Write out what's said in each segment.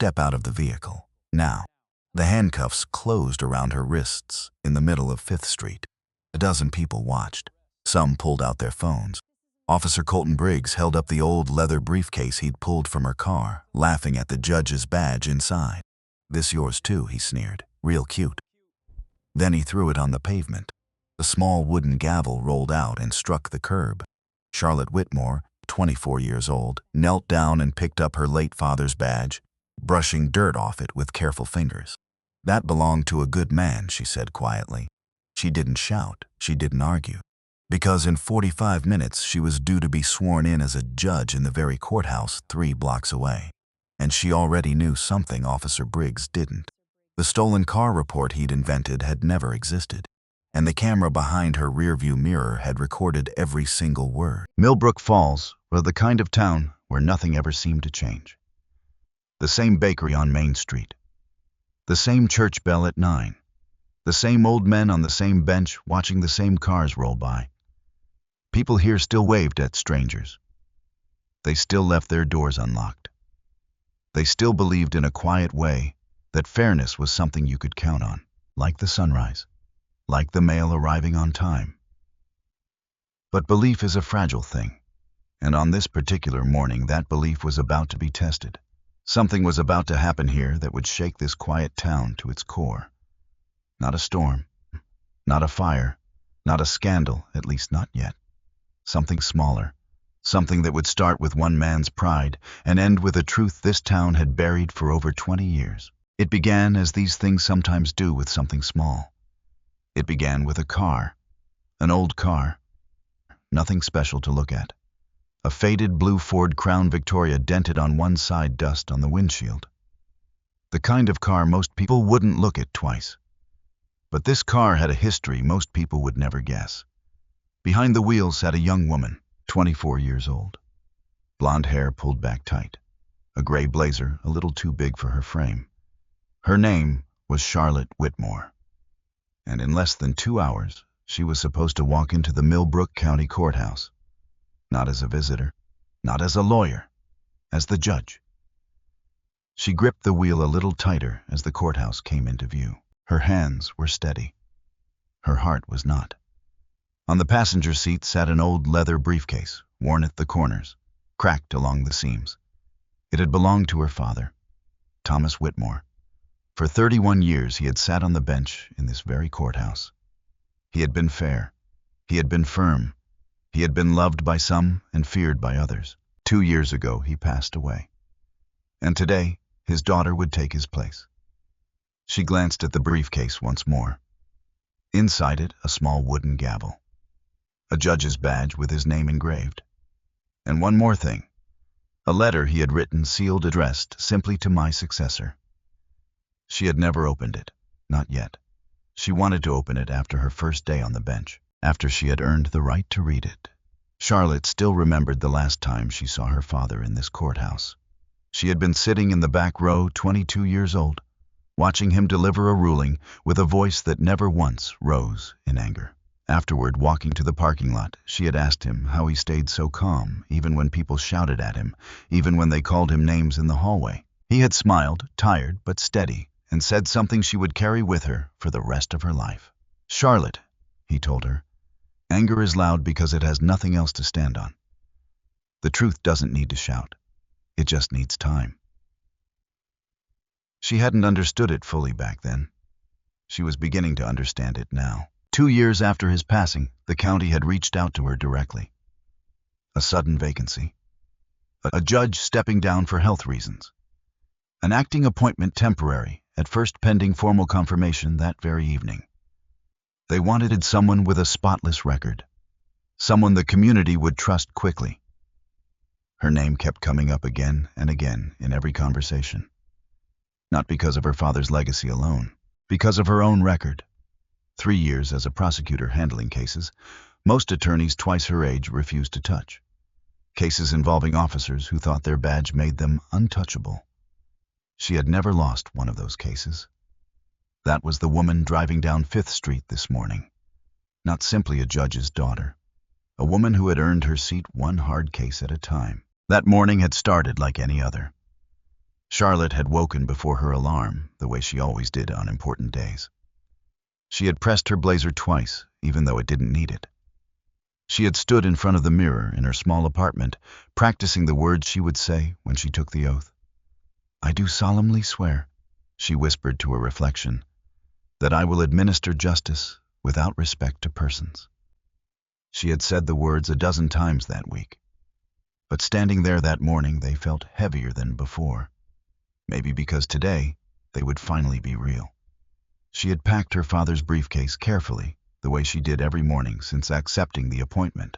step out of the vehicle. Now, the handcuffs closed around her wrists in the middle of 5th Street. A dozen people watched. Some pulled out their phones. Officer Colton Briggs held up the old leather briefcase he'd pulled from her car, laughing at the judge's badge inside. "This yours too," he sneered. "Real cute." Then he threw it on the pavement. The small wooden gavel rolled out and struck the curb. Charlotte Whitmore, 24 years old, knelt down and picked up her late father's badge, brushing dirt off it with careful fingers. "That belonged to a good man," she said quietly. She didn't shout, she didn't argue, because in 45 minutes she was due to be sworn in as a judge in the very courthouse 3 blocks away. And she already knew something Officer Briggs didn't. The stolen car report he'd invented had never existed, and the camera behind her rearview mirror had recorded every single word. Millbrook Falls was the kind of town where nothing ever seemed to change. The same bakery on Main Street. The same church bell at 9. The same old men on the same bench watching the same cars roll by. People here still waved at strangers. They still left their doors unlocked. They still believed in a quiet way that fairness was something you could count on, like the sunrise, like the mail arriving on time. But belief is a fragile thing, and on this particular morning that belief was about to be tested. Something was about to happen here that would shake this quiet town to its core. Not a storm, not a fire, not a scandal, at least not yet. Something smaller, something that would start with one man's pride and end with a truth this town had buried for over 20 years. It began as these things sometimes do with something small. It began with a car, an old car, nothing special to look at. A faded blue Ford Crown Victoria dented on one side, dust on the windshield. The kind of car most people wouldn't look at twice. But this car had a history most people would never guess. Behind the wheel sat a young woman, 24 years old. Blonde hair pulled back tight. A gray blazer a little too big for her frame. Her name was Charlotte Whitmore. And in less than 2 hours, she was supposed to walk into the Millbrook County Courthouse. Not as a visitor, not as a lawyer, as the judge. She gripped the wheel a little tighter as the courthouse came into view. Her hands were steady. Her heart was not. On the passenger seat sat an old leather briefcase, worn at the corners, cracked along the seams. It had belonged to her father, Thomas Whitmore. For 31 years he had sat on the bench in this very courthouse. He had been fair. He had been firm. He had been loved by some and feared by others. 2 years ago he passed away. And today his daughter would take his place. She glanced at the briefcase once more. Inside it, a small wooden gavel. A judge's badge with his name engraved. And one more thing. A letter he had written, sealed, addressed simply to my successor. She had never opened it, not yet. She wanted to open it after her first day on the bench, after she had earned the right to read it. Charlotte still remembered the last time she saw her father in this courthouse. She had been sitting in the back row, 22 years old, watching him deliver a ruling with a voice that never once rose in anger. Afterward, walking to the parking lot, she had asked him how he stayed so calm, even when people shouted at him, even when they called him names in the hallway. He had smiled, tired but steady, and said something she would carry with her for the rest of her life. "Charlotte," he told her, "anger is loud because it has nothing else to stand on. The truth doesn't need to shout. It just needs time." She hadn't understood it fully back then. She was beginning to understand it now. 2 years after his passing, the county had reached out to her directly. A sudden vacancy. A judge stepping down for health reasons. An acting appointment temporary, at first pending formal confirmation that very evening. They wanted someone with a spotless record. Someone the community would trust quickly. Her name kept coming up again and again in every conversation. Not because of her father's legacy alone, because of her own record. 3 years as a prosecutor handling cases, most attorneys twice her age refused to touch. Cases involving officers who thought their badge made them untouchable. She had never lost one of those cases. That was the woman driving down 5th Street this morning. Not simply a judge's daughter. A woman who had earned her seat one hard case at a time. That morning had started like any other. Charlotte had woken before her alarm, the way she always did on important days. She had pressed her blazer twice, even though it didn't need it. She had stood in front of the mirror in her small apartment, practicing the words she would say when she took the oath. "I do solemnly swear," she whispered to her reflection, "that I will administer justice without respect to persons." She had said the words a dozen times that week, but standing there that morning they felt heavier than before, maybe because today they would finally be real. She had packed her father's briefcase carefully, the way she did every morning since accepting the appointment.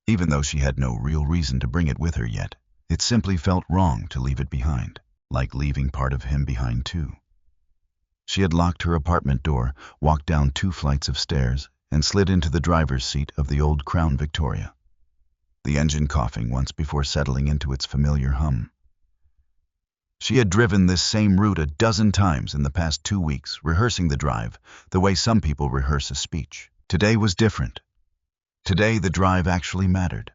Even though she had no real reason to bring it with her yet, it simply felt wrong to leave it behind, like leaving part of him behind too. She had locked her apartment door, walked down 2 flights of stairs, and slid into the driver's seat of the old Crown Victoria, the engine coughing once before settling into its familiar hum. She had driven this same route a dozen times in the past 2 weeks, rehearsing the drive, the way some people rehearse a speech. Today was different. Today the drive actually mattered.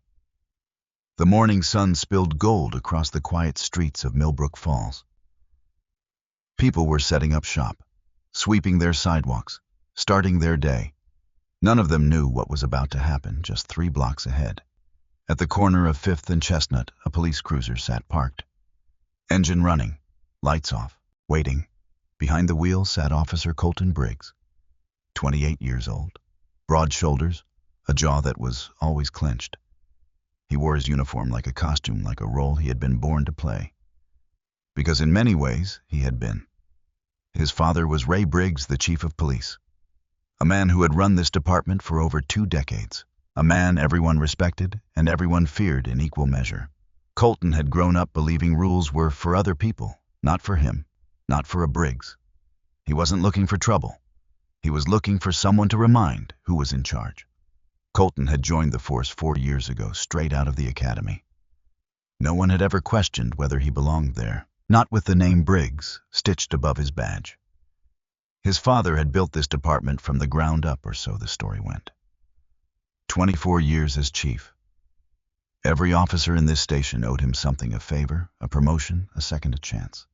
The morning sun spilled gold across the quiet streets of Millbrook Falls. People were setting up shop, sweeping their sidewalks, starting their day. None of them knew what was about to happen just 3 blocks ahead. At the corner of 5th and Chestnut, a police cruiser sat parked. Engine running, lights off, waiting. Behind the wheel sat Officer Colton Briggs, 28 years old, broad shoulders, a jaw that was always clenched. He wore his uniform like a costume, like a role he had been born to play. Because in many ways, he had been. His father was Ray Briggs, the chief of police, a man who had run this department for over 2 decades, a man everyone respected and everyone feared in equal measure. Colton had grown up believing rules were for other people, not for him, not for a Briggs. He wasn't looking for trouble. He was looking for someone to remind who was in charge. Colton had joined the force 4 years ago, straight out of the academy. No one had ever questioned whether he belonged there, not with the name Briggs stitched above his badge. His father had built this department from the ground up, or so the story went. 24 years as chief. Every officer in this station owed him something, a favor, a promotion, a second chance.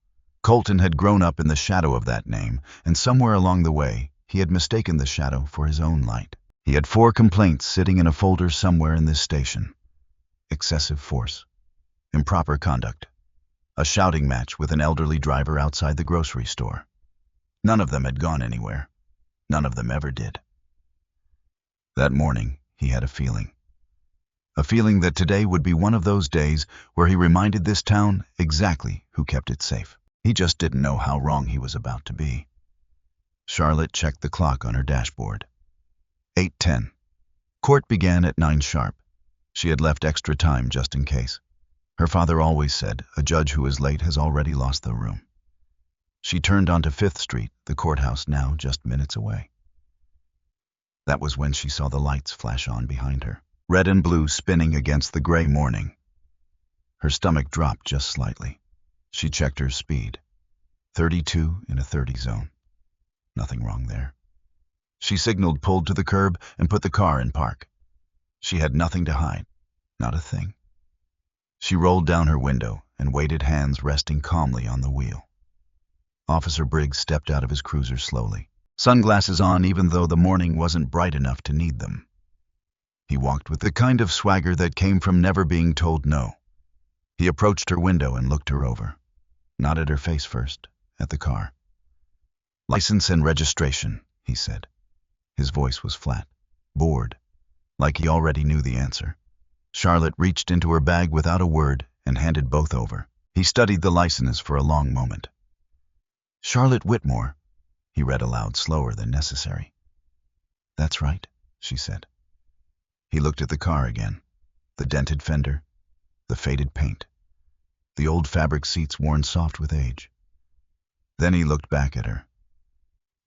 Colton had grown up in the shadow of that name, and somewhere along the way, he had mistaken the shadow for his own light. He had 4 complaints sitting in a folder somewhere in this station. Excessive force, improper conduct, a shouting match with an elderly driver outside the grocery store. None of them had gone anywhere. None of them ever did. That morning, he had a feeling that today would be one of those days where he reminded this town exactly who kept it safe. He just didn't know how wrong he was about to be. Charlotte checked the clock on her dashboard. 8:10. Court began at 9 sharp. She had left extra time just in case. Her father always said, a judge who is late has already lost the room. She turned onto 5th Street, the courthouse now just minutes away. That was when she saw the lights flash on behind her, red and blue spinning against the gray morning. Her stomach dropped just slightly. She checked her speed. 32 in a 30 zone. Nothing wrong there. She signaled, pulled to the curb, and put the car in park. She had nothing to hide, not a thing. She rolled down her window and waited, hands resting calmly on the wheel. Officer Briggs stepped out of his cruiser slowly, sunglasses on even though the morning wasn't bright enough to need them. He walked with the kind of swagger that came from never being told no. He approached her window and looked her over. Not at her face first, at the car. "License and registration," he said. His voice was flat, bored, like he already knew the answer. Charlotte reached into her bag without a word and handed both over. He studied the license for a long moment. "Charlotte Whitmore," he read aloud, slower than necessary. "That's right," she said. He looked at the car again. The dented fender, the faded paint, the old fabric seats worn soft with age. Then he looked back at her.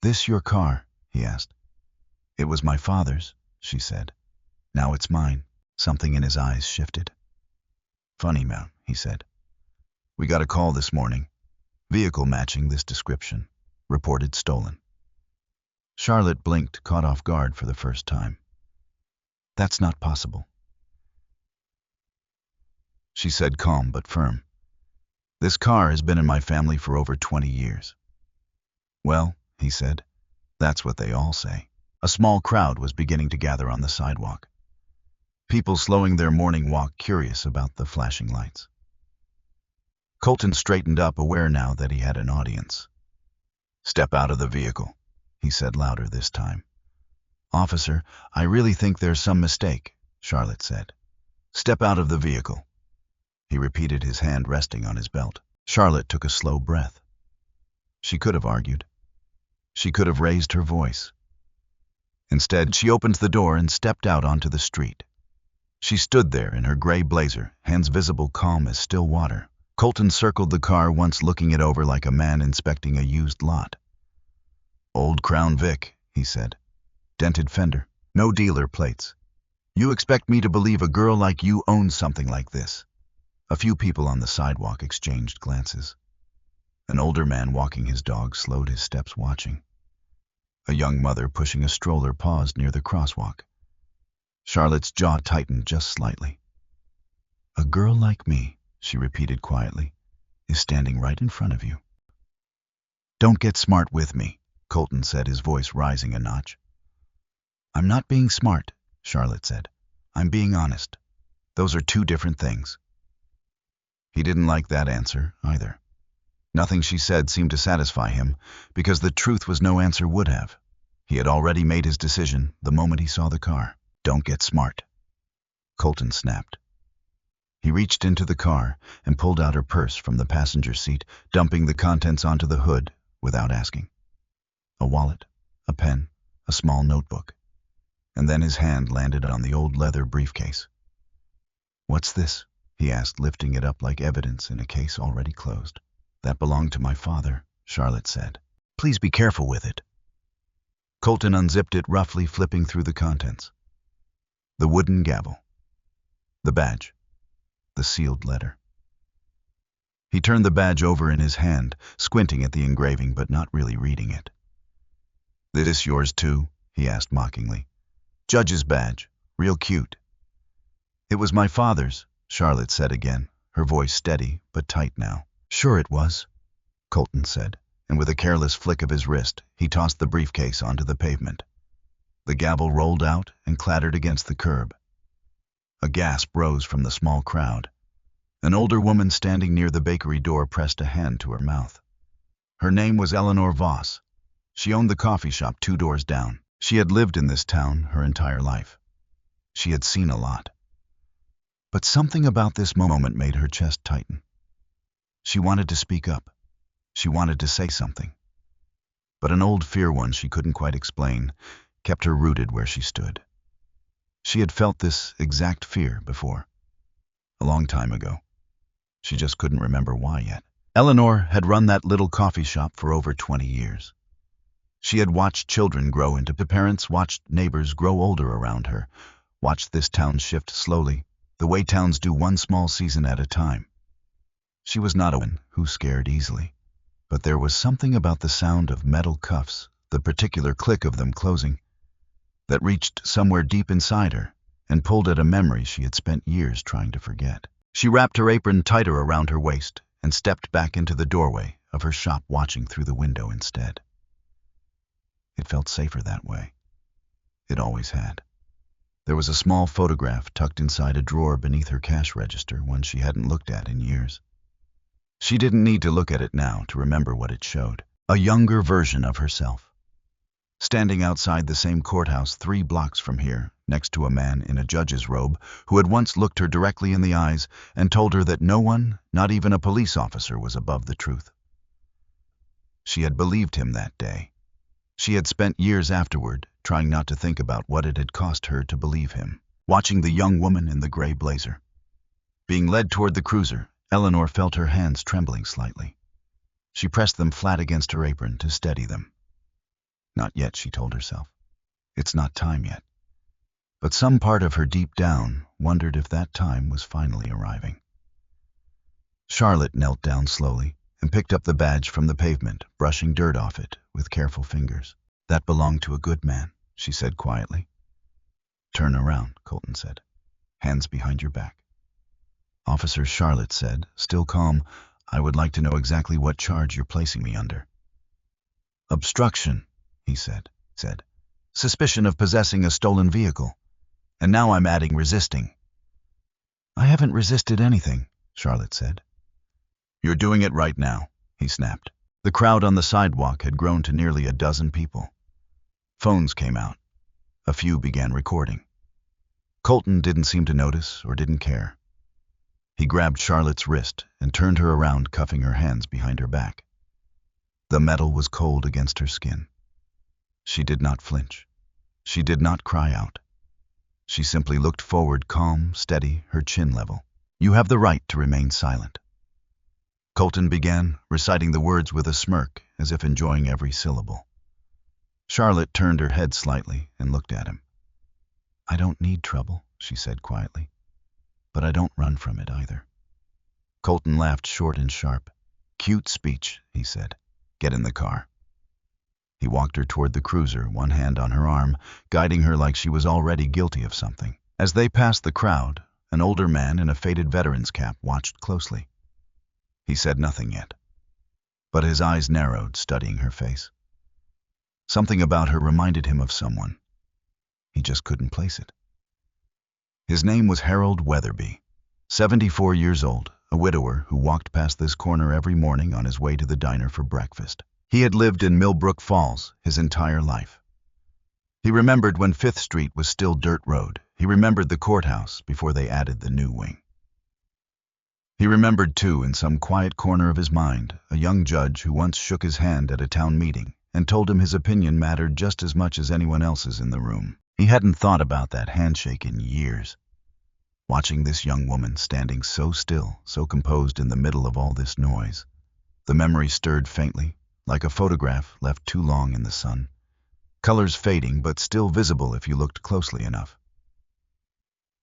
"This your car?" he asked. "It was my father's," she said. "Now it's mine." Something in his eyes shifted. "Funny, man," he said. "We got a call this morning. Vehicle matching this description. Reported stolen." Charlotte blinked, caught off guard for the first time. "That's not possible," she said, calm but firm. This car has been in my family for over 20 years. Well, he said, that's what they all say. A small crowd was beginning to gather on the sidewalk. People slowing their morning walk, curious about the flashing lights. Colton straightened up, aware now that he had an audience. Step out of the vehicle, he said louder this time. Officer, I really think there's some mistake, Charlotte said. Step out of the vehicle. He repeated, his hand resting on his belt. Charlotte took a slow breath. She could have argued. She could have raised her voice. Instead, she opened the door and stepped out onto the street. She stood there in her gray blazer, hands visible, calm as still water. Colton circled the car once, looking it over like a man inspecting a used lot. Old Crown Vic, he said. Dented fender, no dealer plates. You expect me to believe a girl like you owns something like this? A few people on the sidewalk exchanged glances. An older man walking his dog slowed his steps, watching. A young mother pushing a stroller paused near the crosswalk. Charlotte's jaw tightened just slightly. A girl like me, she repeated quietly, is standing right in front of you. Don't get smart with me, Colton said, his voice rising a notch. I'm not being smart, Charlotte said. I'm being honest. Those are two different things. He didn't like that answer either. Nothing she said seemed to satisfy him, because the truth was no answer would have. He had already made his decision the moment he saw the car. Don't get smart, Colton snapped. He reached into the car and pulled out her purse from the passenger seat, dumping the contents onto the hood without asking. A wallet, a pen, a small notebook. And then his hand landed on the old leather briefcase. What's this? He asked, lifting it up like evidence in a case already closed. That belonged to my father, Charlotte said. Please be careful with it. Colton unzipped it roughly, flipping through the contents. The wooden gavel. The badge. The sealed letter. He turned the badge over in his hand, squinting at the engraving but not really reading it. This yours too? He asked mockingly. Judge's badge. Real cute. It was my father's, Charlotte said again, her voice steady but tight now. Sure it was, Colton said, and with a careless flick of his wrist, he tossed the briefcase onto the pavement. The gavel rolled out and clattered against the curb. A gasp rose from the small crowd. An older woman standing near the bakery door pressed a hand to her mouth. Her name was Eleanor Voss. She owned the coffee shop 2 doors down. She had lived in this town her entire life. She had seen a lot. But something about this moment made her chest tighten. She wanted to speak up. She wanted to say something. But an old fear, one she couldn't quite explain, kept her rooted where she stood. She had felt this exact fear before, a long time ago. She just couldn't remember why yet. Eleanor had run that little coffee shop for over 20 years. She had watched children grow into parents, watched neighbors grow older around her, watched this town shift slowly, the way towns do, one small season at a time. She was not a woman who scared easily, but there was something about the sound of metal cuffs, the particular click of them closing, that reached somewhere deep inside her and pulled at a memory she had spent years trying to forget. She wrapped her apron tighter around her waist and stepped back into the doorway of her shop, watching through the window instead. It felt safer that way. It always had. There was a small photograph tucked inside a drawer beneath her cash register, one she hadn't looked at in years. She didn't need to look at it now to remember what it showed. A younger version of herself. Standing outside the same courthouse 3 blocks from here, next to a man in a judge's robe who had once looked her directly in the eyes and told her that no one, not even a police officer, was above the truth. She had believed him that day. She had spent years afterward trying not to think about what it had cost her to believe him. Watching the young woman in the gray blazer. Being led toward the cruiser, Eleanor felt her hands trembling slightly. She pressed them flat against her apron to steady them. Not yet, she told herself. It's not time yet. But some part of her deep down wondered if that time was finally arriving. Charlotte knelt down slowly and picked up the badge from the pavement, brushing dirt off it with careful fingers. That belonged to a good man, she said quietly. Turn around, Colton said. Hands behind your back. Officer, Charlotte said, still calm, I would like to know exactly what charge you're placing me under." "Obstruction," he said. "Suspicion of possessing a stolen vehicle. And now I'm adding resisting." "I haven't resisted anything," Charlotte said. "You're doing it right now," he snapped. The crowd on the sidewalk had grown to nearly a dozen people. Phones came out. A few began recording. Colton didn't seem to notice or didn't care. He grabbed Charlotte's wrist and turned her around, cuffing her hands behind her back. The metal was cold against her skin. She did not flinch. She did not cry out. She simply looked forward, calm, steady, her chin level. "You have the right to remain silent." Colton began, reciting the words with a smirk, as if enjoying every syllable. Charlotte turned her head slightly and looked at him. "I don't need trouble," she said quietly. "But I don't run from it either." Colton laughed short and sharp. "Cute speech," he said. "Get in the car." He walked her toward the cruiser, one hand on her arm, guiding her like she was already guilty of something. As they passed the crowd, an older man in a faded veteran's cap watched closely. He said nothing yet, but his eyes narrowed, studying her face. Something about her reminded him of someone. He just couldn't place it. His name was Harold Weatherby, 74 years old, a widower who walked past this corner every morning on his way to the diner for breakfast. He had lived in Millbrook Falls his entire life. He remembered when 5th Street was still dirt road. He remembered the courthouse before they added the new wing. He remembered, too, in some quiet corner of his mind, a young judge who once shook his hand at a town meeting and told him his opinion mattered just as much as anyone else's in the room. He hadn't thought about that handshake in years. Watching this young woman standing so still, so composed in the middle of all this noise, the memory stirred faintly, like a photograph left too long in the sun. Colors fading, but still visible if you looked closely enough.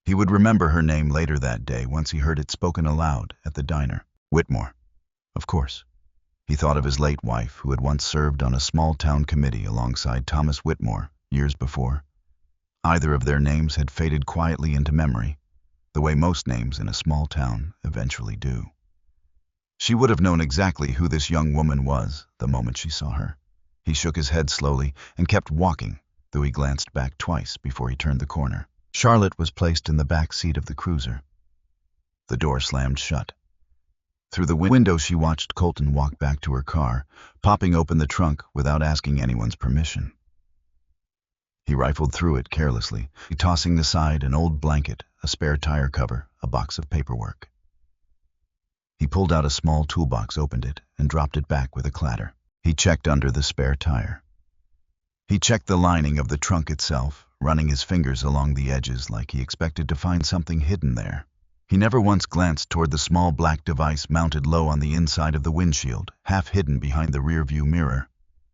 He would remember her name later that day once he heard it spoken aloud at the diner. Whitmore. Of course. He thought of his late wife, who had once served on a small-town committee alongside Thomas Whitmore years before. Either of their names had faded quietly into memory, the way most names in a small town eventually do. She would have known exactly who this young woman was the moment she saw her. He shook his head slowly and kept walking, though he glanced back twice before he turned the corner. Charlotte was placed in the back seat of the cruiser. The door slammed shut. Through the window she watched Colton walk back to her car, popping open the trunk without asking anyone's permission. He rifled through it carelessly, tossing aside an old blanket, a spare tire cover, a box of paperwork. He pulled out a small toolbox, opened it, and dropped it back with a clatter. He checked under the spare tire. He checked the lining of the trunk itself, running his fingers along the edges like he expected to find something hidden there. He never once glanced toward the small black device mounted low on the inside of the windshield, half hidden behind the rearview mirror,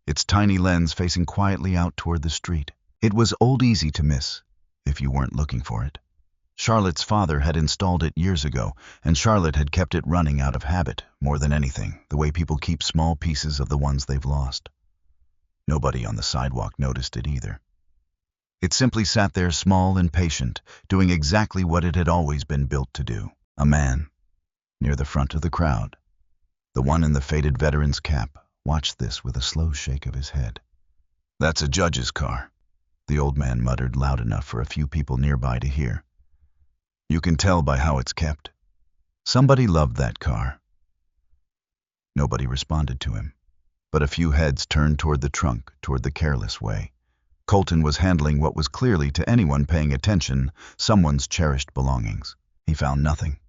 its tiny lens facing quietly out toward the street. It was old easy to miss, if you weren't looking for it. Charlotte's father had installed it years ago, and Charlotte had kept it running out of habit, more than anything, the way people keep small pieces of the ones they've lost. Nobody on the sidewalk noticed it either. It simply sat there, small and patient, doing exactly what it had always been built to do. A man, near the front of the crowd, the one in the faded veteran's cap, watched this with a slow shake of his head. "That's a judge's car," the old man muttered loud enough for a few people nearby to hear. "You can tell by how it's kept. Somebody loved that car." Nobody responded to him, but a few heads turned toward the trunk, toward the careless way. Colton was handling what was clearly, to anyone paying attention, someone's cherished belongings. He found nothing.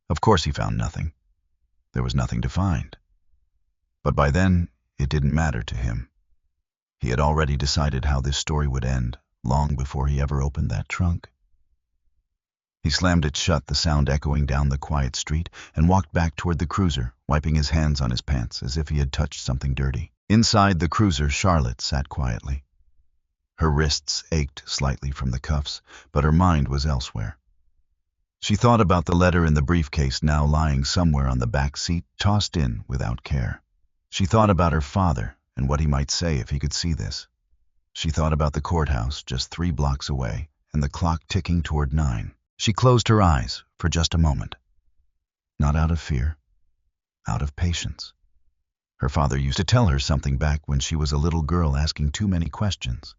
Of course he found nothing. There was nothing to find. But by then, it didn't matter to him. He had already decided how this story would end, long before he ever opened that trunk. He slammed it shut, the sound echoing down the quiet street, and walked back toward the cruiser, wiping his hands on his pants as if he had touched something dirty. Inside the cruiser, Charlotte sat quietly. Her wrists ached slightly from the cuffs, but her mind was elsewhere. She thought about the letter in the briefcase now lying somewhere on the back seat, tossed in without care. She thought about her father and what he might say if he could see this. She thought about the courthouse just 3 blocks away and the clock ticking toward 9. She closed her eyes for just a moment. Not out of fear, out of patience. Her father used to tell her something back when she was a little girl asking too many questions.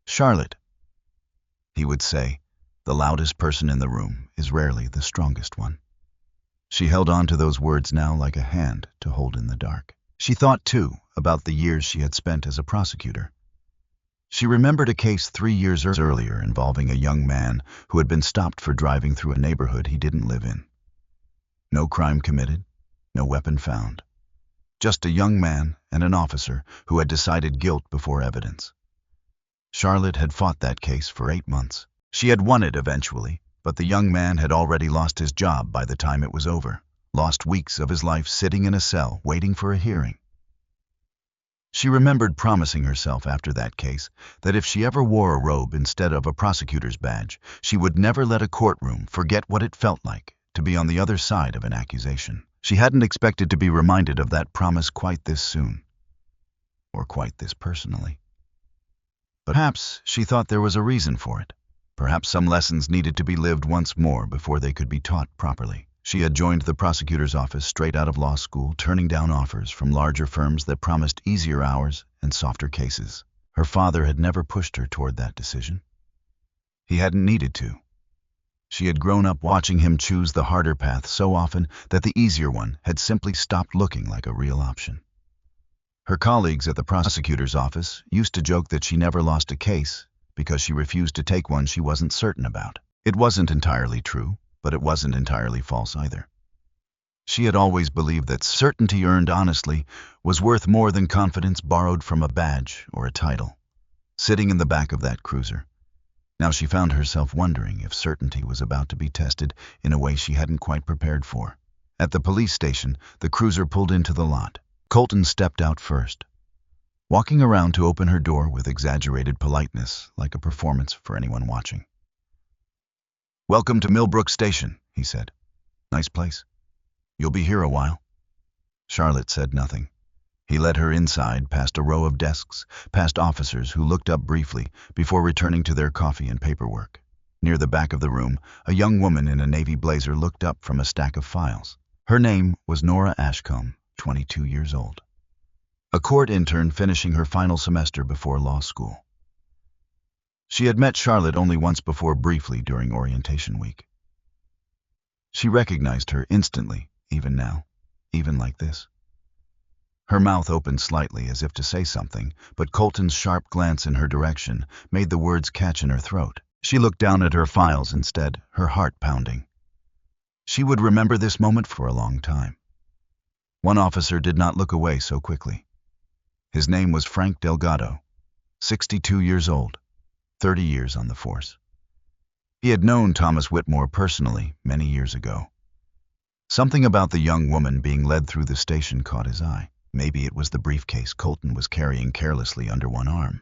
"Charlotte," he would say, "the loudest person in the room is rarely the strongest one." She held on to those words now like a hand to hold in the dark. She thought, too, about the years she had spent as a prosecutor. She remembered a case 3 years earlier involving a young man who had been stopped for driving through a neighborhood he didn't live in. No crime committed, no weapon found. Just a young man and an officer who had decided guilt before evidence. Charlotte had fought that case for 8 months. She had won it eventually, but the young man had already lost his job by the time it was over, lost weeks of his life sitting in a cell waiting for a hearing. She remembered promising herself after that case that if she ever wore a robe instead of a prosecutor's badge, she would never let a courtroom forget what it felt like to be on the other side of an accusation. She hadn't expected to be reminded of that promise quite this soon, or quite this personally. Perhaps she thought there was a reason for it. Perhaps some lessons needed to be lived once more before they could be taught properly. She had joined the prosecutor's office straight out of law school, turning down offers from larger firms that promised easier hours and softer cases. Her father had never pushed her toward that decision. He hadn't needed to. She had grown up watching him choose the harder path so often that the easier one had simply stopped looking like a real option. Her colleagues at the prosecutor's office used to joke that she never lost a case because she refused to take one she wasn't certain about. It wasn't entirely true, but it wasn't entirely false either. She had always believed that certainty earned honestly was worth more than confidence borrowed from a badge or a title. Sitting in the back of that cruiser, now she found herself wondering if certainty was about to be tested in a way she hadn't quite prepared for. At the police station, the cruiser pulled into the lot. Colton stepped out first, walking around to open her door with exaggerated politeness, like a performance for anyone watching. "Welcome to Millbrook Station," he said. "Nice place. You'll be here a while." Charlotte said nothing. He led her inside, past a row of desks, past officers who looked up briefly before returning to their coffee and paperwork. Near the back of the room, a young woman in a navy blazer looked up from a stack of files. Her name was Nora Ashcombe, 22 years old. A court intern finishing her final semester before law school. She had met Charlotte only once before briefly during orientation week. She recognized her instantly, even now, even like this. Her mouth opened slightly as if to say something, but Colton's sharp glance in her direction made the words catch in her throat. She looked down at her files instead, her heart pounding. She would remember this moment for a long time. One officer did not look away so quickly. His name was Frank Delgado, 62 years old, 30 years on the force. He had known Thomas Whitmore personally many years ago. Something about the young woman being led through the station caught his eye. Maybe it was the briefcase Colton was carrying carelessly under one arm.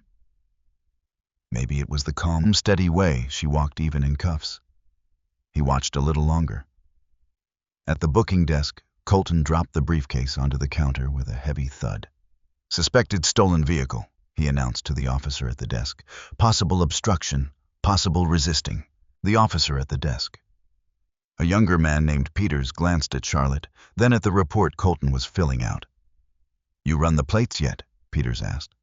Maybe it was the calm, steady way she walked even in cuffs. He watched a little longer. At the booking desk, Colton dropped the briefcase onto the counter with a heavy thud. "Suspected stolen vehicle," he announced to the officer at the desk. "Possible obstruction, possible resisting." The officer at the desk, a younger man named Peters, glanced at Charlotte, then at the report Colton was filling out. "You run the plates yet?" Peters asked.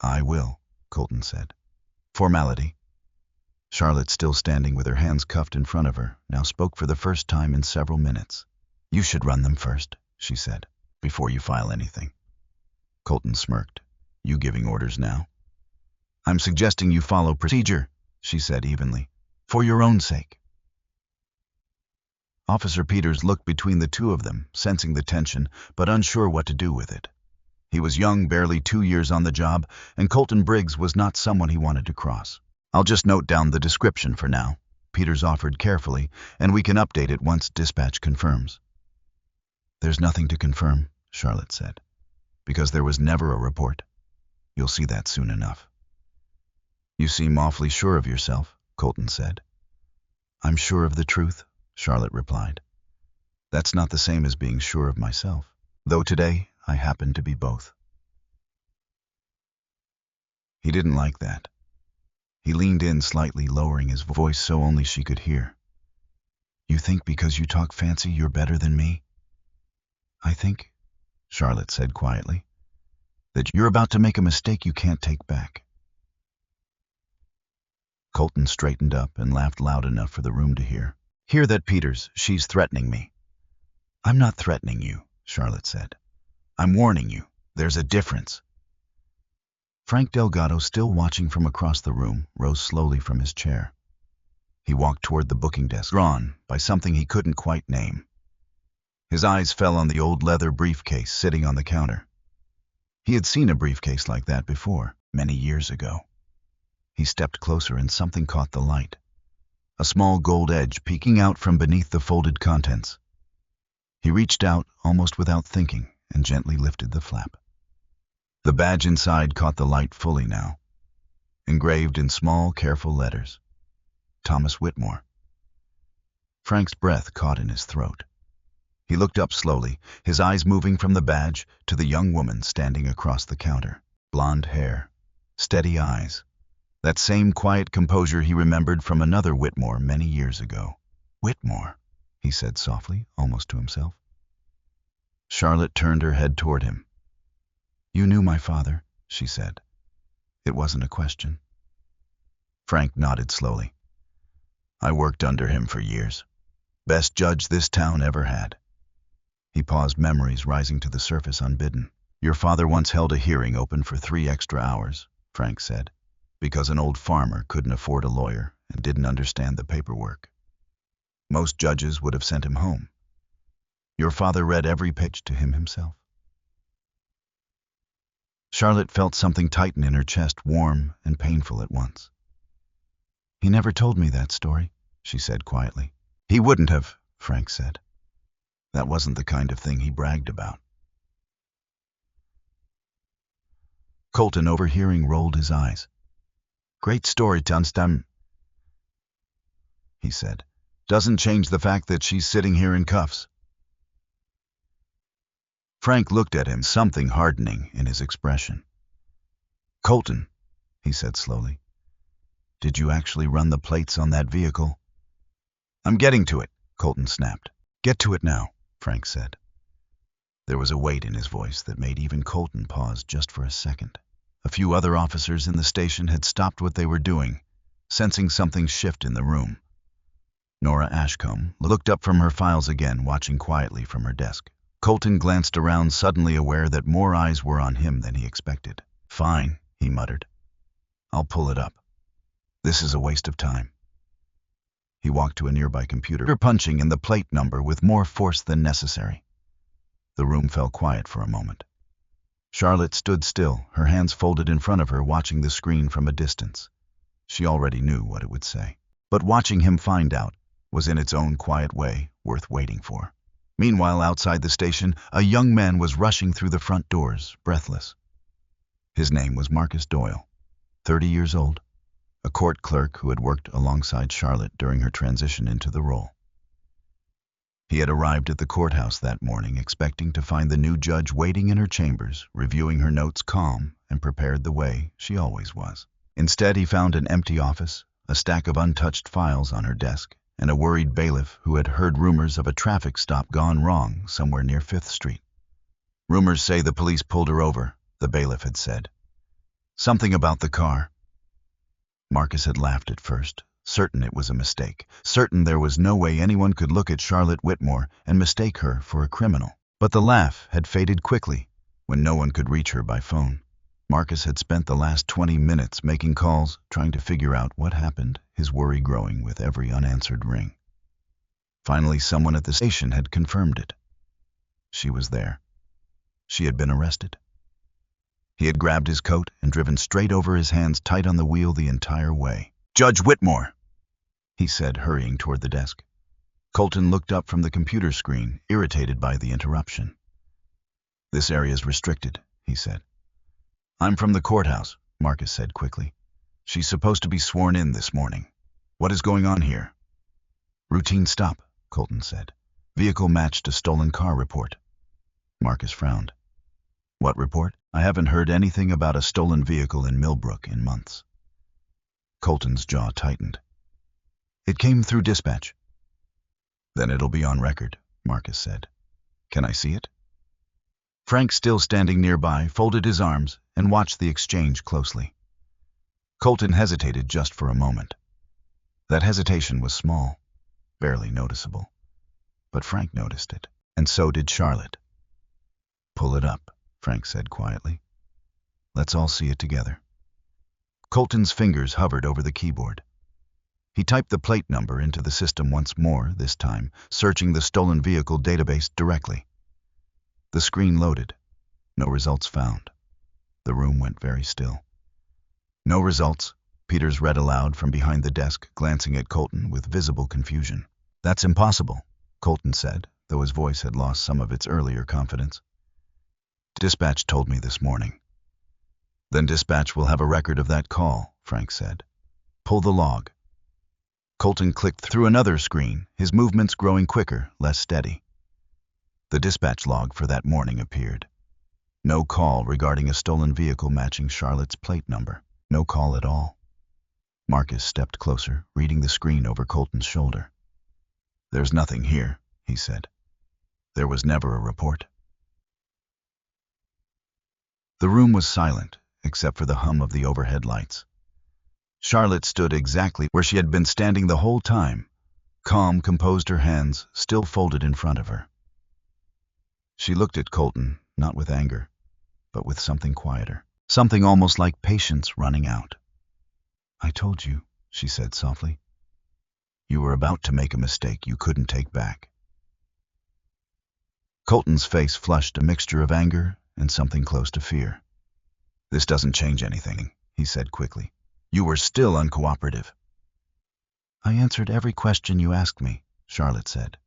"I will," Colton said. "Formality." Charlotte, still standing with her hands cuffed in front of her, now spoke for the first time in several minutes. "You should run them first," she said, "before you file anything." Colton smirked. "You giving orders now?" "I'm suggesting you follow procedure," she said evenly, "for your own sake." Officer Peters looked between the two of them, sensing the tension, but unsure what to do with it. He was young, barely 2 years on the job, and Colton Briggs was not someone he wanted to cross. "I'll just note down the description for now," Peters offered carefully, "and we can update it once dispatch confirms." "There's nothing to confirm," Charlotte said, "because there was never a report. You'll see that soon enough." "You seem awfully sure of yourself," Colton said. "I'm sure of the truth," Charlotte replied. "That's not the same as being sure of myself, though today I happen to be both." He didn't like that. He leaned in slightly, lowering his voice so only she could hear. "You think because you talk fancy you're better than me?" I think, Charlotte said quietly, that you're about to make a mistake you can't take back. Colton straightened up and laughed loud enough for the room to hear. Hear that, Peters? She's threatening me. I'm not threatening you, Charlotte said. I'm warning you. There's a difference. Frank Delgado, still watching from across the room, rose slowly from his chair. He walked toward the booking desk, drawn by something he couldn't quite name. His eyes fell on the old leather briefcase sitting on the counter. He had seen a briefcase like that before, many years ago. He stepped closer and something caught the light. A small gold edge peeking out from beneath the folded contents. He reached out, almost without thinking, and gently lifted the flap. The badge inside caught the light fully now, engraved in small, careful letters. Thomas Whitmore. Frank's breath caught in his throat. He looked up slowly, his eyes moving from the badge to the young woman standing across the counter. Blonde hair, steady eyes. That same quiet composure he remembered from another Whitmore many years ago. Whitmore, he said softly, almost to himself. Charlotte turned her head toward him. You knew my father, she said. It wasn't a question. Frank nodded slowly. I worked under him for years. Best judge this town ever had. He paused, memories rising to the surface unbidden. Your father once held a hearing open for 3 extra hours, Frank said, because an old farmer couldn't afford a lawyer and didn't understand the paperwork. Most judges would have sent him home. Your father read every page to him himself. Charlotte felt something tighten in her chest, warm and painful at once. He never told me that story, she said quietly. He wouldn't have, Frank said. That wasn't the kind of thing he bragged about. Colton, overhearing, rolled his eyes. Great story, Dunstan, he said. Doesn't change the fact that she's sitting here in cuffs. Frank looked at him, something hardening in his expression. Colton, he said slowly, did you actually run the plates on that vehicle? I'm getting to it, Colton snapped. Get to it now, Frank said. There was a weight in his voice that made even Colton pause just for a second. A few other officers in the station had stopped what they were doing, sensing something shift in the room. Nora Ashcombe looked up from her files again, watching quietly from her desk. Colton glanced around, suddenly aware that more eyes were on him than he expected. Fine, he muttered. I'll pull it up. This is a waste of time. He walked to a nearby computer, punching in the plate number with more force than necessary. The room fell quiet for a moment. Charlotte stood still, her hands folded in front of her, watching the screen from a distance. She already knew what it would say. But watching him find out was, in its own quiet way, worth waiting for. Meanwhile, outside the station, a young man was rushing through the front doors, breathless. His name was Marcus Doyle, 30 years old, a court clerk who had worked alongside Charlotte during her transition into the role. He had arrived at the courthouse that morning, expecting to find the new judge waiting in her chambers, reviewing her notes, calm and prepared the way she always was. Instead, he found an empty office, a stack of untouched files on her desk, and a worried bailiff who had heard rumors of a traffic stop gone wrong somewhere near 5th Street. Rumors say the police pulled her over, the bailiff had said. Something about the car. Marcus had laughed at first, certain it was a mistake, certain there was no way anyone could look at Charlotte Whitmore and mistake her for a criminal. But the laugh had faded quickly when no one could reach her by phone. Marcus had spent the last 20 minutes making calls, trying to figure out what happened, his worry growing with every unanswered ring. Finally, someone at the station had confirmed it. She was there. She had been arrested. He had grabbed his coat and driven straight over, his hands tight on the wheel the entire way. Judge Whitmore, he said, hurrying toward the desk. Colton looked up from the computer screen, irritated by the interruption. This area is restricted, he said. I'm from the courthouse, Marcus said quickly. She's supposed to be sworn in this morning. What is going on here? Routine stop, Colton said. Vehicle matched a stolen car report. Marcus frowned. What report? I haven't heard anything about a stolen vehicle in Millbrook in months. Colton's jaw tightened. It came through dispatch. Then it'll be on record, Marcus said. Can I see it? Frank, still standing nearby, folded his arms and watched the exchange closely. Colton hesitated just for a moment. That hesitation was small, barely noticeable. But Frank noticed it, and so did Charlotte. "Pull it up," Frank said quietly. "Let's all see it together." Colton's fingers hovered over the keyboard. He typed the plate number into the system once more, this time searching the stolen vehicle database directly. The screen loaded. No results found. The room went very still. "No results," Peters read aloud from behind the desk, glancing at Colton with visible confusion. "That's impossible," Colton said, though his voice had lost some of its earlier confidence. "Dispatch told me this morning." "Then dispatch will have a record of that call," Frank said. "Pull the log." Colton clicked through another screen, his movements growing quicker, less steady. The dispatch log for that morning appeared. No call regarding a stolen vehicle matching Charlotte's plate number. No call at all. Marcus stepped closer, reading the screen over Colton's shoulder. "There's nothing here," he said. "There was never a report." The room was silent, except for the hum of the overhead lights. Charlotte stood exactly where she had been standing the whole time, calm, composed, her hands still folded in front of her. She looked at Colton, not with anger, but with something quieter, something almost like patience running out. "I told you," she said softly. "You were about to make a mistake you couldn't take back." Colton's face flushed a mixture of anger and something close to fear. "This doesn't change anything," he said quickly. "You were still uncooperative." "I answered every question you asked me," Charlotte said.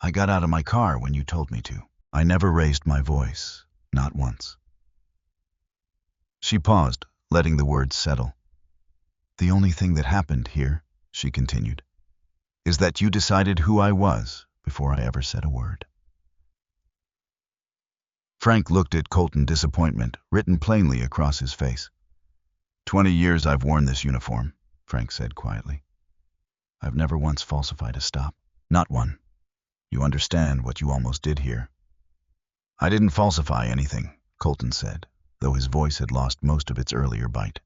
"I got out of my car when you told me to. I never raised my voice, not once." She paused, letting the words settle. "The only thing that happened here," she continued, "is that you decided who I was before I ever said a word." Frank looked at Colton, disappointment written plainly across his face. 20 years I've worn this uniform," Frank said quietly. "I've never once falsified a stop. Not one. You understand what you almost did here?" "I didn't falsify anything," Colton said, though his voice had lost most of its earlier bite.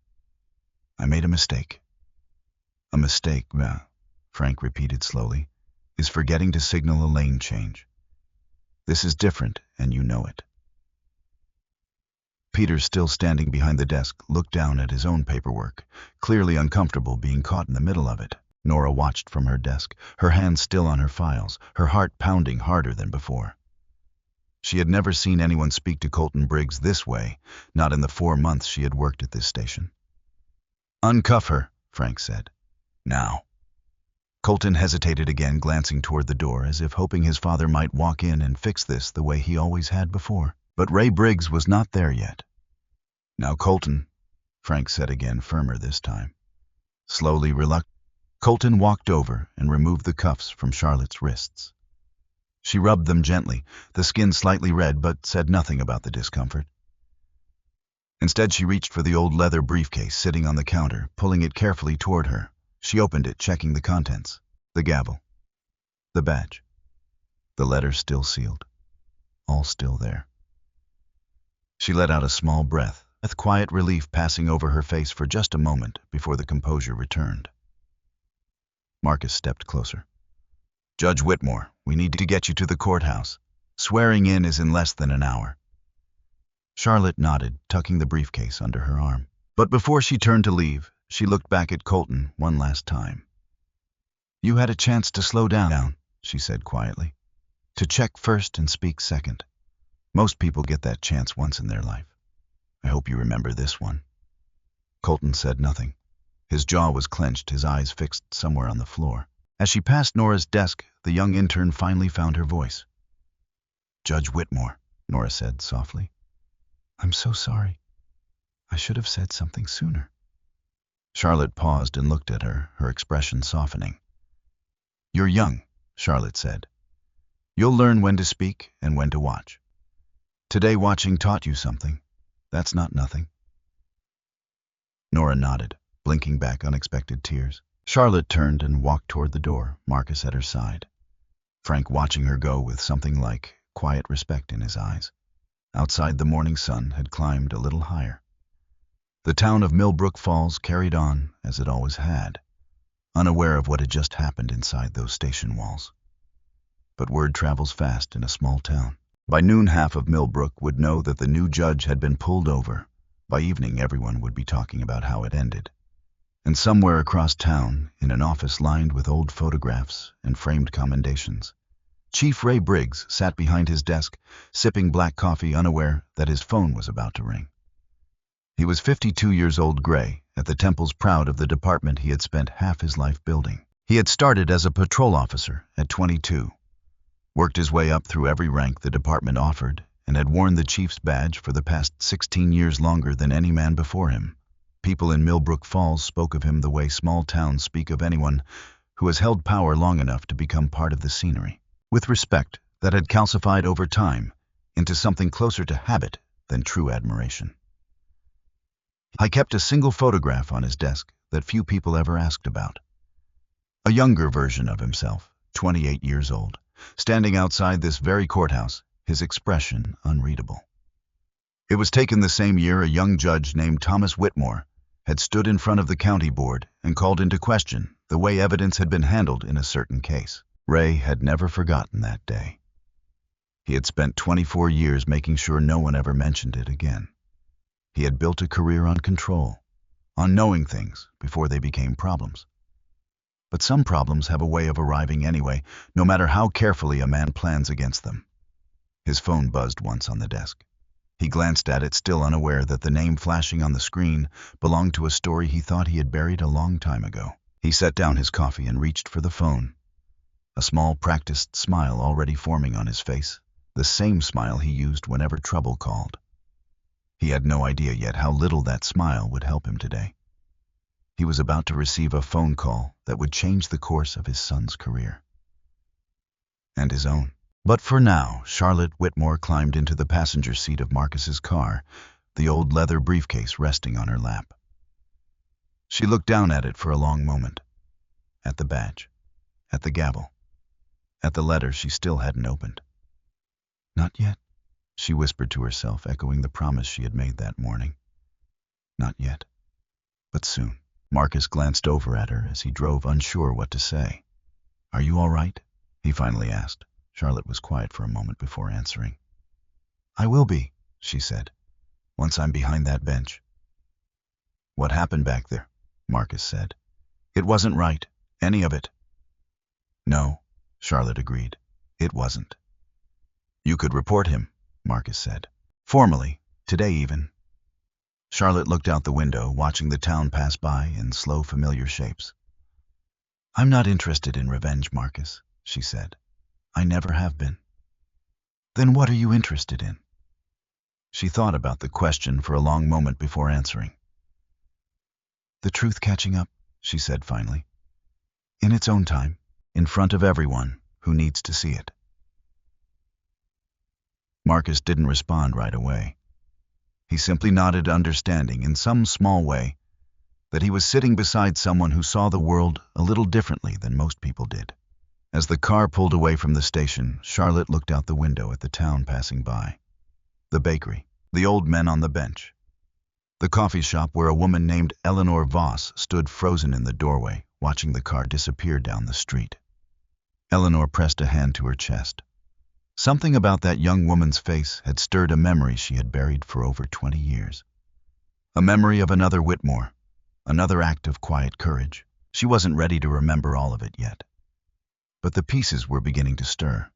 "I made a mistake." "A mistake," Frank repeated slowly, "is forgetting to signal a lane change. This is different, and you know it." Peter, still standing behind the desk, looked down at his own paperwork, clearly uncomfortable being caught in the middle of it. Nora watched from her desk, her hands still on her files, her heart pounding harder than before. She had never seen anyone speak to Colton Briggs this way, not in the 4 months she had worked at this station. "Uncuff her," Frank said. "Now." Colton hesitated again, glancing toward the door, as if hoping his father might walk in and fix this the way he always had before. But Ray Briggs was not there yet. "Now, Colton," Frank said again, firmer this time. Slowly, reluctant, Colton walked over and removed the cuffs from Charlotte's wrists. She rubbed them gently, the skin slightly red, but said nothing about the discomfort. Instead, she reached for the old leather briefcase sitting on the counter, pulling it carefully toward her. She opened it, checking the contents. The gavel. The badge. The letter still sealed. All still there. She let out a small breath, with quiet relief passing over her face for just a moment before the composure returned. Marcus stepped closer. "Judge Whitmore, we need to get you to the courthouse. Swearing in is in less than an hour." Charlotte nodded, tucking the briefcase under her arm. But before she turned to leave, she looked back at Colton one last time. "You had a chance to slow down," she said quietly. "To check first and speak second. Most people get that chance once in their life. I hope you remember this one." Colton said nothing. His jaw was clenched, his eyes fixed somewhere on the floor. As she passed Nora's desk, the young intern finally found her voice. "Judge Whitmore," Nora said softly. "I'm so sorry. I should have said something sooner." Charlotte paused and looked at her, her expression softening. "You're young," Charlotte said. "You'll learn when to speak and when to watch. Today watching taught you something. That's not nothing." Nora nodded, blinking back unexpected tears. Charlotte turned and walked toward the door, Marcus at her side. Frank watching her go with something like quiet respect in his eyes. Outside, the morning sun had climbed a little higher. The town of Millbrook Falls carried on as it always had, unaware of what had just happened inside those station walls. But word travels fast in a small town. By noon, half of Millbrook would know that the new judge had been pulled over. By evening, everyone would be talking about how it ended. And somewhere across town, in an office lined with old photographs and framed commendations, Chief Ray Briggs sat behind his desk, sipping black coffee, unaware that his phone was about to ring. He was 52 years old, gray, at the temples, proud of the department he had spent half his life building. He had started as a patrol officer at 22, worked his way up through every rank the department offered, and had worn the chief's badge for the past 16 years, longer than any man before him. People in Millbrook Falls spoke of him the way small towns speak of anyone who has held power long enough to become part of the scenery, with respect that had calcified over time into something closer to habit than true admiration. I kept a single photograph on his desk that few people ever asked about. A younger version of himself, 28 years old, standing outside this very courthouse, his expression unreadable. It was taken the same year a young judge named Thomas Whitmore had stood in front of the county board and called into question the way evidence had been handled in a certain case. Ray had never forgotten that day. He had spent 24 years making sure no one ever mentioned it again. He had built a career on control, on knowing things before they became problems. But some problems have a way of arriving anyway, no matter how carefully a man plans against them. His phone buzzed once on the desk. He glanced at it, still unaware that the name flashing on the screen belonged to a story he thought he had buried a long time ago. He set down his coffee and reached for the phone, a small, practiced smile already forming on his face, the same smile he used whenever trouble called. He had no idea yet how little that smile would help him today. He was about to receive a phone call that would change the course of his son's career. And his own. But for now, Charlotte Whitmore climbed into the passenger seat of Marcus's car, the old leather briefcase resting on her lap. She looked down at it for a long moment. At the badge. At the gavel. At the letter she still hadn't opened. Not yet, she whispered to herself, echoing the promise she had made that morning. Not yet. But soon. Marcus glanced over at her as he drove, unsure what to say. "Are you all right?" he finally asked. Charlotte was quiet for a moment before answering. "I will be," she said, "once I'm behind that bench." "What happened back there?" Marcus said. "It wasn't right, any of it." "No," Charlotte agreed. "It wasn't." "You could report him," Marcus said. "Formally, today even." Charlotte looked out the window, watching the town pass by in slow, familiar shapes. "I'm not interested in revenge, Marcus," she said. "I never have been." "Then what are you interested in?" She thought about the question for a long moment before answering. "The truth catching up," she said finally. "In its own time, in front of everyone who needs to see it." Marcus didn't respond right away. He simply nodded, understanding in some small way that he was sitting beside someone who saw the world a little differently than most people did. As the car pulled away from the station, Charlotte looked out the window at the town passing by. The bakery, the old men on the bench, the coffee shop where a woman named Eleanor Voss stood frozen in the doorway, watching the car disappear down the street. Eleanor pressed a hand to her chest. Something about that young woman's face had stirred a memory she had buried for over 20 years. A memory of another Whitmore, another act of quiet courage. She wasn't ready to remember all of it yet. But the pieces were beginning to stir.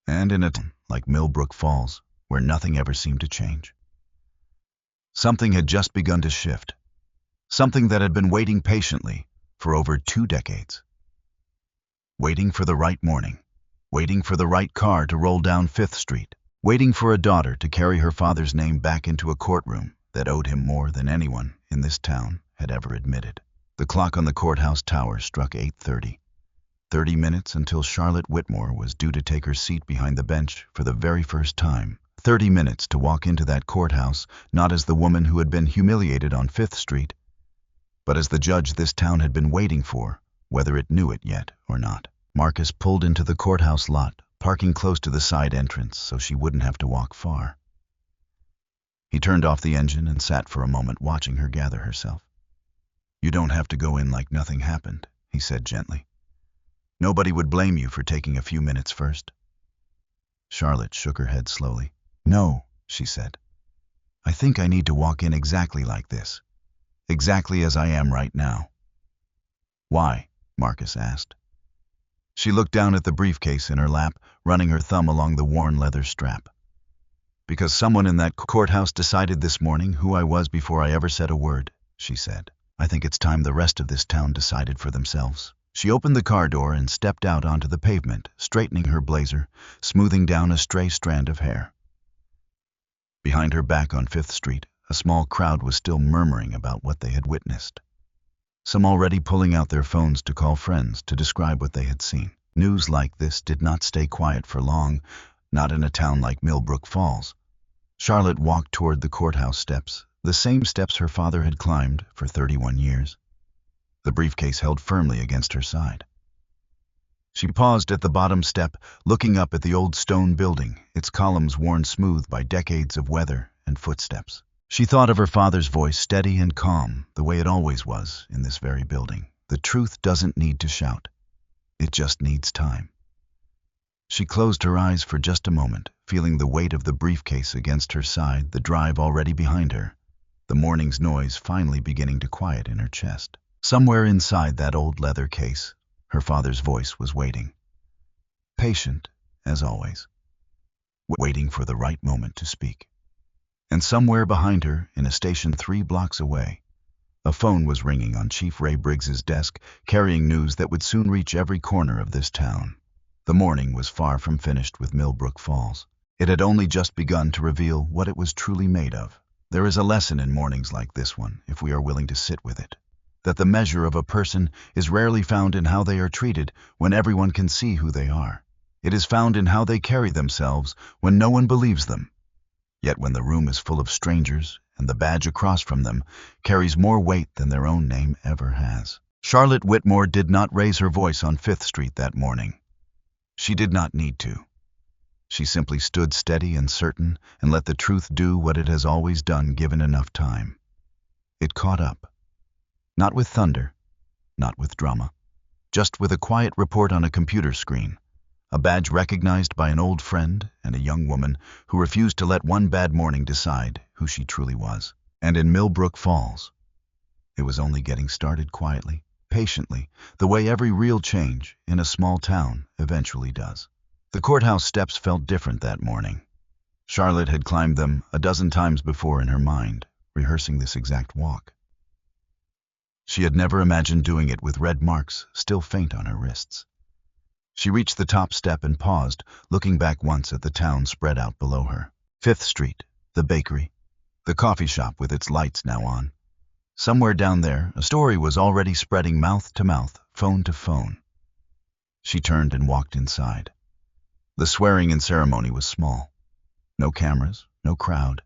And in a town like Millbrook Falls, where nothing ever seemed to change, something had just begun to shift. Something that had been waiting patiently for over 2 decades. Waiting for the right morning. Waiting for the right car to roll down 5th Street, waiting for a daughter to carry her father's name back into a courtroom that owed him more than anyone in this town had ever admitted. The clock on the courthouse tower struck 8:30. 30 minutes until Charlotte Whitmore was due to take her seat behind the bench for the very first time. 30 minutes to walk into that courthouse, not as the woman who had been humiliated on 5th Street, but as the judge this town had been waiting for, whether it knew it yet or not. Marcus pulled into the courthouse lot, parking close to the side entrance so she wouldn't have to walk far. He turned off the engine and sat for a moment watching her gather herself. "You don't have to go in like nothing happened," he said gently. "Nobody would blame you for taking a few minutes first." Charlotte shook her head slowly. "No," she said. "I think I need to walk in exactly like this. Exactly as I am right now." "Why?" Marcus asked. She looked down at the briefcase in her lap, running her thumb along the worn leather strap. "Because someone in that courthouse decided this morning who I was before I ever said a word," she said. "I think it's time the rest of this town decided for themselves." She opened the car door and stepped out onto the pavement, straightening her blazer, smoothing down a stray strand of hair. Behind her back on 5th Street, a small crowd was still murmuring about what they had witnessed. Some already pulling out their phones to call friends to describe what they had seen. News like this did not stay quiet for long, not in a town like Millbrook Falls. Charlotte walked toward the courthouse steps, the same steps her father had climbed for 31 years. The briefcase held firmly against her side. She paused at the bottom step, looking up at the old stone building, its columns worn smooth by decades of weather and footsteps. She thought of her father's voice, steady and calm, the way it always was in this very building. The truth doesn't need to shout. It just needs time. She closed her eyes for just a moment, feeling the weight of the briefcase against her side, the drive already behind her, the morning's noise finally beginning to quiet in her chest. Somewhere inside that old leather case, her father's voice was waiting. Patient, as always. Waiting for the right moment to speak. And somewhere behind her, in a station 3 blocks away, a phone was ringing on Chief Ray Briggs's desk, carrying news that would soon reach every corner of this town. The morning was far from finished with Millbrook Falls. It had only just begun to reveal what it was truly made of. There is a lesson in mornings like this one, if we are willing to sit with it. That the measure of a person is rarely found in how they are treated when everyone can see who they are. It is found in how they carry themselves when no one believes them. Yet when the room is full of strangers and the badge across from them carries more weight than their own name ever has. Charlotte Whitmore did not raise her voice on 5th Street that morning. She did not need to. She simply stood steady and certain and let the truth do what it has always done given enough time. It caught up. Not with thunder, not with drama, just with a quiet report on a computer screen, a badge recognized by an old friend and a young woman who refused to let one bad morning decide who she truly was. And in Millbrook Falls, it was only getting started quietly, patiently, the way every real change in a small town eventually does. The courthouse steps felt different that morning. Charlotte had climbed them a dozen times before in her mind, rehearsing this exact walk. She had never imagined doing it with red marks still faint on her wrists. She reached the top step and paused, looking back once at the town spread out below her. 5th Street, the bakery, the coffee shop with its lights now on. Somewhere down there, a story was already spreading mouth to mouth, phone to phone. She turned and walked inside. The swearing-in ceremony was small. No cameras, no crowd.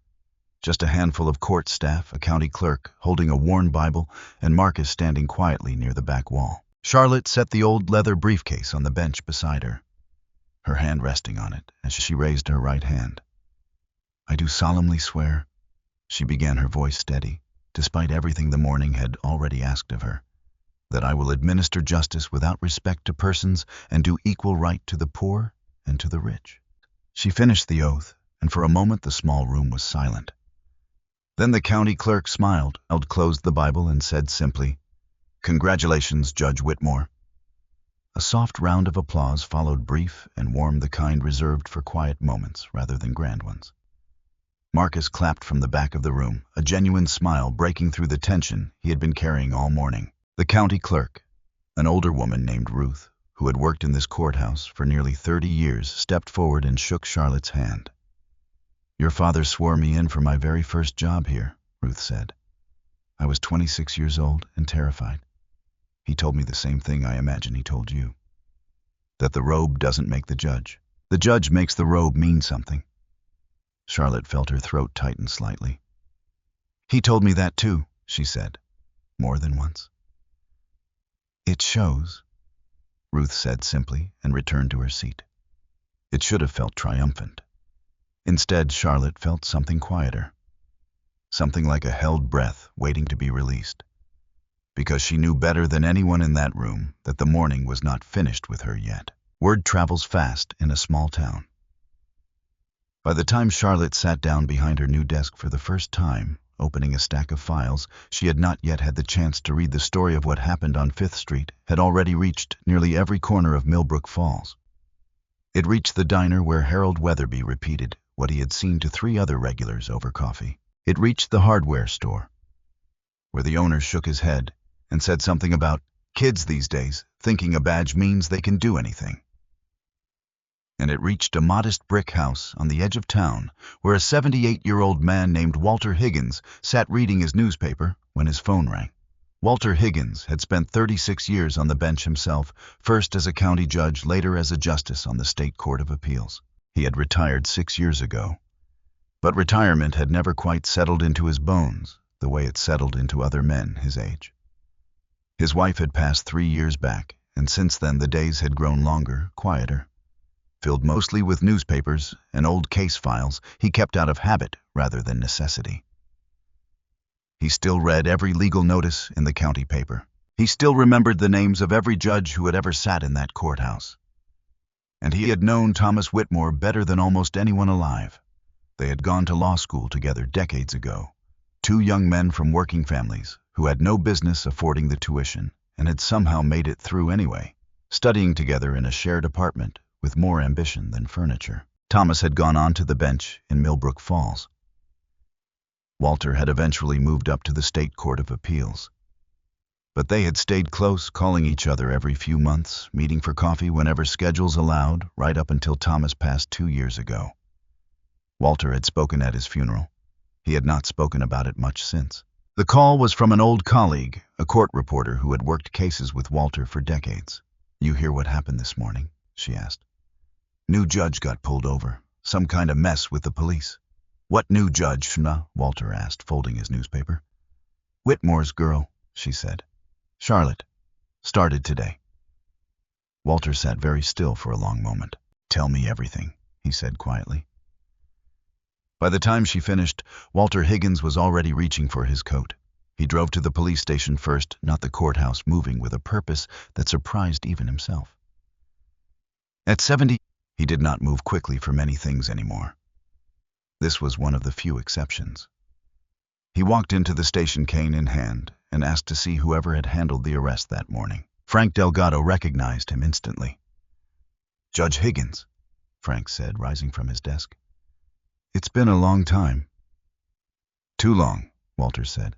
Just a handful of court staff, a county clerk holding a worn Bible, and Marcus standing quietly near the back wall. Charlotte set the old leather briefcase on the bench beside her, her hand resting on it as she raised her right hand. "I do solemnly swear," she began, her voice steady, despite everything the morning had already asked of her, "that I will administer justice without respect to persons and do equal right to the poor and to the rich." She finished the oath, and for a moment the small room was silent. Then the county clerk smiled, closed the Bible, and said simply, "Congratulations, Judge Whitmore." A soft round of applause followed, brief and warm, the kind reserved for quiet moments rather than grand ones. Marcus clapped from the back of the room, a genuine smile breaking through the tension he had been carrying all morning. The county clerk, an older woman named Ruth, who had worked in this courthouse for nearly 30 years, stepped forward and shook Charlotte's hand. "Your father swore me in for my very first job here," Ruth said. "I was 26 years old and terrified. He told me the same thing I imagine he told you. That the robe doesn't make the judge. The judge makes the robe mean something." Charlotte felt her throat tighten slightly. "He told me that too," she said, "more than once." "It shows," Ruth said simply, and returned to her seat. It should have felt triumphant. Instead, Charlotte felt something quieter. something like a held breath waiting to be released, because she knew better than anyone in that room that the morning was not finished with her yet. Word travels fast in a small town. By the time Charlotte sat down behind her new desk for the first time, opening a stack of files she had not yet had the chance to read, the story of what happened on 5th Street had already reached nearly every corner of Millbrook Falls. It reached the diner where Harold Weatherby repeated what he had seen to 3 other regulars over coffee. It reached the hardware store, where the owner shook his head and said something about kids these days thinking a badge means they can do anything. And it reached a modest brick house on the edge of town where a 78-year-old man named Walter Higgins sat reading his newspaper when his phone rang. Walter Higgins had spent 36 years on the bench himself, first as a county judge, later as a justice on the State Court of Appeals. He had retired 6 years ago, but retirement had never quite settled into his bones the way it settled into other men his age. His wife had passed 3 years back, and since then the days had grown longer, quieter, filled mostly with newspapers and old case files he kept out of habit rather than necessity. He still read every legal notice in the county paper. He still remembered the names of every judge who had ever sat in that courthouse. And he had known Thomas Whitmore better than almost anyone alive. They had gone to law school together decades ago, 2 young men from working families who had no business affording the tuition and had somehow made it through anyway, studying together in a shared apartment with more ambition than furniture. Thomas had gone on to the bench in Millbrook Falls. Walter had eventually moved up to the State Court of Appeals. But they had stayed close, calling each other every few months, meeting for coffee whenever schedules allowed, right up until Thomas passed 2 years ago. Walter had spoken at his funeral. He had not spoken about it much since. The call was from an old colleague, a court reporter who had worked cases with Walter for decades. "You hear what happened this morning?" she asked. "New judge got pulled over. Some kind of mess with the police." "What new judge?" Walter asked, folding his newspaper. "Whitmore's girl," she said. "Charlotte. Started today." Walter sat very still for a long moment. "Tell me everything," he said quietly. By the time she finished, Walter Higgins was already reaching for his coat. He drove to the police station first, not the courthouse, moving with a purpose that surprised even himself. At 70, he did not move quickly for many things anymore. This was one of the few exceptions. He walked into the station, cane in hand, and asked to see whoever had handled the arrest that morning. Frank Delgado recognized him instantly. "Judge Higgins," Frank said, rising from his desk. "It's been a long time." "Too long," Walter said.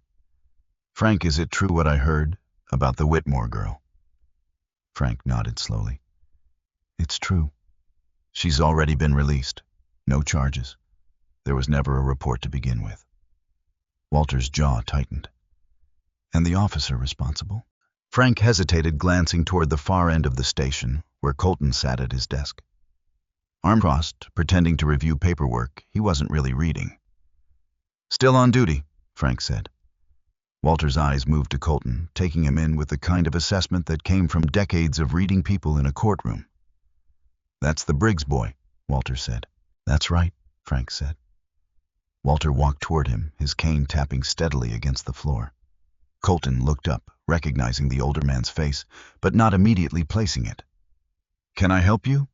"Frank, is it true what I heard about the Whitmore girl?" Frank nodded slowly. "It's true. She's already been released. No charges. There was never a report to begin with." Walter's jaw tightened. "And the officer responsible?" Frank hesitated, glancing toward the far end of the station, where Colton sat at his desk. Arm crossed, pretending to review paperwork he wasn't really reading. "Still on duty," Frank said. Walter's eyes moved to Colton, taking him in with the kind of assessment that came from decades of reading people in a courtroom. "That's the Briggs boy," Walter said. "That's right," Frank said. Walter walked toward him, his cane tapping steadily against the floor. Colton looked up, recognizing the older man's face, but not immediately placing it. "Can I help you?"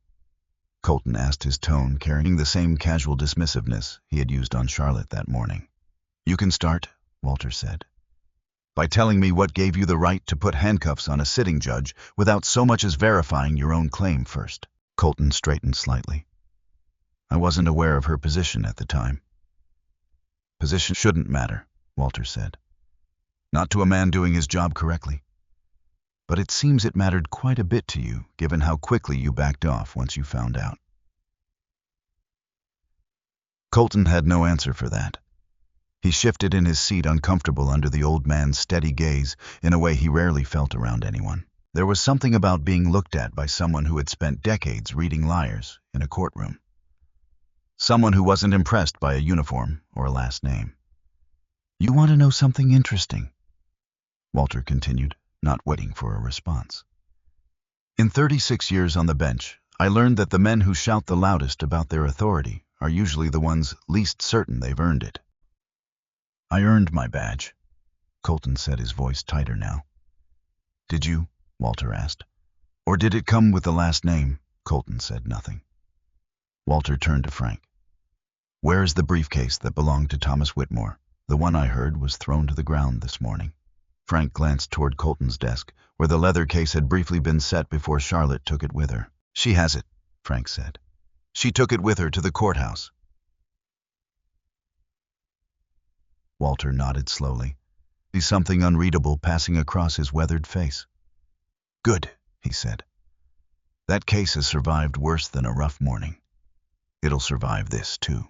Colton asked, his tone carrying the same casual dismissiveness he had used on Charlotte that morning. "You can start," Walter said, "by telling me what gave you the right to put handcuffs on a sitting judge without so much as verifying your own claim first." Colton straightened slightly. "I wasn't aware of her position at the time." "Position shouldn't matter," Walter said. "Not to a man doing his job correctly. But it seems it mattered quite a bit to you, given how quickly you backed off once you found out." Colton had no answer for that. He shifted in his seat, uncomfortable under the old man's steady gaze in a way he rarely felt around anyone. There was something about being looked at by someone who had spent decades reading liars in a courtroom. Someone who wasn't impressed by a uniform or a last name. "You want to know something interesting?" Walter continued, not waiting for a response. "In 36 years on the bench, I learned that the men who shout the loudest about their authority are usually the ones least certain they've earned it." I earned my badge, Colton said, his voice tighter now. Did you? Walter asked. Or did it come with the last name? Colton said nothing. Walter turned to Frank. Where is the briefcase that belonged to Thomas Whitmore? The one I heard was thrown to the ground this morning. Frank glanced toward Colton's desk, where the leather case had briefly been set before Charlotte took it with her. She has it, Frank said. She took it with her to the courthouse. Walter nodded slowly, something unreadable passing across his weathered face. Good, he said. That case has survived worse than a rough morning. It'll survive this, too.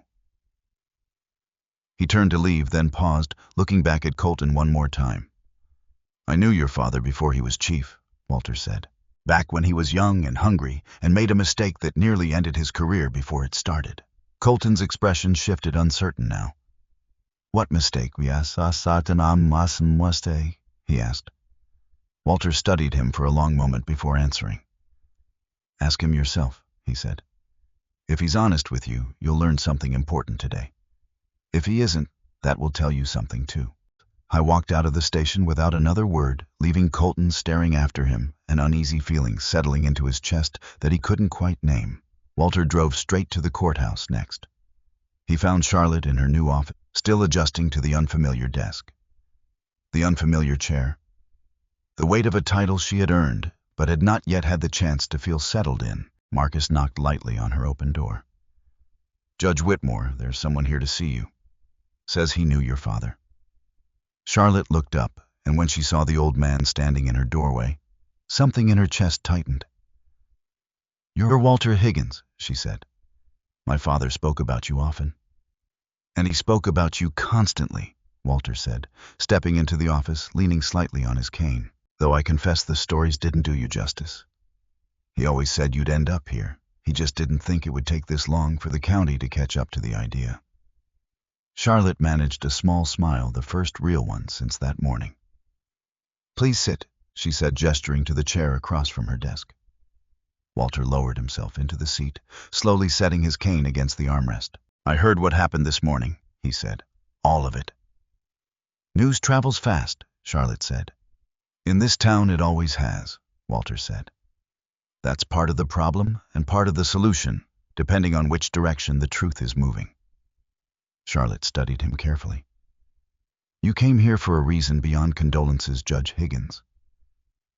He turned to leave, then paused, looking back at Colton one more time. I knew your father before he was chief, Walter said. Back when he was young and hungry and made a mistake that nearly ended his career before it started. Colton's expression shifted, uncertain now. What mistake? He asked. Walter studied him for a long moment before answering. Ask him yourself, he said. If he's honest with you, you'll learn something important today. If he isn't, that will tell you something too. I walked out of the station without another word, leaving Colton staring after him, an uneasy feeling settling into his chest that he couldn't quite name. Walter drove straight to the courthouse next. He found Charlotte in her new office, still adjusting to the unfamiliar desk. The unfamiliar chair. The weight of a title she had earned, but had not yet had the chance to feel settled in. Marcus knocked lightly on her open door. Judge Whitmore, there's someone here to see you. Says he knew your father. Charlotte looked up, and when she saw the old man standing in her doorway, something in her chest tightened. You're Walter Higgins, she said. My father spoke about you often. And he spoke about you constantly, Walter said, stepping into the office, leaning slightly on his cane. Though I confess the stories didn't do you justice. He always said you'd end up here. He just didn't think it would take this long for the county to catch up to the idea. Charlotte managed a small smile, the first real one since that morning. Please sit, she said, gesturing to the chair across from her desk. Walter lowered himself into the seat, slowly setting his cane against the armrest. I heard what happened this morning, he said. All of it. News travels fast, Charlotte said. In this town it always has, Walter said. That's part of the problem and part of the solution, depending on which direction the truth is moving. Charlotte studied him carefully. You came here for a reason beyond condolences, Judge Higgins.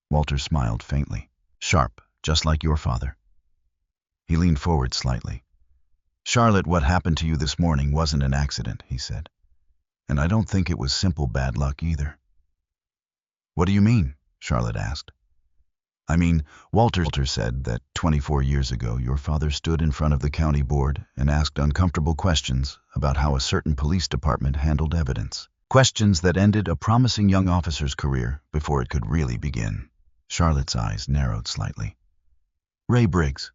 Walter smiled faintly, sharp, just like your father. He leaned forward slightly. Charlotte, what happened to you this morning wasn't an accident, he said. And I don't think it was simple bad luck either. What do you mean? Charlotte asked. I mean, Walter said that 24 years ago your father stood in front of the county board and asked uncomfortable questions about how a certain police department handled evidence. Questions that ended a promising young officer's career before it could really begin. Charlotte's eyes narrowed slightly. Ray Briggs.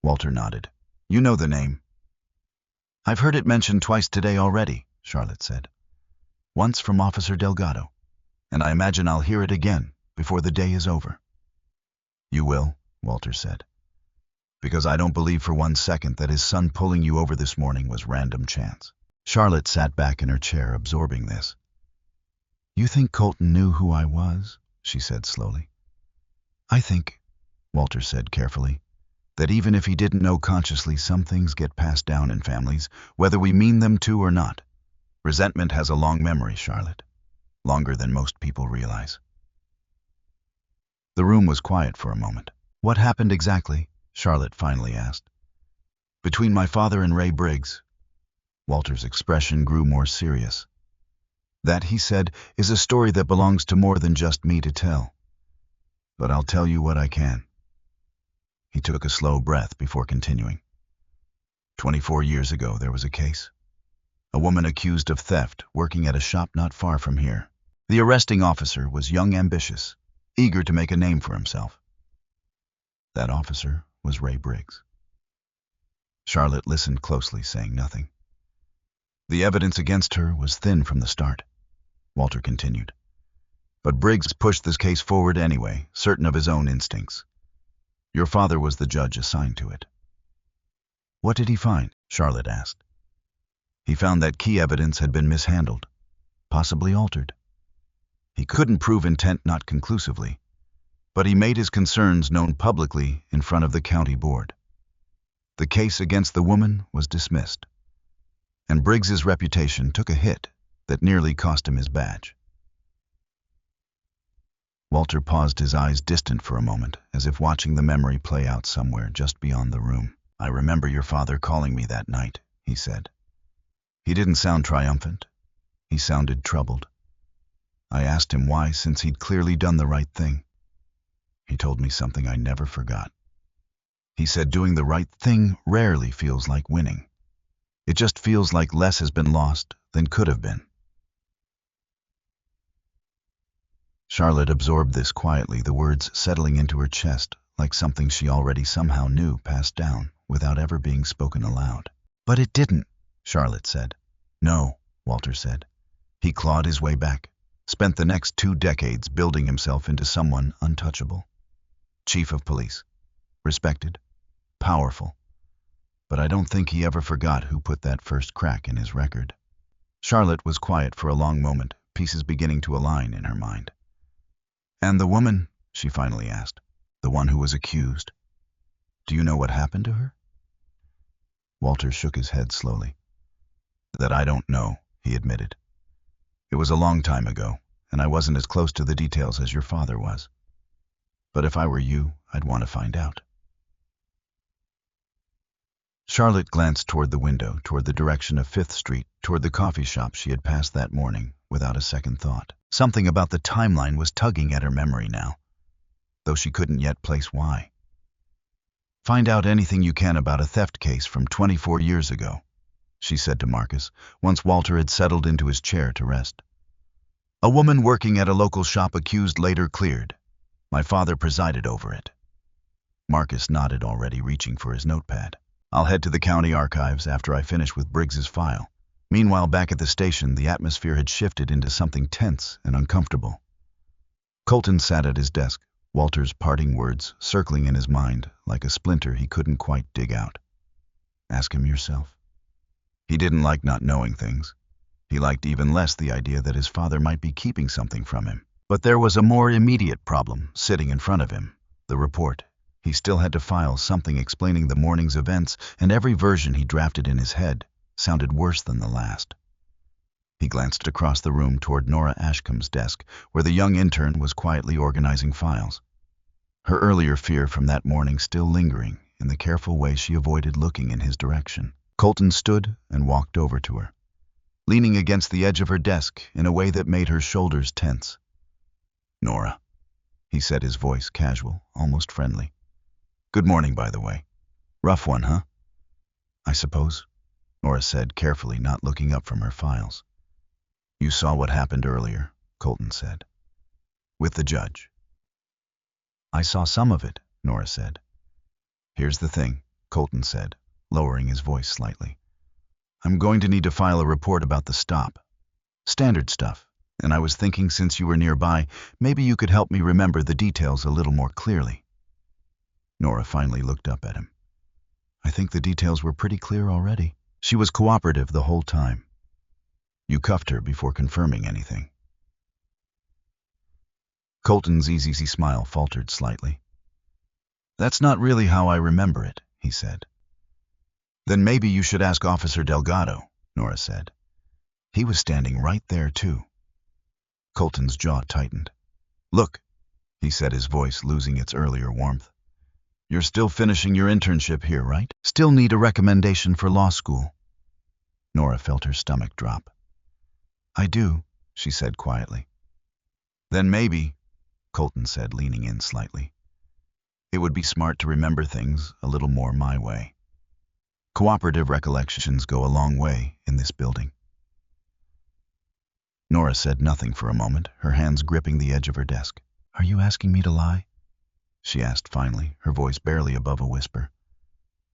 Walter nodded. You know the name. I've heard it mentioned twice today already, Charlotte said. Once from Officer Delgado, and I imagine I'll hear it again before the day is over. You will, Walter said, because I don't believe for 1 second that his son pulling you over this morning was random chance. Charlotte sat back in her chair, absorbing this. You think Colton knew who I was? She said slowly. I think, Walter said carefully, that even if he didn't know consciously, some things get passed down in families, whether we mean them to or not. Resentment has a long memory, Charlotte, longer than most people realize. The room was quiet for a moment. What happened exactly? Charlotte finally asked. Between my father and Ray Briggs. Walter's expression grew more serious. That, he said, is a story that belongs to more than just me to tell. But I'll tell you what I can. He took a slow breath before continuing. 24 years ago, there was a case. A woman accused of theft working at a shop not far from here. The arresting officer was young, ambitious, eager to make a name for himself. That officer was Ray Briggs. Charlotte listened closely, saying nothing. The evidence against her was thin from the start, Walter continued. But Briggs pushed this case forward anyway, certain of his own instincts. Your father was the judge assigned to it. What did he find? Charlotte asked. He found that key evidence had been mishandled. possibly altered. He couldn't prove intent, not conclusively, but he made his concerns known publicly in front of the county board. The case against the woman was dismissed, and Briggs's reputation took a hit that nearly cost him his badge. Walter paused, his eyes distant for a moment, as if watching the memory play out somewhere just beyond the room. "I remember your father calling me that night," he said. He didn't sound triumphant. He sounded troubled. I asked him why, since he'd clearly done the right thing. He told me something I never forgot. He said doing the right thing rarely feels like winning. It just feels like less has been lost than could have been. Charlotte absorbed this quietly, the words settling into her chest like something she already somehow knew passed down without ever being spoken aloud. "But it didn't," Charlotte said. "No," Walter said. He clawed his way back, spent the next 2 decades building himself into someone untouchable. Chief of police. Respected. Powerful. But I don't think he ever forgot who put that first crack in his record. Charlotte was quiet for a long moment, pieces beginning to align in her mind. "And the woman," she finally asked, "the one who was accused, do you know what happened to her?" Walter shook his head slowly. "That I don't know," he admitted. "It was a long time ago, and I wasn't as close to the details as your father was. But if I were you, I'd want to find out." Charlotte glanced toward the window, toward the direction of 5th Street, toward the coffee shop she had passed that morning, without a second thought. Something about the timeline was tugging at her memory now, though she couldn't yet place why. "Find out anything you can about a theft case from 24 years ago," she said to Marcus, once Walter had settled into his chair to rest. "A woman working at a local shop accused, later cleared. My father presided over it." Marcus nodded, already reaching for his notepad. "I'll head to the county archives after I finish with Briggs's file." Meanwhile, back at the station, the atmosphere had shifted into something tense and uncomfortable. Colton sat at his desk, Walter's parting words circling in his mind like a splinter he couldn't quite dig out. Ask him yourself. He didn't like not knowing things. He liked even less the idea that his father might be keeping something from him. But there was a more immediate problem sitting in front of him: the report. He still had to file something explaining the morning's events, and every version he drafted in his head sounded worse than the last. He glanced across the room toward Nora Ashcombe's desk, where the young intern was quietly organizing files. Her earlier fear from that morning still lingering in the careful way she avoided looking in his direction. Colton stood and walked over to her, leaning against the edge of her desk in a way that made her shoulders tense. "Nora," he said, his voice casual, almost friendly. "Good morning, by the way. Rough one, huh?" "I suppose," Nora said carefully, not looking up from her files. "You saw what happened earlier," Colton said. "With the judge." "I saw some of it," Nora said. "Here's the thing," Colton said, lowering his voice slightly. "I'm going to need to file a report about the stop. Standard stuff. And I was thinking, since you were nearby, maybe you could help me remember the details a little more clearly." Nora finally looked up at him. "I think the details were pretty clear already. She was cooperative the whole time. You cuffed her before confirming anything." Colton's easy smile faltered slightly. "That's not really how I remember it," he said. "Then maybe you should ask Officer Delgado," Nora said. He was standing right there, too. Colton's jaw tightened. "Look," he said, his voice losing its earlier warmth. "You're still finishing your internship here, right? Still need a recommendation for law school." Nora felt her stomach drop. "I do," she said quietly. "Then maybe," Colton said, leaning in slightly, "it would be smart to remember things a little more my way. Cooperative recollections go a long way in this building." Nora said nothing for a moment, her hands gripping the edge of her desk. "Are you asking me to lie?" she asked finally, her voice barely above a whisper.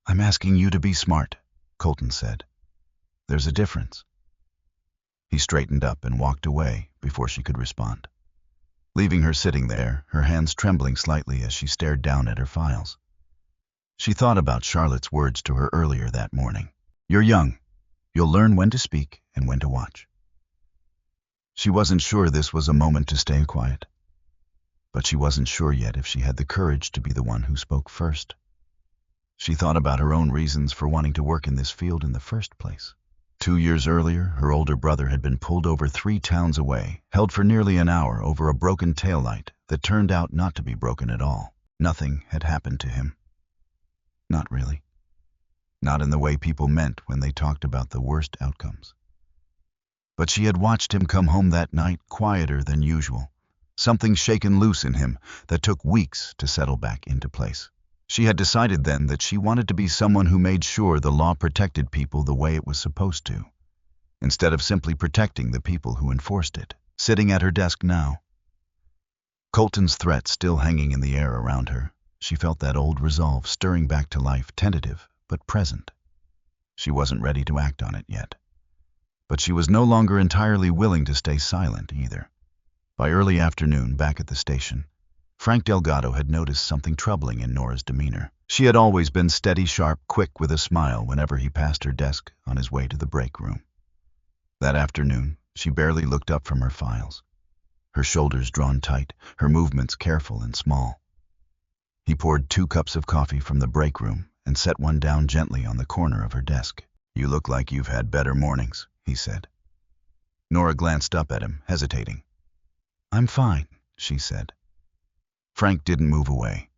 "I'm asking you to be smart," Colton said. "There's a difference." He straightened up and walked away before she could respond, leaving her sitting there, her hands trembling slightly as she stared down at her files. She thought about Charlotte's words to her earlier that morning. "You're young. You'll learn when to speak and when to watch." She wasn't sure this was a moment to stay quiet, but she wasn't sure yet if she had the courage to be the one who spoke first. She thought about her own reasons for wanting to work in this field in the first place. 2 years earlier, her older brother had been pulled over 3 towns away, held for nearly an hour over a broken taillight that turned out not to be broken at all. Nothing had happened to him. Not really. Not in the way people meant when they talked about the worst outcomes. But she had watched him come home that night quieter than usual, something shaken loose in him that took weeks to settle back into place. She had decided then that she wanted to be someone who made sure the law protected people the way it was supposed to, instead of simply protecting the people who enforced it. Sitting at her desk now, Colton's threat still hanging in the air around her, she felt that old resolve stirring back to life, tentative but present. She wasn't ready to act on it yet, but she was no longer entirely willing to stay silent either. By early afternoon, back at the station, Frank Delgado had noticed something troubling in Nora's demeanor. She had always been steady, sharp, quick with a smile whenever he passed her desk on his way to the break room. That afternoon, she barely looked up from her files, her shoulders drawn tight, her movements careful and small. He poured 2 cups of coffee from the break room and set one down gently on the corner of her desk. "You look like you've had better mornings," he said. Nora glanced up at him, hesitating. "I'm fine," she said. Frank didn't move away.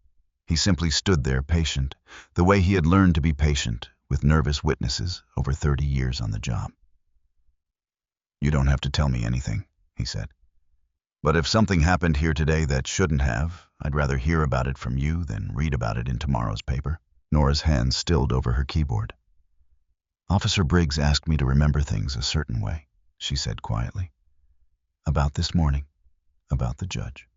He simply stood there, patient, the way he had learned to be patient with nervous witnesses over 30 years on the job. "You don't have to tell me anything," he said. "But if something happened here today that shouldn't have, I'd rather hear about it from you than read about it in tomorrow's paper." Nora's hands stilled over her keyboard. "Officer Briggs asked me to remember things a certain way," she said quietly. "About this morning, about the judge."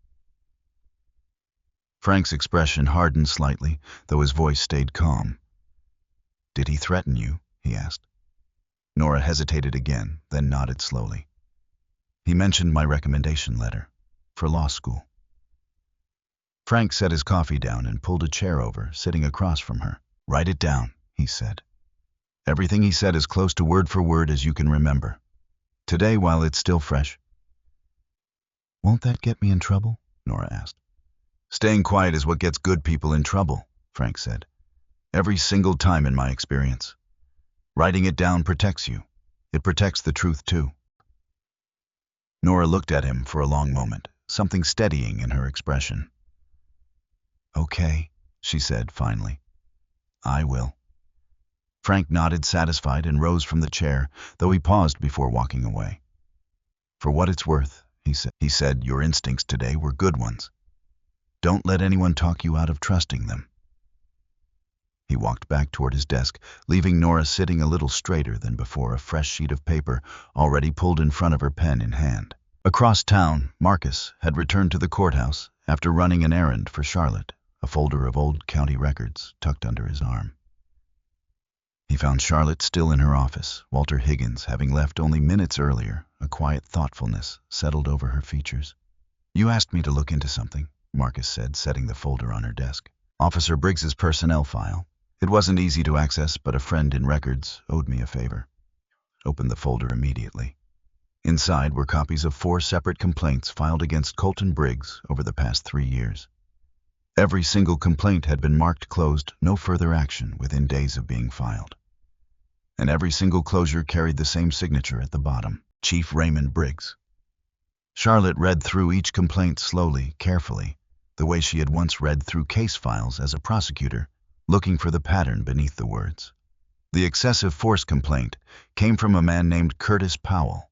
Frank's expression hardened slightly, though his voice stayed calm. "Did he threaten you?" he asked. Nora hesitated again, then nodded slowly. "He mentioned my recommendation letter for law school." Frank set his coffee down and pulled a chair over, sitting across from her. "Write it down," he said. "Everything he said as close to word for word as you can remember. Today, while it's still fresh." "Won't that get me in trouble?" Nora asked. "Staying quiet is what gets good people in trouble," Frank said. "Every single time in my experience. Writing it down protects you. It protects the truth too." Nora looked at him for a long moment, something steadying in her expression. "Okay," she said finally. "I will." Frank nodded, satisfied, and rose from the chair, though he paused before walking away. "For what it's worth," he said, "your instincts today were good ones. Don't let anyone talk you out of trusting them." He walked back toward his desk, leaving Nora sitting a little straighter than before, a fresh sheet of paper already pulled in front of her, pen in hand. Across town, Marcus had returned to the courthouse after running an errand for Charlotte, a folder of old county records tucked under his arm. He found Charlotte still in her office, Walter Higgins having left only minutes earlier. A quiet thoughtfulness settled over her features. "You asked me to look into something," Marcus said, setting the folder on her desk. "Officer Briggs's personnel file. It wasn't easy to access, but a friend in records owed me a favor." Opened the folder immediately. Inside were copies of 4 separate complaints filed against Colton Briggs over the past 3 years. Every single complaint had been marked closed, no further action within days of being filed. And every single closure carried the same signature at the bottom, Chief Raymond Briggs. Charlotte read through each complaint slowly, carefully, the way she had once read through case files as a prosecutor, looking for the pattern beneath the words. The excessive force complaint came from a man named Curtis Powell,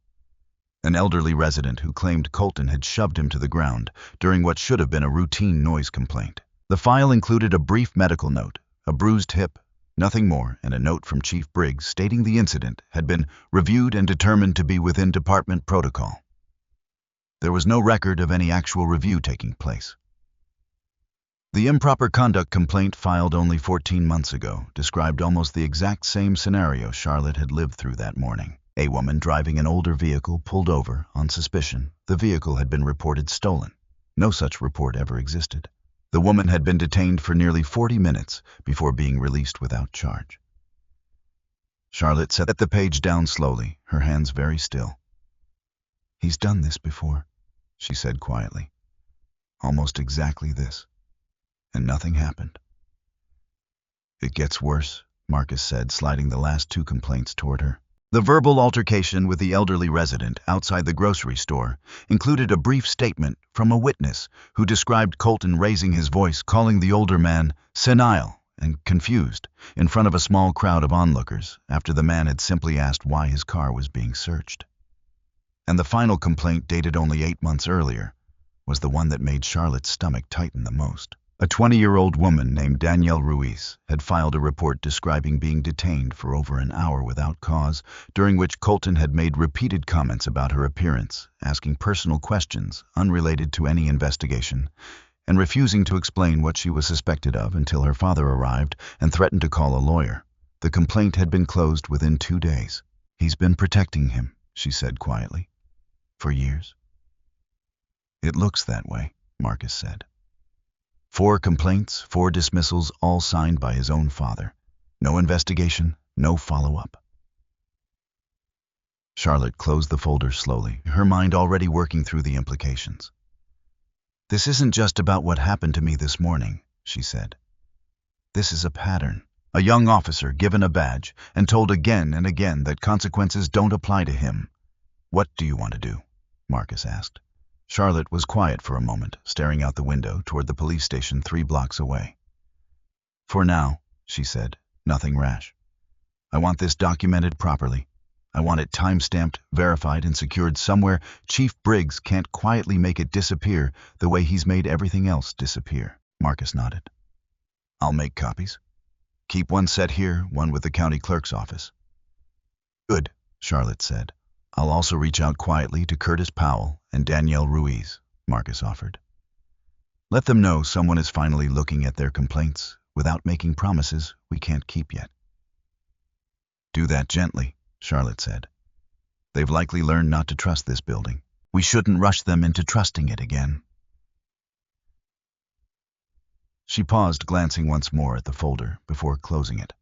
an elderly resident who claimed Colton had shoved him to the ground during what should have been a routine noise complaint. The file included a brief medical note, a bruised hip, nothing more, and a note from Chief Briggs stating the incident had been reviewed and determined to be within department protocol. There was no record of any actual review taking place. The improper conduct complaint filed only 14 months ago described almost the exact same scenario Charlotte had lived through that morning. A woman driving an older vehicle pulled over on suspicion the vehicle had been reported stolen. No such report ever existed. The woman had been detained for nearly 40 minutes before being released without charge. Charlotte set the page down slowly, her hands very still. He's done this before, she said quietly. Almost exactly this. And nothing happened. It gets worse, Marcus said, sliding the last two complaints toward her. The verbal altercation with the elderly resident outside the grocery store included a brief statement from a witness who described Colton raising his voice, calling the older man senile and confused in front of a small crowd of onlookers after the man had simply asked why his car was being searched. And the final complaint, dated only 8 months earlier, was the one that made Charlotte's stomach tighten the most. A 20-year-old woman named Danielle Ruiz had filed a report describing being detained for over an hour without cause, during which Colton had made repeated comments about her appearance, asking personal questions unrelated to any investigation, and refusing to explain what she was suspected of until her father arrived and threatened to call a lawyer. The complaint had been closed within 2 days. He's been protecting him, she said quietly, for years. It looks that way, Marcus said. 4 complaints, 4 dismissals, all signed by his own father. No investigation, no follow-up. Charlotte closed the folder slowly, her mind already working through the implications. This isn't just about what happened to me this morning, she said. This is a pattern. A young officer given a badge and told again and again that consequences don't apply to him. What do you want to do? Marcus asked. Charlotte was quiet for a moment, staring out the window toward the police station 3 blocks away. For now, she said, nothing rash. I want this documented properly. I want it time-stamped, verified, and secured somewhere Chief Briggs can't quietly make it disappear the way he's made everything else disappear. Marcus nodded. I'll make copies. Keep one set here, one with the county clerk's office. Good, Charlotte said. I'll also reach out quietly to Curtis Powell and Danielle Ruiz, Marcus offered. Let them know someone is finally looking at their complaints without making promises we can't keep yet. Do that gently, Charlotte said. They've likely learned not to trust this building. We shouldn't rush them into trusting it again. She paused, glancing once more at the folder before closing it.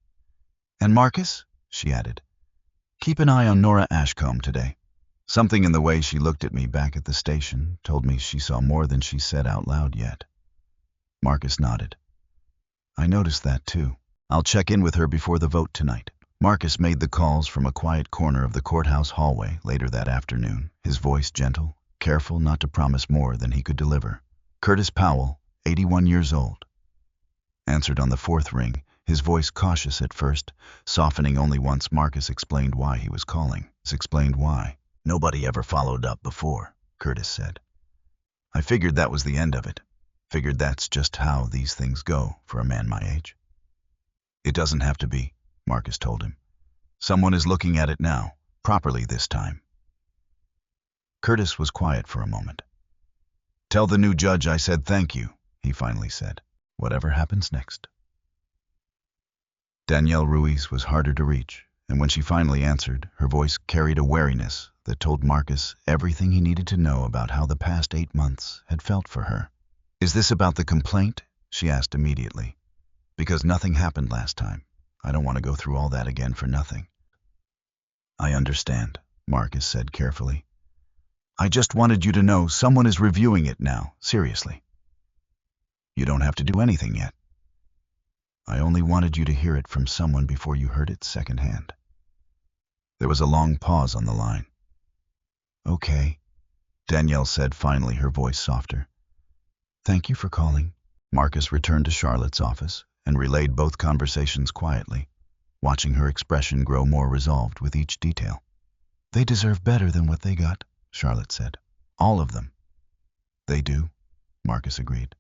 And Marcus, she added, keep an eye on Nora Ashcombe today. Something in the way she looked at me back at the station told me she saw more than she said out loud yet. Marcus nodded. I noticed that too. I'll check in with her before the vote tonight. Marcus made the calls from a quiet corner of the courthouse hallway later that afternoon, his voice gentle, careful not to promise more than he could deliver. Curtis Powell, 81 years old. Answered on the 4th ring, his voice cautious at first, softening only once Marcus explained why he was calling. Explained why. Nobody ever followed up before, Curtis said. I figured that was the end of it. Figured that's just how these things go for a man my age. It doesn't have to be, Marcus told him. Someone is looking at it now, properly this time. Curtis was quiet for a moment. Tell the new judge I said thank you, he finally said. Whatever happens next. Danielle Ruiz was harder to reach, and when she finally answered, her voice carried a wariness that told Marcus everything he needed to know about how the past 8 months had felt for her. Is this about the complaint? She asked immediately. Because nothing happened last time. I don't want to go through all that again for nothing. I understand, Marcus said carefully. I just wanted you to know someone is reviewing it now, seriously. You don't have to do anything yet. I only wanted you to hear it from someone before you heard it secondhand. There was a long pause on the line. Okay, Danielle said finally, her voice softer. Thank you for calling. Marcus returned to Charlotte's office and relayed both conversations quietly, watching her expression grow more resolved with each detail. They deserve better than what they got, Charlotte said. All of them. They do, Marcus agreed.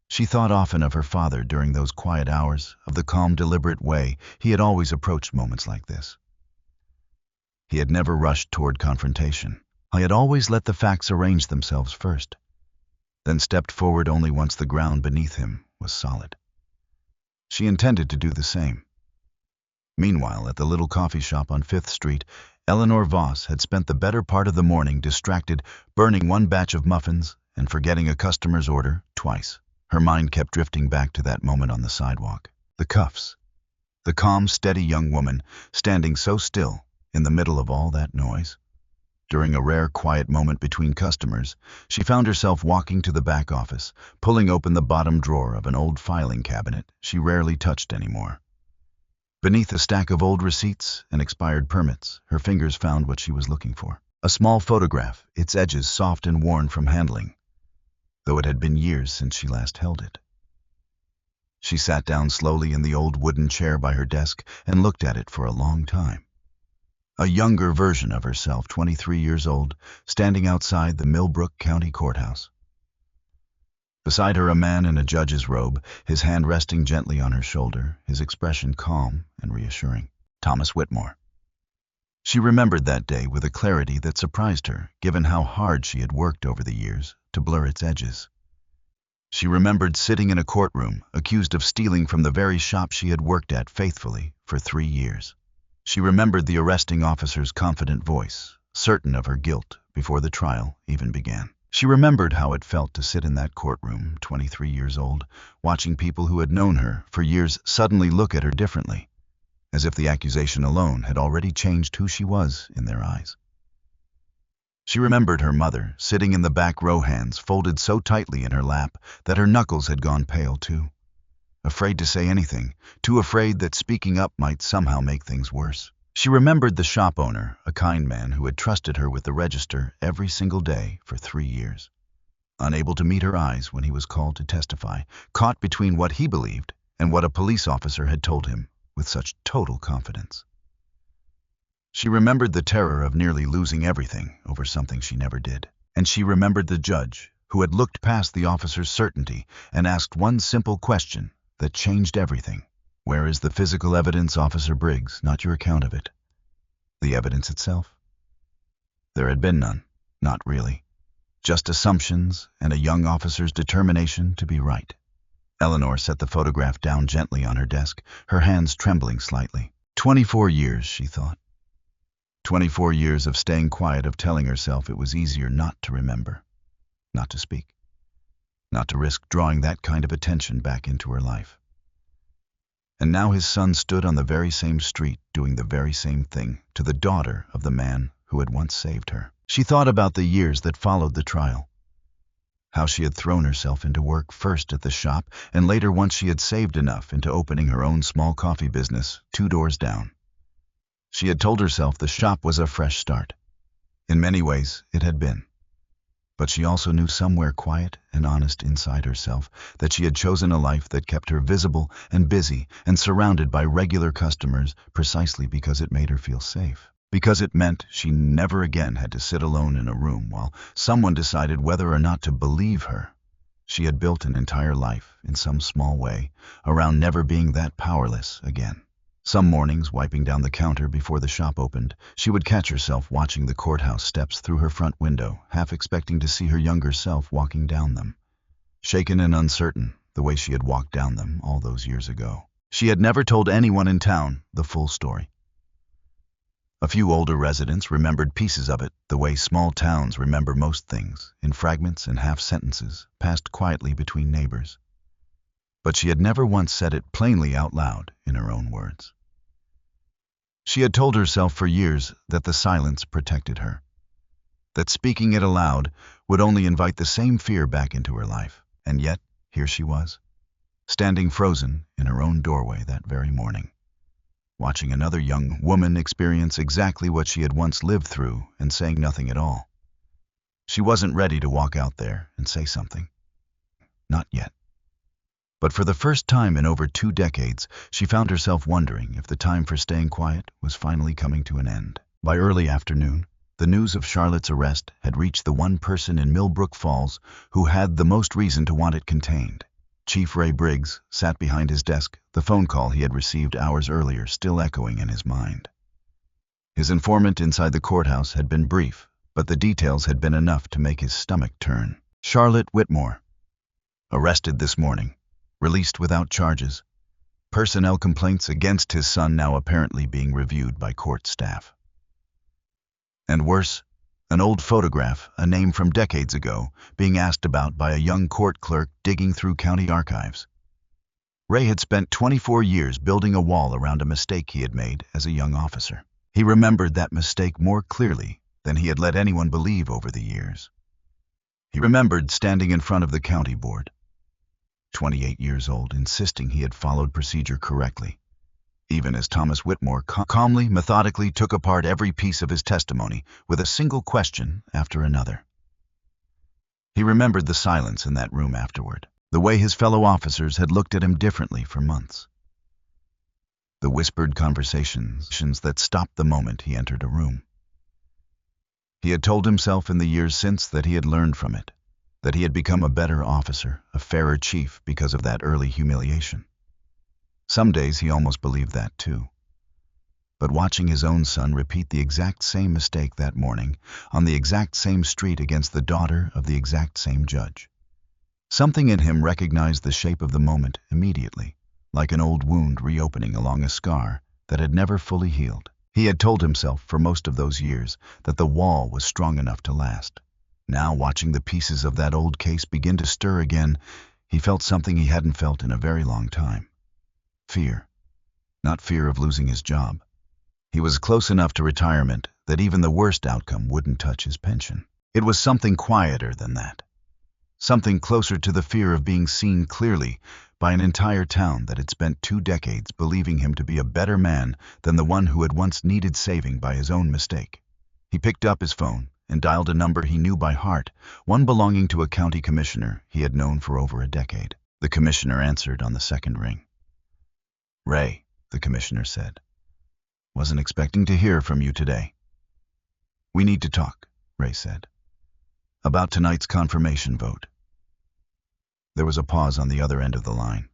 She thought often of her father during those quiet hours, of the calm, deliberate way he had always approached moments like this. He had never rushed toward confrontation. He had always let the facts arrange themselves first, then stepped forward only once the ground beneath him was solid. She intended to do the same. Meanwhile, at the little coffee shop on 5th Street, Eleanor Voss had spent the better part of the morning distracted, burning one batch of muffins and forgetting a customer's order twice. Her mind kept drifting back to that moment on the sidewalk. The cuffs. The calm, steady young woman standing so still in the middle of all that noise. During a rare quiet moment between customers, she found herself walking to the back office, pulling open the bottom drawer of an old filing cabinet she rarely touched anymore. Beneath a stack of old receipts and expired permits, her fingers found what she was looking for. A small photograph, its edges soft and worn from handling, though it had been years since she last held it. She sat down slowly in the old wooden chair by her desk and looked at it for a long time. A younger version of herself, 23 years old, standing outside the Millbrook County Courthouse. Beside her, a man in a judge's robe, his hand resting gently on her shoulder, his expression calm and reassuring. Thomas Whitmore. She remembered that day with a clarity that surprised her, given how hard she had worked over the years to blur its edges. She remembered sitting in a courtroom, accused of stealing from the very shop she had worked at faithfully for 3 years. She remembered the arresting officer's confident voice, certain of her guilt before the trial even began. She remembered how it felt to sit in that courtroom, 23 years old, watching people who had known her for years suddenly look at her differently, as if the accusation alone had already changed who she was in their eyes. She remembered her mother, sitting in the back row, hands folded so tightly in her lap that her knuckles had gone pale too. Afraid to say anything, too afraid that speaking up might somehow make things worse. She remembered the shop owner, a kind man who had trusted her with the register every single day for 3 years. Unable to meet her eyes when he was called to testify, caught between what he believed and what a police officer had told him with such total confidence. She remembered the terror of nearly losing everything over something she never did. And she remembered the judge, who had looked past the officer's certainty and asked one simple question that changed everything. Where is the physical evidence, Officer Briggs, not your account of it? The evidence itself? There had been none, not really. Just assumptions and a young officer's determination to be right. Eleanor set the photograph down gently on her desk, her hands trembling slightly. 24 years, she thought. 24 years of staying quiet, of telling herself it was easier not to remember, not to speak, not to risk drawing that kind of attention back into her life. And now his son stood on the very same street doing the very same thing to the daughter of the man who had once saved her. She thought about the years that followed the trial, how she had thrown herself into work, first at the shop and later, once she had saved enough, into opening her own small coffee business 2 doors down. She had told herself the shop was a fresh start. In many ways, it had been. But she also knew somewhere quiet and honest inside herself that she had chosen a life that kept her visible and busy and surrounded by regular customers precisely because it made her feel safe. Because it meant she never again had to sit alone in a room while someone decided whether or not to believe her. She had built an entire life, in some small way, around never being that powerless again. Some mornings, wiping down the counter before the shop opened, she would catch herself watching the courthouse steps through her front window, half expecting to see her younger self walking down them. Shaken and uncertain, the way she had walked down them all those years ago. She had never told anyone in town the full story. A few older residents remembered pieces of it, the way small towns remember most things, in fragments and half-sentences, passed quietly between neighbors. But she had never once said it plainly out loud in her own words. She had told herself for years that the silence protected her, that speaking it aloud would only invite the same fear back into her life. And yet, here she was, standing frozen in her own doorway that very morning, watching another young woman experience exactly what she had once lived through and saying nothing at all. She wasn't ready to walk out there and say something. Not yet. But for the first time in over 2 decades, she found herself wondering if the time for staying quiet was finally coming to an end. By early afternoon, the news of Charlotte's arrest had reached the one person in Millbrook Falls who had the most reason to want it contained. Chief Ray Briggs sat behind his desk, the phone call he had received hours earlier still echoing in his mind. His informant inside the courthouse had been brief, but the details had been enough to make his stomach turn. Charlotte Whitmore, arrested this morning. Released without charges. Personnel complaints against his son now apparently being reviewed by court staff. And worse, an old photograph, a name from decades ago, being asked about by a young court clerk digging through county archives. Ray had spent 24 years building a wall around a mistake he had made as a young officer. He remembered that mistake more clearly than he had let anyone believe over the years. He remembered standing in front of the county board, 28 years old, insisting he had followed procedure correctly, even as Thomas Whitmore calmly, methodically took apart every piece of his testimony with a single question after another. He remembered the silence in that room afterward, the way his fellow officers had looked at him differently for months, the whispered conversations that stopped the moment he entered a room. He had told himself in the years since that he had learned from it, that he had become a better officer, a fairer chief because of that early humiliation. Some days he almost believed that too. But watching his own son repeat the exact same mistake that morning, on the exact same street against the daughter of the exact same judge, something in him recognized the shape of the moment immediately, like an old wound reopening along a scar that had never fully healed. He had told himself for most of those years that the wall was strong enough to last. Now, watching the pieces of that old case begin to stir again, he felt something he hadn't felt in a very long time. Fear. Not fear of losing his job. He was close enough to retirement that even the worst outcome wouldn't touch his pension. It was something quieter than that. Something closer to the fear of being seen clearly by an entire town that had spent 2 decades believing him to be a better man than the one who had once needed saving by his own mistake. He picked up his phone and dialed a number he knew by heart, one belonging to a county commissioner he had known for over a decade. The commissioner answered on the second ring. "Ray," the commissioner said. "Wasn't expecting to hear from you today." "We need to talk," Ray said. "About tonight's confirmation vote." There was a pause on the other end of the line.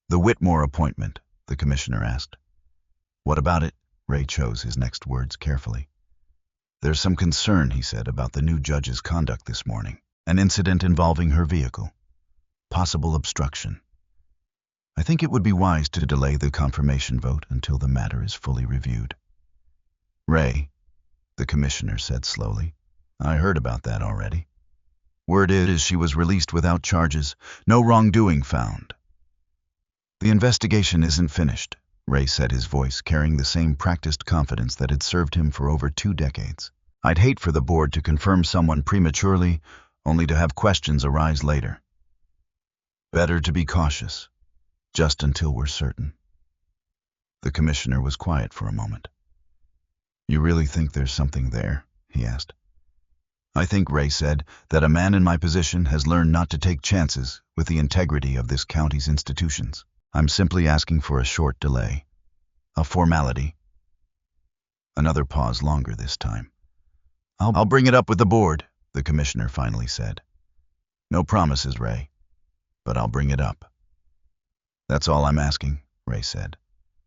"The Whitmore appointment," the commissioner asked. "What about it?" Ray chose his next words carefully. "There's some concern," he said, "about the new judge's conduct this morning. An incident involving her vehicle. Possible obstruction. I think it would be wise to delay the confirmation vote until the matter is fully reviewed." "Ray," the commissioner said slowly, "I heard about that already. Word is she was released without charges, no wrongdoing found." "The investigation isn't finished," Ray said, his voice carrying the same practiced confidence that had served him for over 2 decades. "I'd hate for the board to confirm someone prematurely, only to have questions arise later. Better to be cautious, just until we're certain." The commissioner was quiet for a moment. "You really think there's something there?" he asked. "I think," Ray said, "that a man in my position has learned not to take chances with the integrity of this county's institutions. I'm simply asking for a short delay. A formality." Another pause, longer this time. I'll bring it up with the board," the commissioner finally said. "No promises, Ray, but I'll bring it up." "That's all I'm asking," Ray said.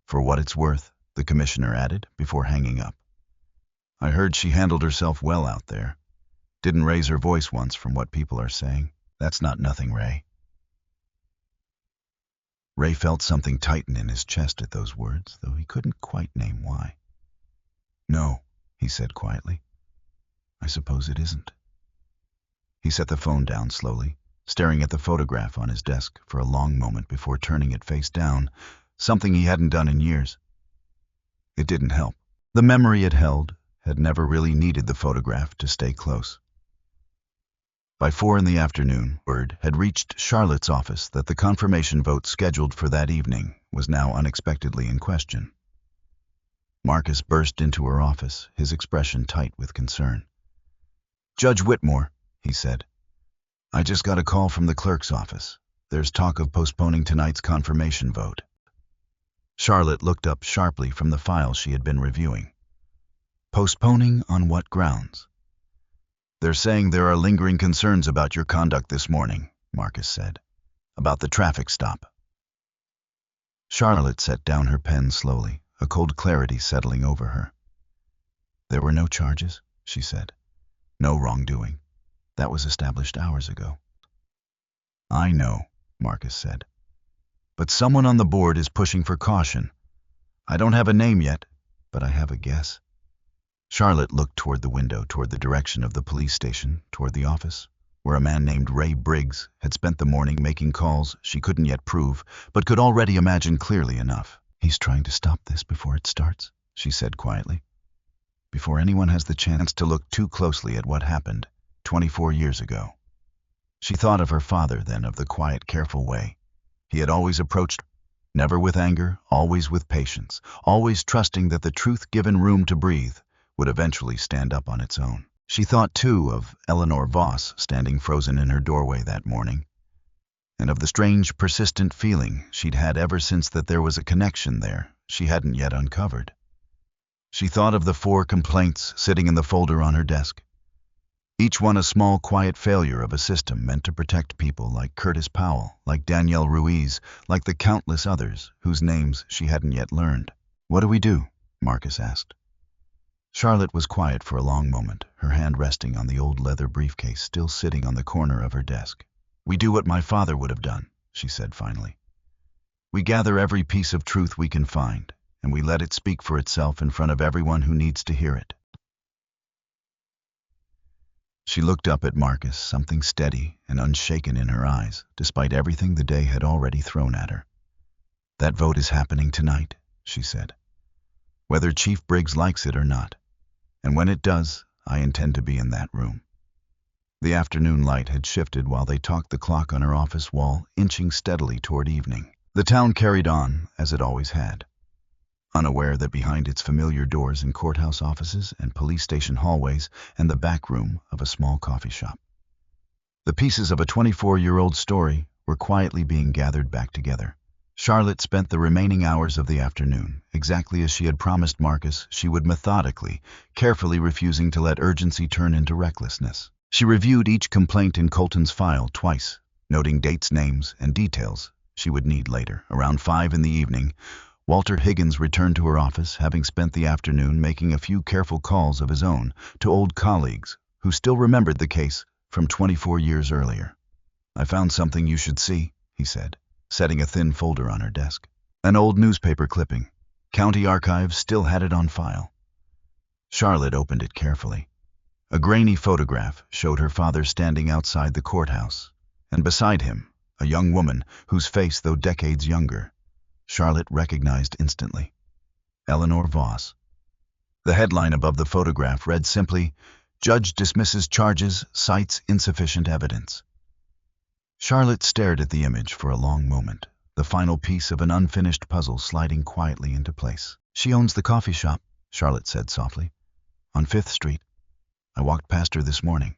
"For what it's worth," the commissioner added before hanging up. "I heard she handled herself well out there. Didn't raise her voice once from what people are saying. That's not nothing, Ray." Ray felt something tighten in his chest at those words, though he couldn't quite name why. "No," he said quietly. "I suppose it isn't." He set the phone down slowly, staring at the photograph on his desk for a long moment before turning it face down, something he hadn't done in years. It didn't help. The memory it held had never really needed the photograph to stay close. By 4 in the afternoon, word had reached Charlotte's office that the confirmation vote scheduled for that evening was now unexpectedly in question. Marcus burst into her office, his expression tight with concern. "Judge Whitmore," he said, "I just got a call from the clerk's office. There's talk of postponing tonight's confirmation vote." Charlotte looked up sharply from the file she had been reviewing. "Postponing on what grounds?" "They're saying there are lingering concerns about your conduct this morning," Marcus said. "About the traffic stop." Charlotte set down her pen slowly, a cold clarity settling over her. "There were no charges," she said. "No wrongdoing. That was established hours ago." "I know," Marcus said. "But someone on the board is pushing for caution. I don't have a name yet, but I have a guess." Charlotte looked toward the window, toward the direction of the police station, toward the office, where a man named Ray Briggs had spent the morning making calls she couldn't yet prove, but could already imagine clearly enough. "He's trying to stop this before it starts," she said quietly. before anyone has the chance to look too closely at what happened 24 years ago. She thought of her father then, of the quiet, careful way he had always approached, never with anger, always with patience, always trusting that the truth, given room to breathe, would eventually stand up on its own. She thought, too, of Eleanor Voss standing frozen in her doorway that morning, and of the strange, persistent feeling she'd had ever since that there was a connection there she hadn't yet uncovered. She thought of the 4 complaints sitting in the folder on her desk, each one a small, quiet failure of a system meant to protect people like Curtis Powell, like Danielle Ruiz, like the countless others whose names she hadn't yet learned. "What do we do?" Marcus asked. Charlotte was quiet for a long moment, her hand resting on the old leather briefcase still sitting on the corner of her desk. "We do what my father would have done," she said finally. "We gather every piece of truth we can find, and we let it speak for itself in front of everyone who needs to hear it." She looked up at Marcus, something steady and unshaken in her eyes, despite everything the day had already thrown at her. "That vote is happening tonight," she said, "whether Chief Briggs likes it or not. And when it does, I intend to be in that room." The afternoon light had shifted while they talked, the clock on her office wall inching steadily toward evening. The town carried on as it always had, unaware that behind its familiar doors in courthouse offices and police station hallways and the back room of a small coffee shop, the pieces of a 24-year-old story were quietly being gathered back together. Charlotte spent the remaining hours of the afternoon exactly as she had promised Marcus she would, methodically, carefully refusing to let urgency turn into recklessness. She reviewed each complaint in Colton's file twice, noting dates, names, and details she would need later. Around 5 in the evening, Walter Higgins returned to her office, having spent the afternoon making a few careful calls of his own to old colleagues who still remembered the case from 24 years earlier. "I found something you should see," he said, setting a thin folder on her desk. An old newspaper clipping. County Archives still had it on file. Charlotte opened it carefully. A grainy photograph showed her father standing outside the courthouse, and beside him, a young woman whose face, though decades younger, Charlotte recognized instantly. Eleanor Voss. The headline above the photograph read simply, "Judge dismisses charges, cites insufficient evidence." Charlotte stared at the image for a long moment, the final piece of an unfinished puzzle sliding quietly into place. "She owns the coffee shop," Charlotte said softly, "on 5th Street. I walked past her this morning."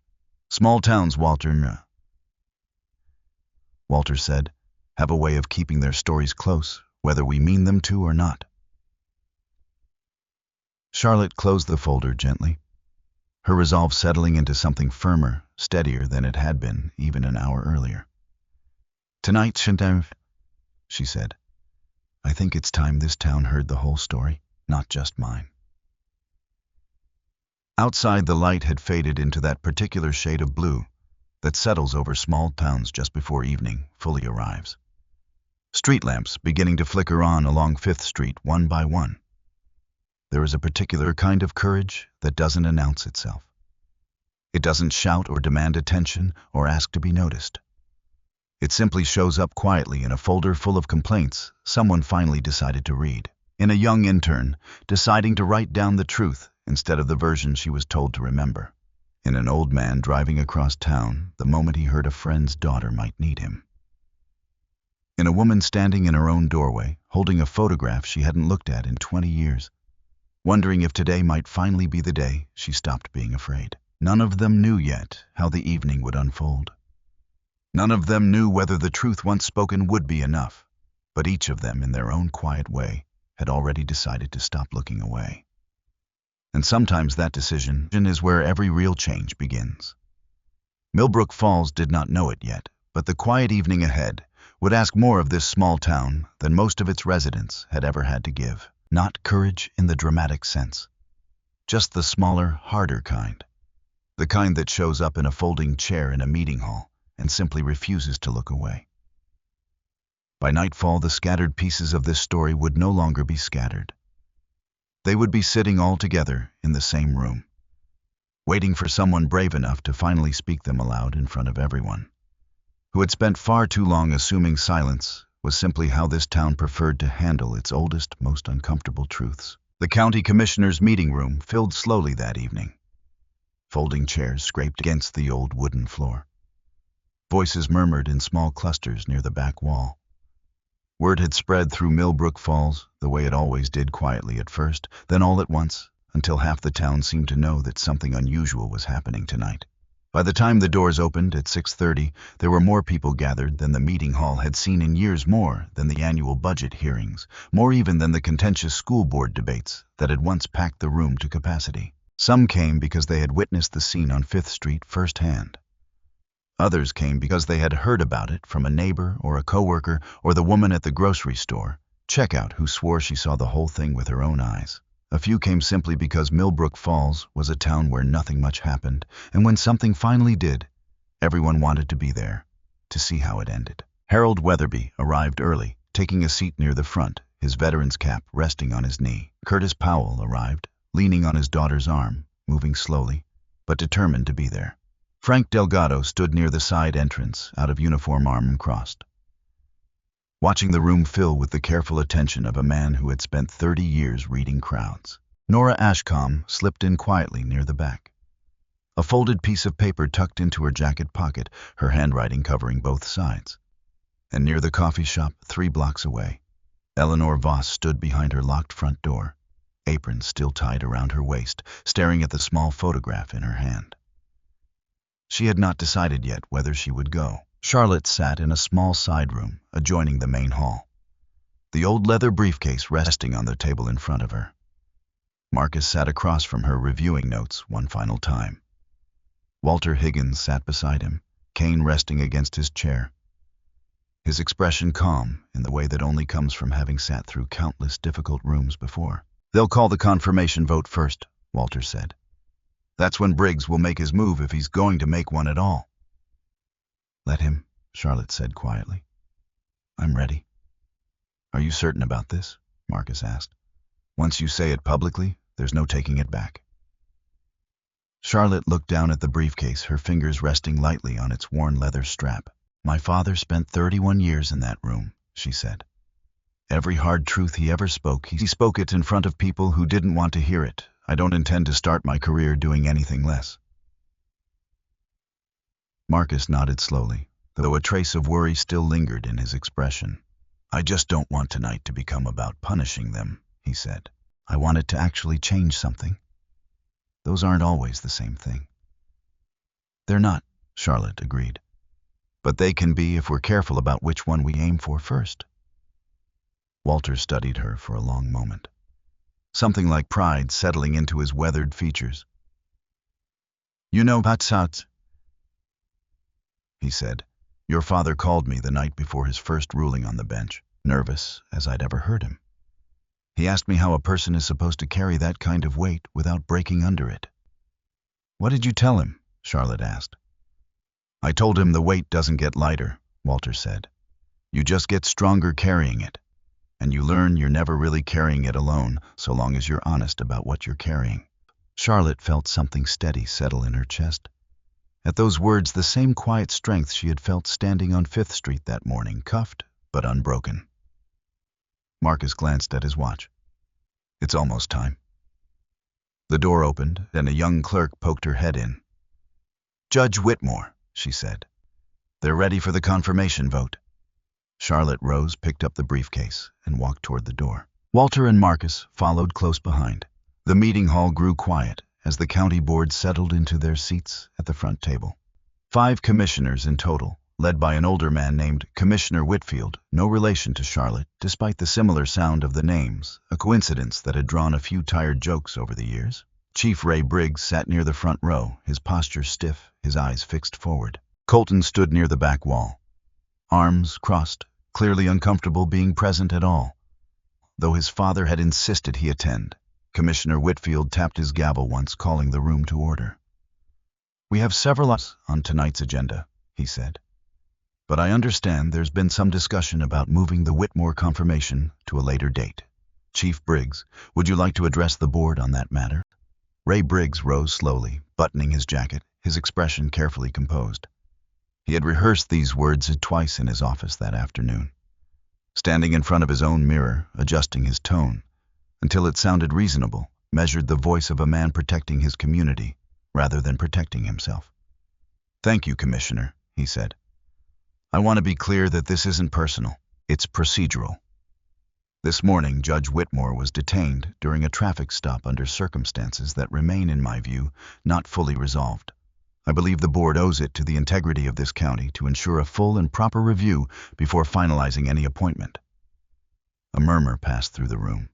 "Small towns, Walter said, "have a way of keeping their stories close, whether we mean them to or not." Charlotte closed the folder gently, her resolve settling into something firmer, steadier than it had been even an hour earlier. "Tonight, Shintam," she said, "I think it's time this town heard the whole story, not just mine." Outside, the light had faded into that particular shade of blue that settles over small towns just before evening fully arrives. Street lamps beginning to flicker on along 5th Street one by one. There is a particular kind of courage that doesn't announce itself. It doesn't shout or demand attention or ask to be noticed. It simply shows up quietly in a folder full of complaints someone finally decided to read. In a young intern deciding to write down the truth instead of the version she was told to remember. In an old man driving across town the moment he heard a friend's daughter might need him. In a woman standing in her own doorway, holding a photograph she hadn't looked at in 20 years, wondering if today might finally be the day she stopped being afraid. None of them knew yet how the evening would unfold. None of them knew whether the truth once spoken would be enough, but each of them, in their own quiet way, had already decided to stop looking away. And sometimes that decision is where every real change begins. Millbrook Falls did not know it yet, but the quiet evening ahead would ask more of this small town than most of its residents had ever had to give. Not courage in the dramatic sense, just the smaller, harder kind. The kind that shows up in a folding chair in a meeting hall and simply refuses to look away. By nightfall, the scattered pieces of this story would no longer be scattered. They would be sitting all together in the same room, waiting for someone brave enough to finally speak them aloud in front of everyone, who had spent far too long assuming silence was simply how this town preferred to handle its oldest, most uncomfortable truths. The county commissioner's meeting room filled slowly that evening. Folding chairs scraped against the old wooden floor. Voices murmured in small clusters near the back wall. Word had spread through Millbrook Falls, the way it always did, quietly at first, then all at once, until half the town seemed to know that something unusual was happening tonight. By the time the doors opened at 6:30, there were more people gathered than the meeting hall had seen in years, more than the annual budget hearings, more even than the contentious school board debates that had once packed the room to capacity. Some came because they had witnessed the scene on 5th Street firsthand. Others came because they had heard about it from a neighbor or a coworker or the woman at the grocery store checkout who swore she saw the whole thing with her own eyes. A few came simply because Millbrook Falls was a town where nothing much happened, and when something finally did, everyone wanted to be there, to see how it ended. Harold Weatherby arrived early, taking a seat near the front, his veteran's cap resting on his knee. Curtis Powell arrived, leaning on his daughter's arm, moving slowly, but determined to be there. Frank Delgado stood near the side entrance, out of uniform, arm crossed, watching the room fill with the careful attention of a man who had spent 30 years reading crowds. Nora Ashcombe slipped in quietly near the back, a folded piece of paper tucked into her jacket pocket, her handwriting covering both sides. And near the coffee shop, 3 blocks away, Eleanor Voss stood behind her locked front door, apron still tied around her waist, staring at the small photograph in her hand. She had not decided yet whether she would go. Charlotte sat in a small side room adjoining the main hall, the old leather briefcase resting on the table in front of her. Marcus sat across from her, reviewing notes one final time. Walter Higgins sat beside him, cane resting against his chair, his expression calm in the way that only comes from having sat through countless difficult rooms before. "They'll call the confirmation vote first," Walter said. "That's when Briggs will make his move, if he's going to make one at all." "Let him," Charlotte said quietly. "I'm ready." "Are you certain about this?" Marcus asked. "Once you say it publicly, there's no taking it back." Charlotte looked down at the briefcase, her fingers resting lightly on its worn leather strap. "My father spent 31 years in that room," she said. "Every hard truth he ever spoke, he spoke it in front of people who didn't want to hear it. I don't intend to start my career doing anything less." Marcus nodded slowly, though a trace of worry still lingered in his expression. "I just don't want tonight to become about punishing them," he said. "I want it to actually change something. Those aren't always the same thing." "They're not," Charlotte agreed. "But they can be if we're careful about which one we aim for first." Walter studied her for a long moment, something like pride settling into his weathered features. "You know, Patsat," he said, "your father called me the night before his first ruling on the bench, nervous as I'd ever heard him. He asked me how a person is supposed to carry that kind of weight without breaking under it." "What did you tell him?" Charlotte asked. "I told him the weight doesn't get lighter," Walter said. "You just get stronger carrying it. And you learn you're never really carrying it alone, so long as you're honest about what you're carrying." Charlotte felt something steady settle in her chest. At those words, the same quiet strength she had felt standing on 5th Street that morning, cuffed but unbroken. Marcus glanced at his watch. "It's almost time." The door opened, and a young clerk poked her head in. "Judge Whitmore," she said. "They're ready for the confirmation vote." Charlotte rose, picked up the briefcase, and walked toward the door. Walter and Marcus followed close behind. The meeting hall grew quiet as the county board settled into their seats at the front table. 5 commissioners in total, led by an older man named Commissioner Whitfield, no relation to Charlotte, despite the similar sound of the names, a coincidence that had drawn a few tired jokes over the years. Chief Ray Briggs sat near the front row, his posture stiff, his eyes fixed forward. Colton stood near the back wall, arms crossed, clearly uncomfortable being present at all, though his father had insisted he attend. Commissioner Whitfield tapped his gavel once, calling the room to order. "We have several items on tonight's agenda," he said. "But I understand there's been some discussion about moving the Whitmore confirmation to a later date. Chief Briggs, would you like to address the board on that matter?" Ray Briggs rose slowly, buttoning his jacket, his expression carefully composed. He had rehearsed these words twice in his office that afternoon, standing in front of his own mirror, adjusting his tone, until it sounded reasonable, measured the voice of a man protecting his community rather than protecting himself. "Thank you, Commissioner," he said. "I want to be clear that this isn't personal. It's procedural. This morning, Judge Whitmore was detained during a traffic stop under circumstances that remain, in my view, not fully resolved. I believe the board owes it to the integrity of this county to ensure a full and proper review before finalizing any appointment." A murmur passed through the room.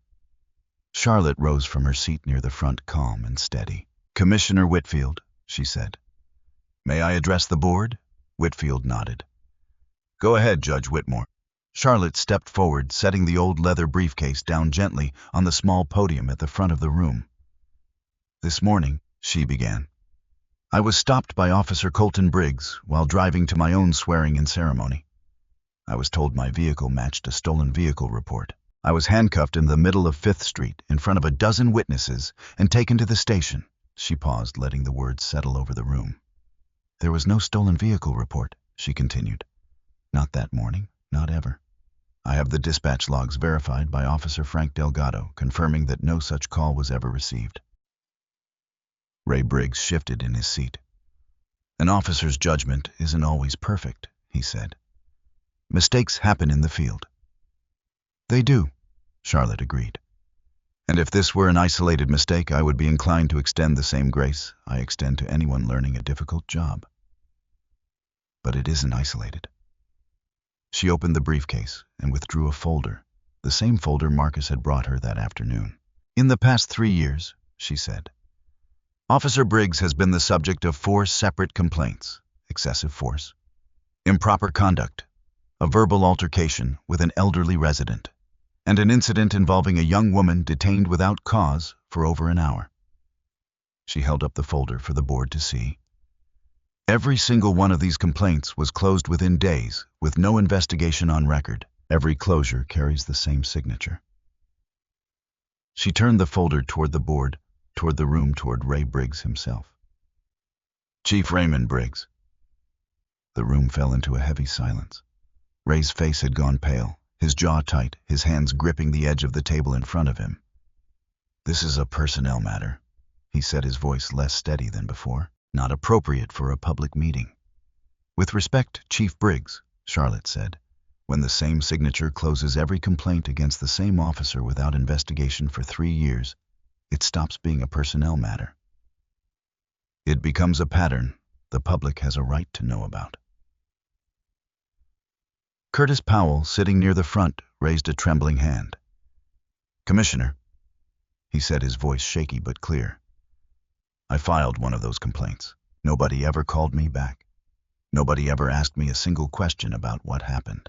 Charlotte rose from her seat near the front, calm and steady. "Commissioner Whitfield," she said. "May I address the board?" Whitfield nodded. "Go ahead, Judge Whitmore." Charlotte stepped forward, setting the old leather briefcase down gently on the small podium at the front of the room. "This morning," she began, "I was stopped by Officer Colton Briggs while driving to my own swearing-in ceremony. I was told my vehicle matched a stolen vehicle report. I was handcuffed in the middle of 5th Street in front of a dozen witnesses and taken to the station." She paused, letting the words settle over the room. "There was no stolen vehicle report," she continued. "Not that morning, not ever. I have the dispatch logs verified by Officer Frank Delgado, confirming that no such call was ever received." Ray Briggs shifted in his seat. "An officer's judgment isn't always perfect," he said. "Mistakes happen in the field." "They do," Charlotte agreed. "And if this were an isolated mistake, I would be inclined to extend the same grace I extend to anyone learning a difficult job. But it isn't isolated." She opened the briefcase and withdrew a folder, the same folder Marcus had brought her that afternoon. "In the past 3 years," she said, "Officer Briggs has been the subject of 4 separate complaints: excessive force, improper conduct, a verbal altercation with an elderly resident, and an incident involving a young woman detained without cause for over an hour." She held up the folder for the board to see. "Every single one of these complaints was closed within days, with no investigation on record. Every closure carries the same signature." She turned the folder toward the board, toward the room, toward Ray Briggs himself. "Chief Raymond Briggs." The room fell into a heavy silence. Ray's face had gone pale, his jaw tight, his hands gripping the edge of the table in front of him. "This is a personnel matter," he said, his voice less steady than before. "Not appropriate for a public meeting." "With respect, Chief Briggs," Charlotte said, "when the same signature closes every complaint against the same officer without investigation for 3 years, it stops being a personnel matter. It becomes a pattern the public has a right to know about." Curtis Powell, sitting near the front, raised a trembling hand. "Commissioner," he said, his voice shaky but clear, "I filed one of those complaints. Nobody ever called me back. Nobody ever asked me a single question about what happened."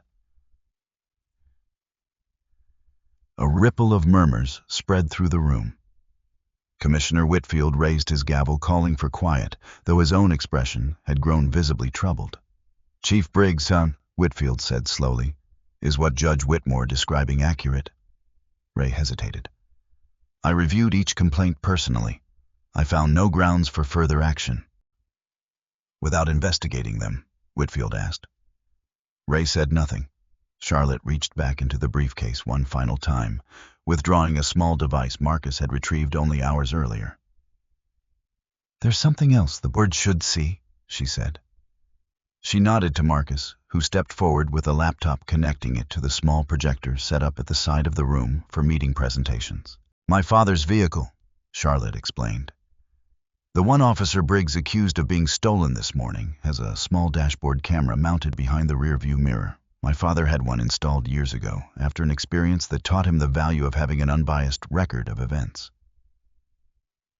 A ripple of murmurs spread through the room. Commissioner Whitfield raised his gavel, calling for quiet, though his own expression had grown visibly troubled. "Chief Briggs, son," Whitfield said slowly, "is what Judge Whitmore describing accurate?" Ray hesitated. "I reviewed each complaint personally. I found no grounds for further action." "Without investigating them?" Whitfield asked. Ray said nothing. Charlotte reached back into the briefcase one final time, withdrawing a small device Marcus had retrieved only hours earlier. "There's something else the board should see," she said. She nodded to Marcus, who stepped forward with a laptop, connecting it to the small projector set up at the side of the room for meeting presentations. "My father's vehicle," Charlotte explained. "The one Officer Briggs accused of being stolen this morning has a small dashboard camera mounted behind the rear-view mirror. My father had one installed years ago, after an experience that taught him the value of having an unbiased record of events.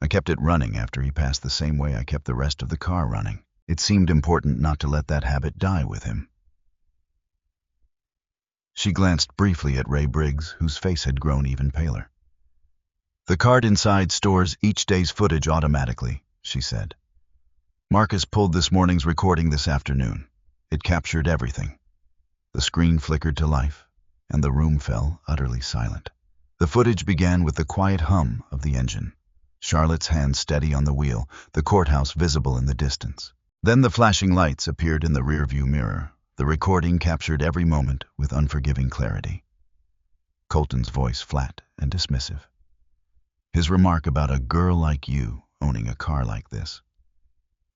I kept it running after he passed the same way I kept the rest of the car running. It seemed important not to let that habit die with him." She glanced briefly at Ray Briggs, whose face had grown even paler. "The card inside stores each day's footage automatically," she said. "Marcus pulled this morning's recording this afternoon. It captured everything." The screen flickered to life, and the room fell utterly silent. The footage began with the quiet hum of the engine, Charlotte's hand steady on the wheel, the courthouse visible in the distance. Then the flashing lights appeared in the rearview mirror. The recording captured every moment with unforgiving clarity. Colton's voice flat and dismissive. His remark about a girl like you owning a car like this.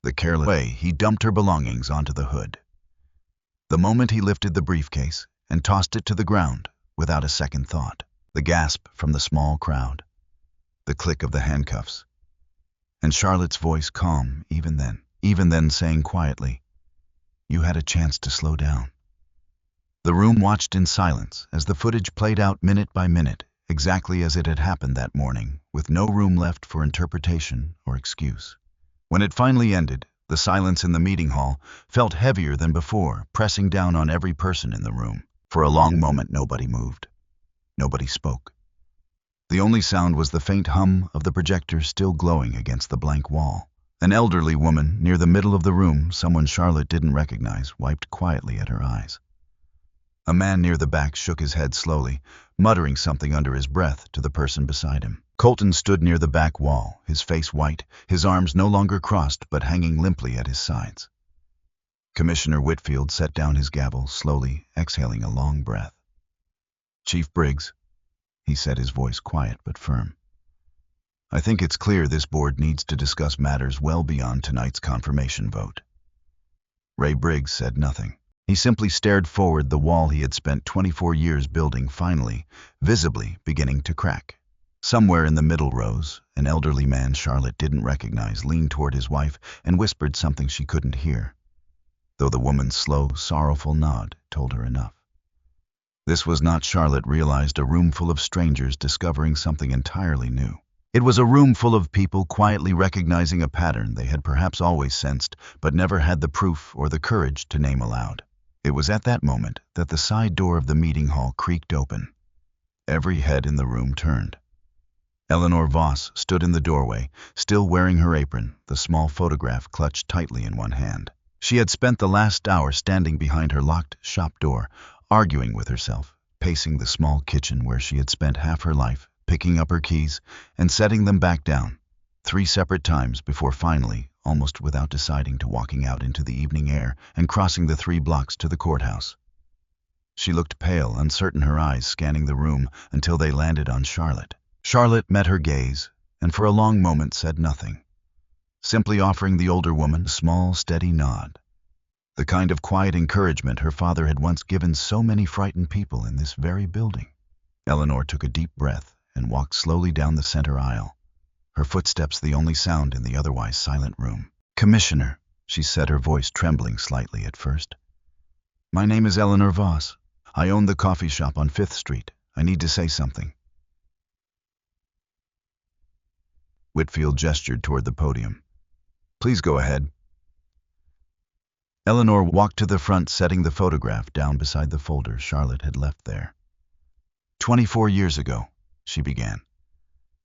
The careless way he dumped her belongings onto the hood. The moment he lifted the briefcase and tossed it to the ground without a second thought. The gasp from the small crowd. The click of the handcuffs. And Charlotte's voice calm even then saying quietly, "You had a chance to slow down." The room watched in silence as the footage played out minute by minute, exactly as it had happened that morning, with no room left for interpretation or excuse. When it finally ended, the silence in the meeting hall felt heavier than before, pressing down on every person in the room. For a long moment, nobody moved. Nobody spoke. The only sound was the faint hum of the projector still glowing against the blank wall. An elderly woman near the middle of the room, someone Charlotte didn't recognize, wiped quietly at her eyes. A man near the back shook his head slowly, muttering something under his breath to the person beside him. Colton stood near the back wall, his face white, his arms no longer crossed but hanging limply at his sides. Commissioner Whitfield set down his gavel, slowly exhaling a long breath. "Chief Briggs," he said, his voice quiet but firm, "I think it's clear this board needs to discuss matters well beyond tonight's confirmation vote." Ray Briggs said nothing. He simply stared forward, the wall he had spent 24 years building finally, visibly beginning to crack. Somewhere in the middle rows, an elderly man Charlotte didn't recognize leaned toward his wife and whispered something she couldn't hear, though the woman's slow, sorrowful nod told her enough. This was not, Charlotte realized, a room full of strangers discovering something entirely new. It was a room full of people quietly recognizing a pattern they had perhaps always sensed, but never had the proof or the courage to name aloud. It was at that moment that the side door of the meeting hall creaked open. Every head in the room turned. Eleanor Voss stood in the doorway, still wearing her apron, the small photograph clutched tightly in one hand. She had spent the last hour standing behind her locked shop door, arguing with herself, pacing the small kitchen where she had spent half her life, picking up her keys and setting them back down, 3 separate times before finally, almost without deciding, to walking out into the evening air and crossing the 3 blocks to the courthouse. She looked pale, uncertain, her eyes scanning the room until they landed on Charlotte. Charlotte met her gaze and for a long moment said nothing, simply offering the older woman a small, steady nod. The kind of quiet encouragement her father had once given so many frightened people in this very building. Eleanor took a deep breath and walked slowly down the center aisle, her footsteps the only sound in the otherwise silent room. "Commissioner," she said, her voice trembling slightly at first. "My name is Eleanor Voss. I own the coffee shop on 5th Street. I need to say something." Whitfield gestured toward the podium. "Please go ahead." Eleanor walked to the front, setting the photograph down beside the folder Charlotte had left there. 24 years ago, she began,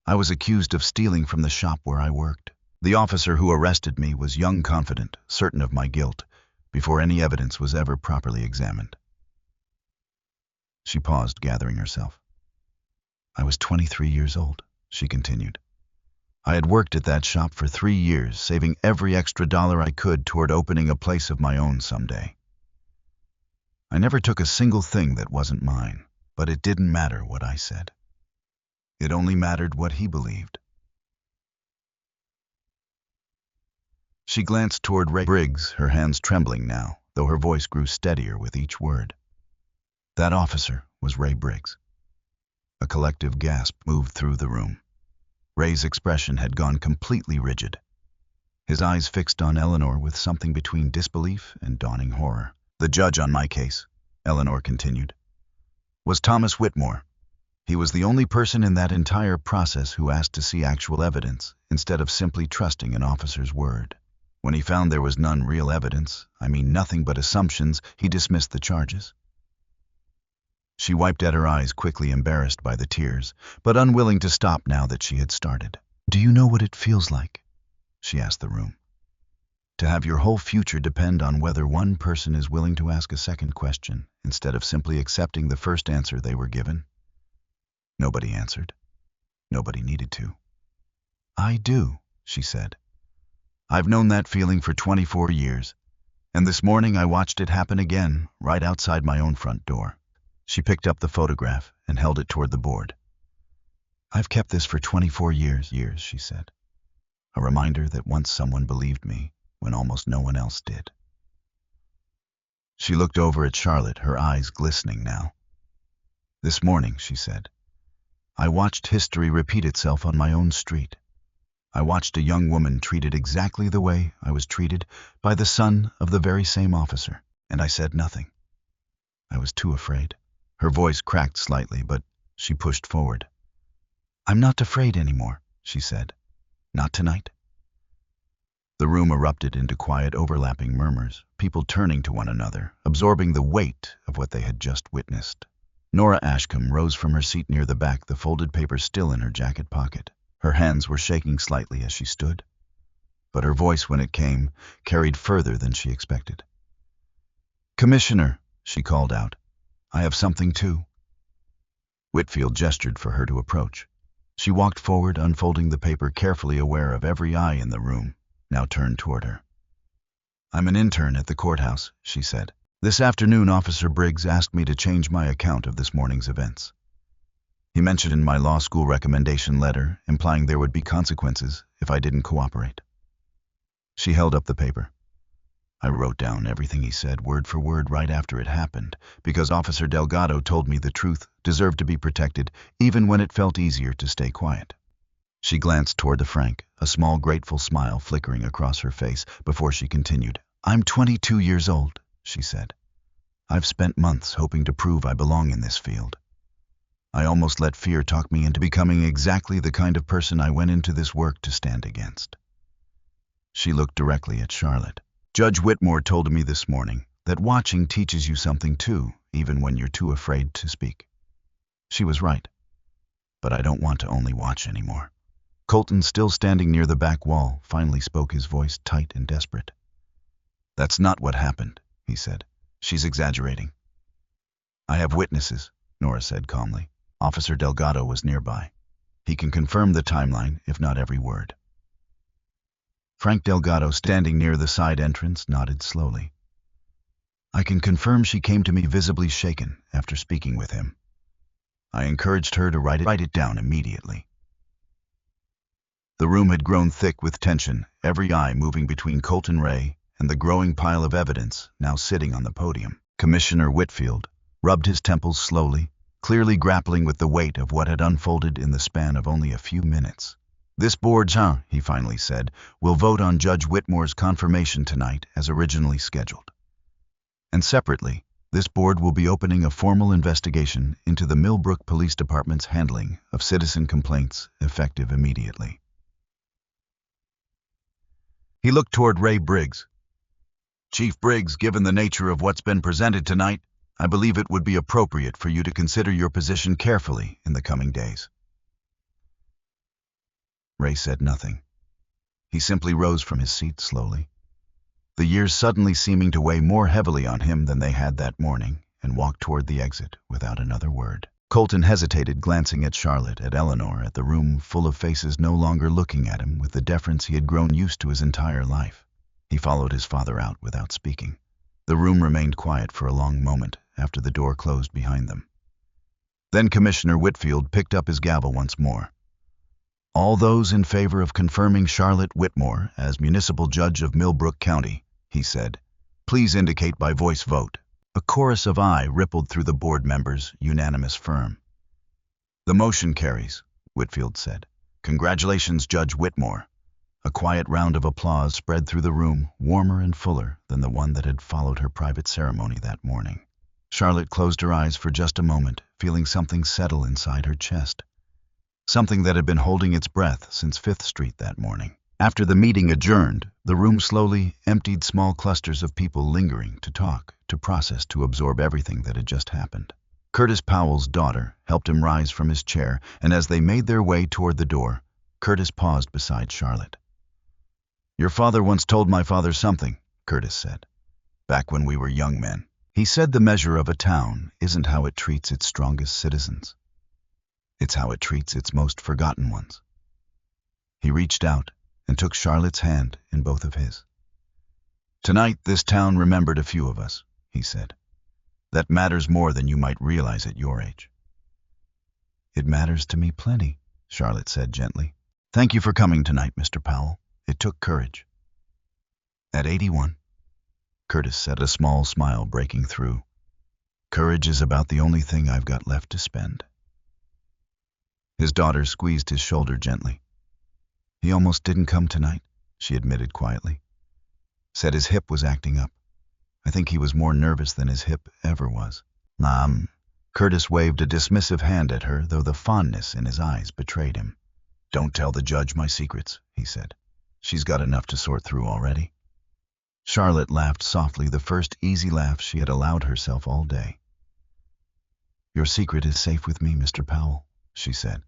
I was accused of stealing from the shop where I worked. The officer who arrested me was young, confident, certain of my guilt, before any evidence was ever properly examined. She paused, gathering herself. "I was 23 years old," she continued. "I had worked at that shop for 3 years, saving every extra dollar I could toward opening a place of my own someday. I never took a single thing that wasn't mine, but it didn't matter what I said. It only mattered what he believed." She glanced toward Ray Briggs, her hands trembling now, though her voice grew steadier with each word. That officer was Ray Briggs. A collective gasp moved through the room. Ray's expression had gone completely rigid, his eyes fixed on Eleanor with something between disbelief and dawning horror. "The judge on my case," Eleanor continued, "was Thomas Whitmore. He was the only person in that entire process who asked to see actual evidence instead of simply trusting an officer's word. When he found there was none real evidence, I mean nothing but assumptions, he dismissed the charges." She wiped at her eyes quickly, embarrassed by the tears, but unwilling to stop now that she had started. "Do you know what it feels like?" she asked the room. "To have your whole future depend on whether one person is willing to ask a second question instead of simply accepting the first answer they were given?" Nobody answered. Nobody needed to. "I do," she said. "I've known that feeling for 24 years, and this morning I watched it happen again, right outside my own front door." She picked up the photograph and held it toward the board. I've kept this for 24 years, she said. A reminder that once someone believed me when almost no one else did. She looked over at Charlotte, her eyes glistening now. This morning, she said, I watched history repeat itself on my own street. I watched a young woman treated exactly the way I was treated by the son of the very same officer, and I said nothing. I was too afraid. Her voice cracked slightly, but she pushed forward. I'm not afraid anymore, she said. Not tonight. The room erupted into quiet, overlapping murmurs, people turning to one another, absorbing the weight of what they had just witnessed. Nora Ashcombe rose from her seat near the back, the folded paper still in her jacket pocket. Her hands were shaking slightly as she stood, but her voice, when it came, carried further than she expected. Commissioner, she called out, I have something too. Whitfield gestured for her to approach. She walked forward, unfolding the paper, carefully aware of every eye in the room, now turned toward her. I'm an intern at the courthouse, she said. This afternoon, Officer Briggs asked me to change my account of this morning's events. He mentioned in my law school recommendation letter, implying there would be consequences if I didn't cooperate. She held up the paper. I wrote down everything he said, word for word, right after it happened, because Officer Delgado told me the truth deserved to be protected, even when it felt easier to stay quiet. She glanced toward the Frank, a small, grateful smile flickering across her face, before she continued. I'm 22 years old, she said. I've spent months hoping to prove I belong in this field. I almost let fear talk me into becoming exactly the kind of person I went into this work to stand against. She looked directly at Charlotte. Judge Whitmore told me this morning that watching teaches you something too, even when you're too afraid to speak. She was right, but I don't want to only watch anymore. Colton, still standing near the back wall, finally spoke, his voice tight and desperate. That's not what happened, he said. She's exaggerating. I have witnesses, Nora said calmly. Officer Delgado was nearby. He can confirm the timeline, if not every word. Frank Delgado, standing near the side entrance, nodded slowly. I can confirm she came to me visibly shaken after speaking with him. I encouraged her to write it down immediately. The room had grown thick with tension, every eye moving between Colton Ray and the growing pile of evidence now sitting on the podium. Commissioner Whitfield rubbed his temples slowly, clearly grappling with the weight of what had unfolded in the span of only a few minutes. This board, he finally said, will vote on Judge Whitmore's confirmation tonight as originally scheduled. And separately, this board will be opening a formal investigation into the Millbrook Police Department's handling of citizen complaints, effective immediately. He looked toward Ray Briggs. Chief Briggs, given the nature of what's been presented tonight, I believe it would be appropriate for you to consider your position carefully in the coming days. Ray said nothing. He simply rose from his seat slowly, the years suddenly seeming to weigh more heavily on him than they had that morning, and walked toward the exit without another word. Colton hesitated, glancing at Charlotte, at Eleanor, at the room full of faces no longer looking at him with the deference he had grown used to his entire life. He followed his father out without speaking. The room remained quiet for a long moment after the door closed behind them. Then Commissioner Whitfield picked up his gavel once more. All those in favor of confirming Charlotte Whitmore as municipal judge of Millbrook County, he said, please indicate by voice vote. A chorus of aye rippled through the board members' unanimous firm. The motion carries, Whitfield said. Congratulations, Judge Whitmore. A quiet round of applause spread through the room, warmer and fuller than the one that had followed her private ceremony that morning. Charlotte closed her eyes for just a moment, feeling something settle inside her chest. Something that had been holding its breath since 5th Street that morning. After the meeting adjourned, the room slowly emptied, small clusters of people lingering to talk, to process, to absorb everything that had just happened. Curtis Powell's daughter helped him rise from his chair, and as they made their way toward the door, Curtis paused beside Charlotte. Your father once told my father something, Curtis said, back when we were young men. He said the measure of a town isn't how it treats its strongest citizens. It's how it treats its most forgotten ones. He reached out and took Charlotte's hand in both of his. Tonight, this town remembered a few of us, he said. That matters more than you might realize at your age. It matters to me plenty, Charlotte said gently. Thank you for coming tonight, Mr. Powell. It took courage. At 81, Curtis said, a small smile breaking through. Courage is about the only thing I've got left to spend. His daughter squeezed his shoulder gently. He almost didn't come tonight, she admitted quietly. Said his hip was acting up. I think he was more nervous than his hip ever was. Curtis waved a dismissive hand at her, though the fondness in his eyes betrayed him. Don't tell the judge my secrets, he said. She's got enough to sort through already. Charlotte laughed softly, the first easy laugh she had allowed herself all day. Your secret is safe with me, Mr. Powell, she said.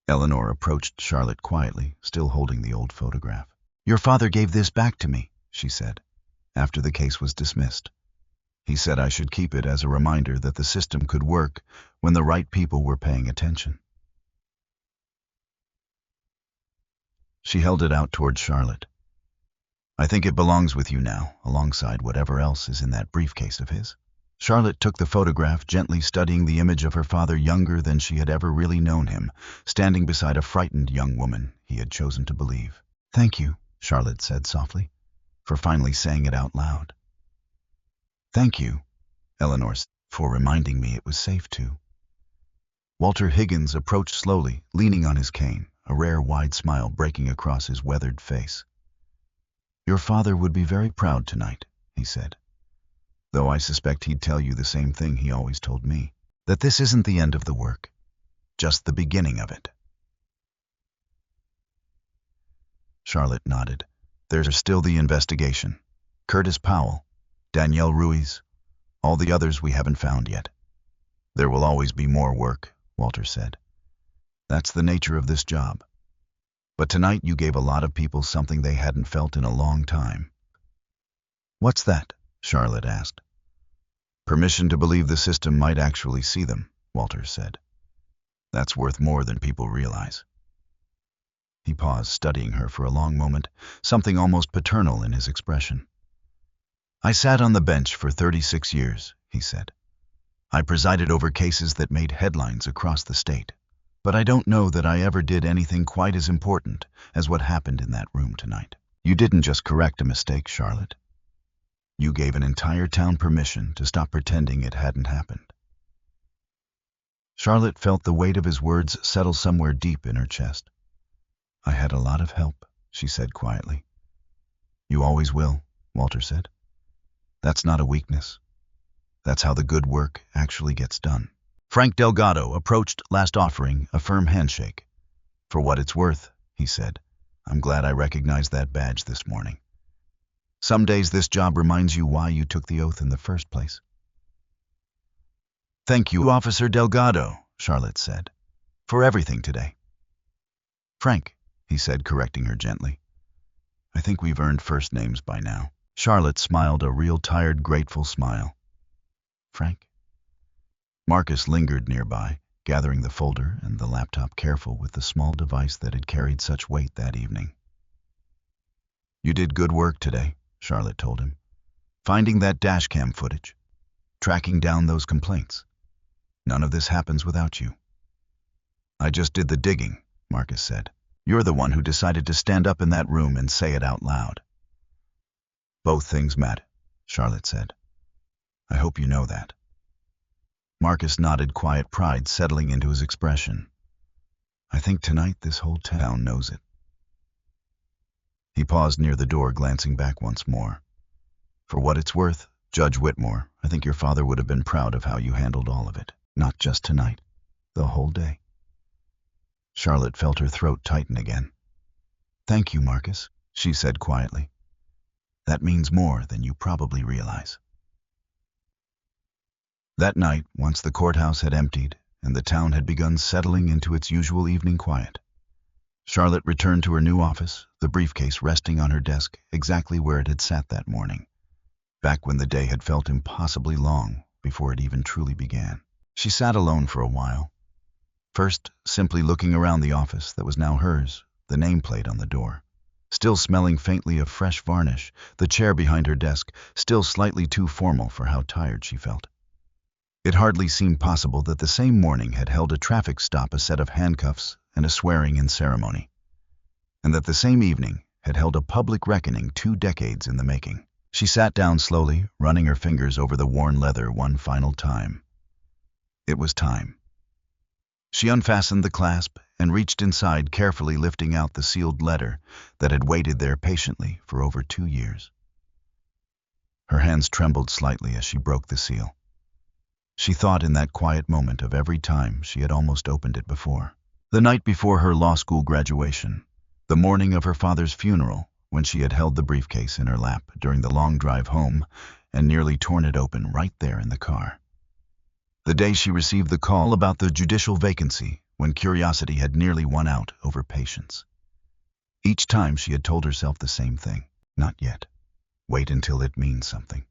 Eleanor approached Charlotte quietly, still holding the old photograph. Your father gave this back to me, she said, after the case was dismissed. He said I should keep it as a reminder that the system could work when the right people were paying attention. She held it out toward Charlotte. I think it belongs with you now, alongside whatever else is in that briefcase of his. Charlotte took the photograph, gently studying the image of her father, younger than she had ever really known him, standing beside a frightened young woman he had chosen to believe. Thank you, Charlotte said softly, for finally saying it out loud. Thank you, Eleanor said, for reminding me it was safe to. Walter Higgins approached slowly, leaning on his cane, a rare wide smile breaking across his weathered face. Your father would be very proud tonight, he said, though I suspect he'd tell you the same thing he always told me, that this isn't the end of the work, just the beginning of it. Charlotte nodded. There's still the investigation. Curtis Powell, Danielle Ruiz, all the others we haven't found yet. There will always be more work, Walter said. That's the nature of this job. But tonight you gave a lot of people something they hadn't felt in a long time. What's that? Charlotte asked. Permission to believe the system might actually see them, Walter said. That's worth more than people realize. He paused, studying her for a long moment, something almost paternal in his expression. I sat on the bench for 36 years, he said. I presided over cases that made headlines across the state, but I don't know that I ever did anything quite as important as what happened in that room tonight. You didn't just correct a mistake, Charlotte. You gave an entire town permission to stop pretending it hadn't happened. Charlotte felt the weight of his words settle somewhere deep in her chest. I had a lot of help, she said quietly. You always will, Walter said. That's not a weakness. That's how the good work actually gets done. Frank Delgado approached, last offering a firm handshake. For what it's worth, he said, I'm glad I recognized that badge this morning. Some days this job reminds you why you took the oath in the first place. Thank you, Officer Delgado, Charlotte said, for everything today. Frank, he said, correcting her gently. I think we've earned first names by now. Charlotte smiled, a real tired, grateful smile. Frank? Marcus lingered nearby, gathering the folder and the laptop, careful with the small device that had carried such weight that evening. You did good work today, Charlotte told him. Finding that dashcam footage, tracking down those complaints. None of this happens without you. I just did the digging, Marcus said. You're the one who decided to stand up in that room and say it out loud. Both things matter, Charlotte said. I hope you know that. Marcus nodded, quiet pride settling into his expression. I think tonight this whole town knows it. He paused near the door, glancing back once more. For what it's worth, Judge Whitmore, I think your father would have been proud of how you handled all of it. Not just tonight, the whole day. Charlotte felt her throat tighten again. Thank you, Marcus, she said quietly. That means more than you probably realize. That night, once the courthouse had emptied and the town had begun settling into its usual evening quiet, Charlotte returned to her new office, the briefcase resting on her desk exactly where it had sat that morning, back when the day had felt impossibly long before it even truly began. She sat alone for a while, first simply looking around the office that was now hers, the nameplate on the door. Still smelling faintly of fresh varnish, the chair behind her desk still slightly too formal for how tired she felt. It hardly seemed possible that the same morning had held a traffic stop, a set of handcuffs, and a swearing-in ceremony, and that the same evening had held a public reckoning 2 decades in the making. She sat down slowly, running her fingers over the worn leather one final time. It was time. She unfastened the clasp and reached inside, carefully lifting out the sealed letter that had waited there patiently for over 2 years. Her hands trembled slightly as she broke the seal. She thought in that quiet moment of every time she had almost opened it before. The night before her law school graduation, the morning of her father's funeral, when she had held the briefcase in her lap during the long drive home and nearly torn it open right there in the car. The day she received the call about the judicial vacancy, when curiosity had nearly won out over patience. Each time she had told herself the same thing: not yet. Wait until it means something.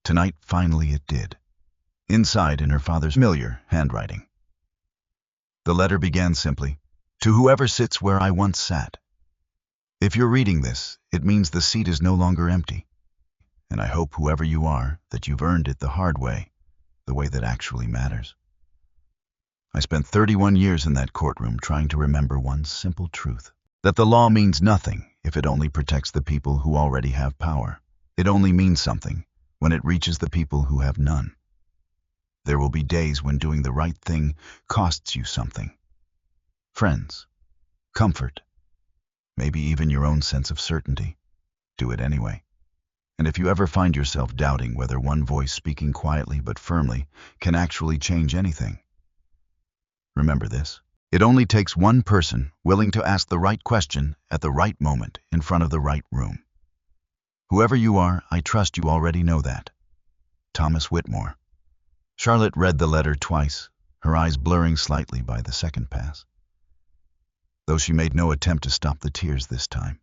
Tonight, finally it did. Inside, in her father's familiar handwriting. The letter began simply, "To whoever sits where I once sat. If you're reading this, it means the seat is no longer empty. And I hope, whoever you are, that you've earned it the hard way, the way that actually matters. I spent 31 years in that courtroom trying to remember one simple truth, that the law means nothing if it only protects the people who already have power. It only means something when it reaches the people who have none. There will be days when doing the right thing costs you something. Friends, comfort, maybe even your own sense of certainty. Do it anyway. And if you ever find yourself doubting whether one voice speaking quietly but firmly can actually change anything, remember this: it only takes one person willing to ask the right question at the right moment in front of the right room. Whoever you are, I trust you already know that. Thomas Whitmore. Charlotte read the letter twice, her eyes blurring slightly by the second pass, though she made no attempt to stop the tears this time.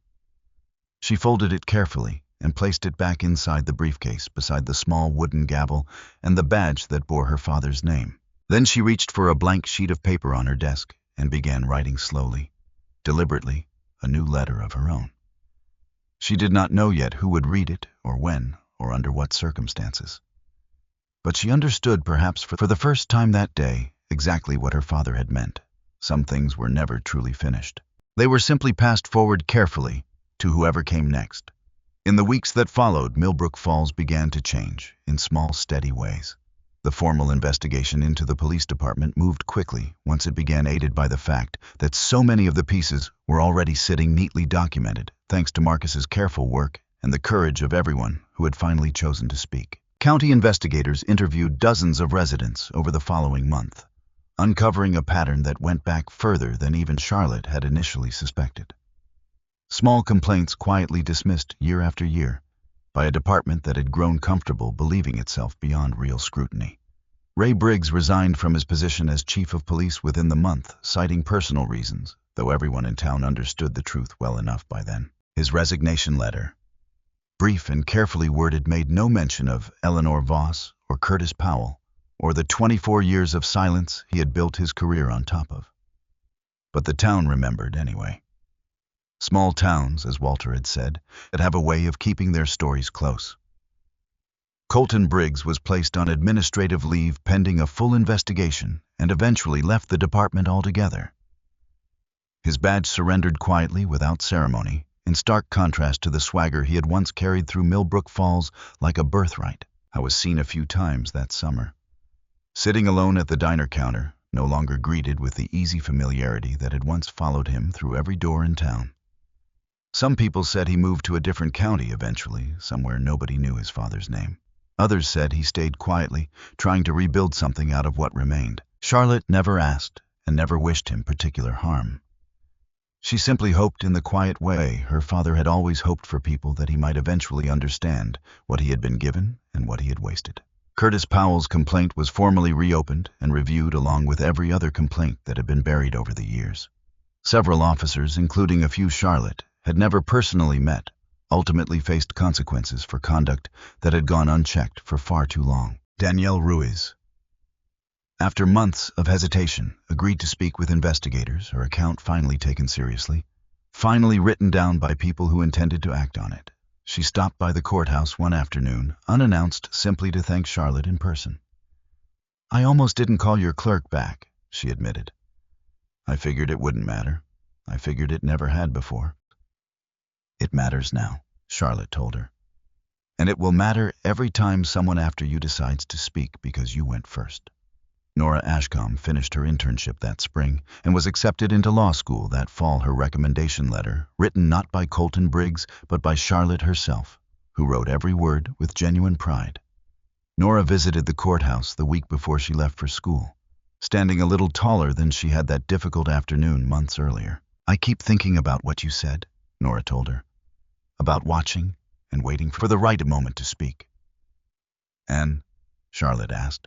She folded it carefully and placed it back inside the briefcase beside the small wooden gavel and the badge that bore her father's name. Then she reached for a blank sheet of paper on her desk and began writing slowly, deliberately, a new letter of her own. She did not know yet who would read it, or when, or under what circumstances. But she understood, perhaps for the first time that day, exactly what her father had meant. Some things were never truly finished. They were simply passed forward carefully to whoever came next. In the weeks that followed, Millbrook Falls began to change in small, steady ways. The formal investigation into the police department moved quickly once it began, aided by the fact that so many of the pieces were already sitting neatly documented, thanks to Marcus's careful work and the courage of everyone who had finally chosen to speak. County investigators interviewed dozens of residents over the following month, uncovering a pattern that went back further than even Charlotte had initially suspected. Small complaints quietly dismissed year after year by a department that had grown comfortable believing itself beyond real scrutiny. Ray Briggs resigned from his position as chief of police within the month, citing personal reasons, though everyone in town understood the truth well enough by then. His resignation letter, brief and carefully worded, made no mention of Eleanor Voss or Curtis Powell, or the 24 years of silence he had built his career on top of. But the town remembered anyway. Small towns, as Walter had said, that have a way of keeping their stories close. Colton Briggs was placed on administrative leave pending a full investigation and eventually left the department altogether. His badge surrendered quietly without ceremony, in stark contrast to the swagger he had once carried through Millbrook Falls like a birthright. I was seen a few times that summer, sitting alone at the diner counter, no longer greeted with the easy familiarity that had once followed him through every door in town. Some people said he moved to a different county eventually, somewhere nobody knew his father's name. Others said he stayed quietly, trying to rebuild something out of what remained. Charlotte never asked and never wished him particular harm. She simply hoped, in the quiet way her father had always hoped for people, that he might eventually understand what he had been given and what he had wasted. Curtis Powell's complaint was formally reopened and reviewed along with every other complaint that had been buried over the years. Several officers, including a few Charlotte had never personally met, ultimately faced consequences for conduct that had gone unchecked for far too long. Danielle Ruiz, after months of hesitation, agreed to speak with investigators, her account finally taken seriously, finally written down by people who intended to act on it. She stopped by the courthouse one afternoon, unannounced, simply to thank Charlotte in person. I almost didn't call your clerk back, she admitted. I figured it wouldn't matter. I figured it never had before. It matters now, Charlotte told her. And it will matter every time someone after you decides to speak because you went first. Nora Ashcombe finished her internship that spring and was accepted into law school that fall. Her recommendation letter, written not by Colton Briggs but by Charlotte herself, who wrote every word with genuine pride. Nora visited the courthouse the week before she left for school, standing a little taller than she had that difficult afternoon months earlier. I keep thinking about what you said, Nora told her, about watching and waiting for the right moment to speak. And, Charlotte asked,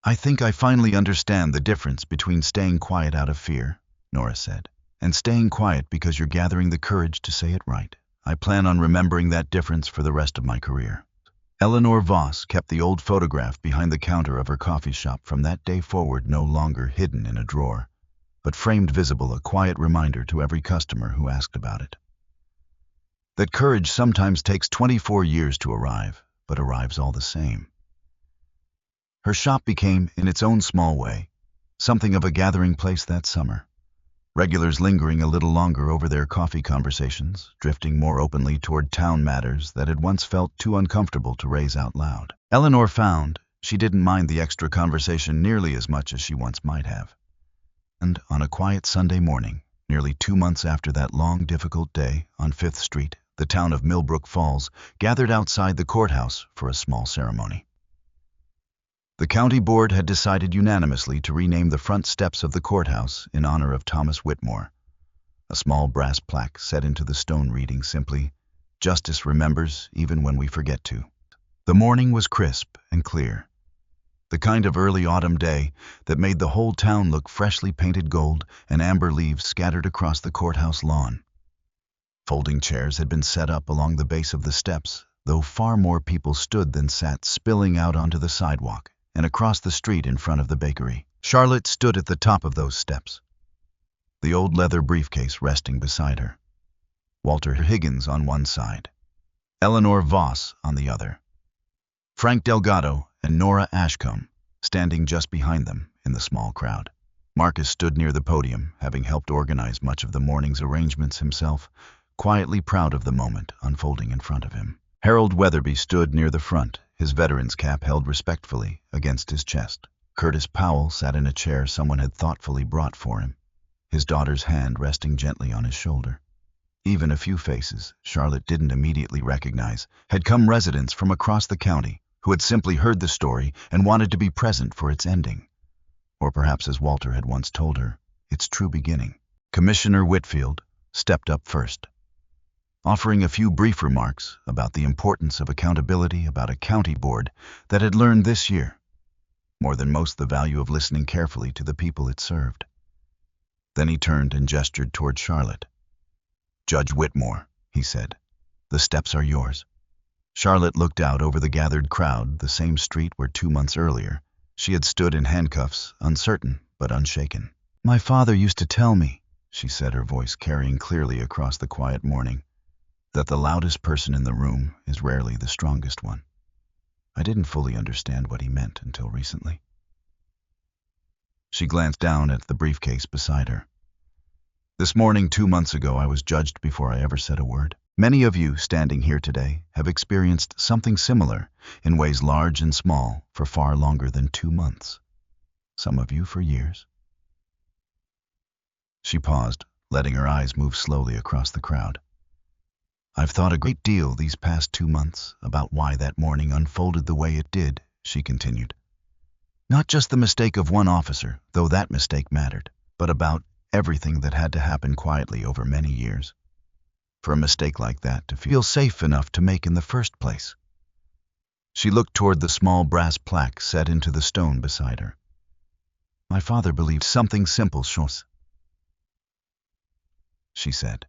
I think I finally understand the difference between staying quiet out of fear, Nora said, and staying quiet because you're gathering the courage to say it right. I plan on remembering that difference for the rest of my career. Eleanor Voss kept the old photograph behind the counter of her coffee shop from that day forward, no longer hidden in a drawer, but framed visible, a quiet reminder to every customer who asked about it. That courage sometimes takes 24 years to arrive, but arrives all the same. Her shop became, in its own small way, something of a gathering place that summer. Regulars lingering a little longer over their coffee conversations, drifting more openly toward town matters that had once felt too uncomfortable to raise out loud. Eleanor found she didn't mind the extra conversation nearly as much as she once might have. And on a quiet Sunday morning, nearly 2 months after that long, difficult day, on 5th Street, the town of Millbrook Falls gathered outside the courthouse for a small ceremony. The county board had decided unanimously to rename the front steps of the courthouse in honor of Thomas Whitmore. A small brass plaque set into the stone reading simply, "Justice remembers even when we forget to." The morning was crisp and clear, the kind of early autumn day that made the whole town look freshly painted gold and amber leaves scattered across the courthouse lawn. Folding chairs had been set up along the base of the steps, though far more people stood than sat, spilling out onto the sidewalk and across the street in front of the bakery. Charlotte stood at the top of those steps, the old leather briefcase resting beside her. Walter Higgins on one side, Eleanor Voss on the other, Frank Delgado and Nora Ashcombe standing just behind them in the small crowd. Marcus stood near the podium, having helped organize much of the morning's arrangements himself, quietly proud of the moment unfolding in front of him. Harold Weatherby stood near the front, his veteran's cap held respectfully against his chest. Curtis Powell sat in a chair someone had thoughtfully brought for him, his daughter's hand resting gently on his shoulder. Even a few faces Charlotte didn't immediately recognize had come residents from across the county who had simply heard the story and wanted to be present for its ending. Or perhaps, as Walter had once told her, its true beginning. Commissioner Whitfield stepped up first, offering a few brief remarks about the importance of accountability, about a county board that had learned this year, more than most, the value of listening carefully to the people it served. Then he turned and gestured toward Charlotte. "Judge Whitmore," he said, "the steps are yours." Charlotte looked out over the gathered crowd, the same street where 2 months earlier she had stood in handcuffs, uncertain but unshaken. "My father used to tell me," she said, her voice carrying clearly across the quiet morning, "that the loudest person in the room is rarely the strongest one. I didn't fully understand what he meant until recently." She glanced down at the briefcase beside her. "This morning 2 months ago, I was judged before I ever said a word. Many of you standing here today have experienced something similar in ways large and small for far longer than 2 months. Some of you for years." She paused, letting her eyes move slowly across the crowd. "I've thought a great deal these past 2 months about why that morning unfolded the way it did," she continued. "Not just the mistake of one officer, though that mistake mattered, but about everything that had to happen quietly over many years, for a mistake like that to feel safe enough to make in the first place." She looked toward the small brass plaque set into the stone beside her. "My father believed something simple, she said,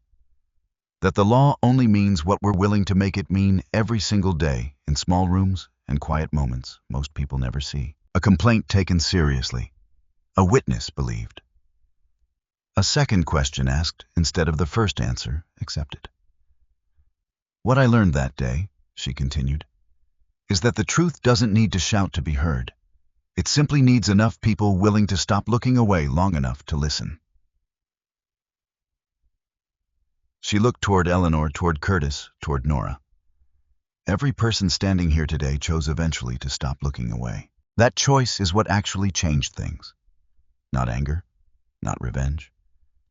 that the law only means what we're willing to make it mean every single day in small rooms and quiet moments most people never see. A complaint taken seriously. A witness believed. A second question asked instead of the first answer accepted. What I learned that day," she continued, "is that the truth doesn't need to shout to be heard. It simply needs enough people willing to stop looking away long enough to listen. She looked toward Eleanor, toward Curtis, toward Nora. Every person standing here today chose eventually to stop looking away. That choice is what actually changed things. Not anger, not revenge,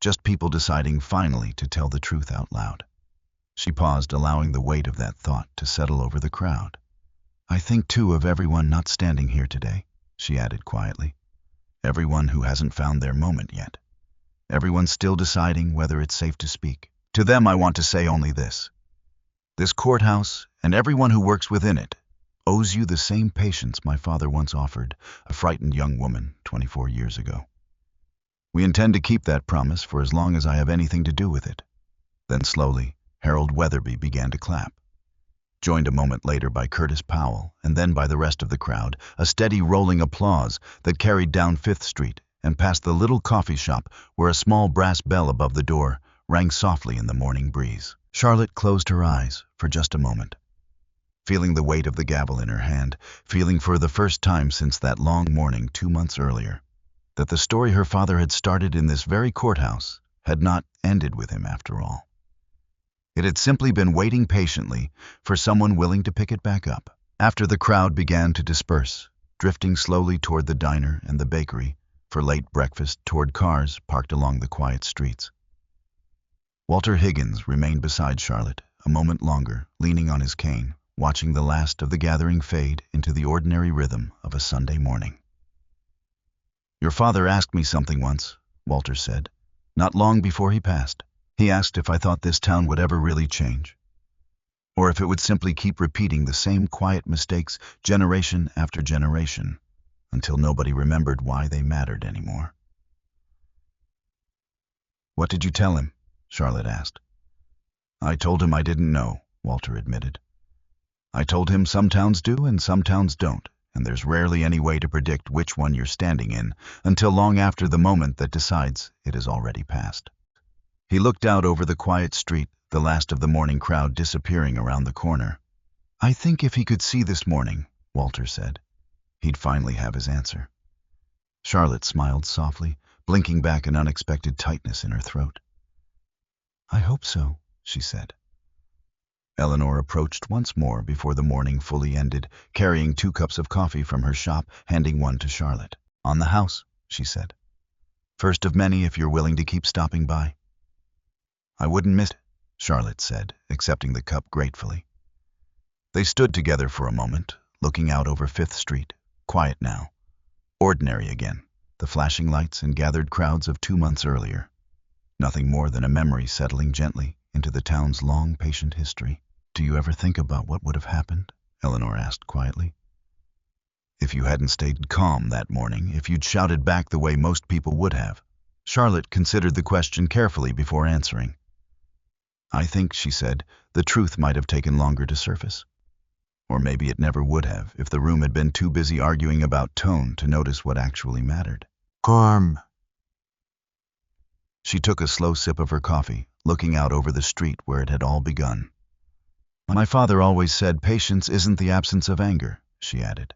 just people deciding finally to tell the truth out loud. She paused, allowing the weight of that thought to settle over the crowd. I think, too, of everyone not standing here today, she added quietly. Everyone who hasn't found their moment yet. Everyone still deciding whether it's safe to speak. To them, I want to say only this. This courthouse, and everyone who works within it, owes you the same patience my father once offered a frightened young woman 24 years ago. We intend to keep that promise for as long as I have anything to do with it. Then slowly, Harold Weatherby began to clap, joined a moment later by Curtis Powell, and then by the rest of the crowd, a steady rolling applause that carried down 5th Street and past the little coffee shop where a small brass bell above the door rang softly in the morning breeze. Charlotte closed her eyes for just a moment, feeling the weight of the gavel in her hand, feeling for the first time since that long morning 2 months earlier, that the story her father had started in this very courthouse had not ended with him after all. It had simply been waiting patiently for someone willing to pick it back up. After the crowd began to disperse, drifting slowly toward the diner and the bakery for late breakfast, toward cars parked along the quiet streets, Walter Higgins remained beside Charlotte a moment longer, leaning on his cane, watching the last of the gathering fade into the ordinary rhythm of a Sunday morning. Your father asked me something once, Walter said, not long before he passed. He asked if I thought this town would ever really change, or if it would simply keep repeating the same quiet mistakes generation after generation until nobody remembered why they mattered anymore. What did you tell him? Charlotte asked. I told him I didn't know, Walter admitted. I told him some towns do and some towns don't, and there's rarely any way to predict which one you're standing in until long after the moment that decides it has already passed. He looked out over the quiet street, the last of the morning crowd disappearing around the corner. I think if he could see this morning, Walter said, he'd finally have his answer. Charlotte smiled softly, blinking back an unexpected tightness in her throat. I hope so, she said. Eleanor approached once more before the morning fully ended, carrying 2 cups of coffee from her shop, handing one to Charlotte. On the house, she said. First of many if you're willing to keep stopping by. I wouldn't miss it, Charlotte said, accepting the cup gratefully. They stood together for a moment, looking out over 5th Street, quiet now, ordinary again, the flashing lights and gathered crowds of 2 months earlier. Nothing more than a memory settling gently into the town's long, patient history. Do you ever think about what would have happened? Eleanor asked quietly. If you hadn't stayed calm that morning, if you'd shouted back the way most people would have. Charlotte considered the question carefully before answering. I think, she said, the truth might have taken longer to surface. Or maybe it never would have if the room had been too busy arguing about tone to notice what actually mattered. Calm. She took a slow sip of her coffee, looking out over the street where it had all begun. My father always said patience isn't the absence of anger, she added.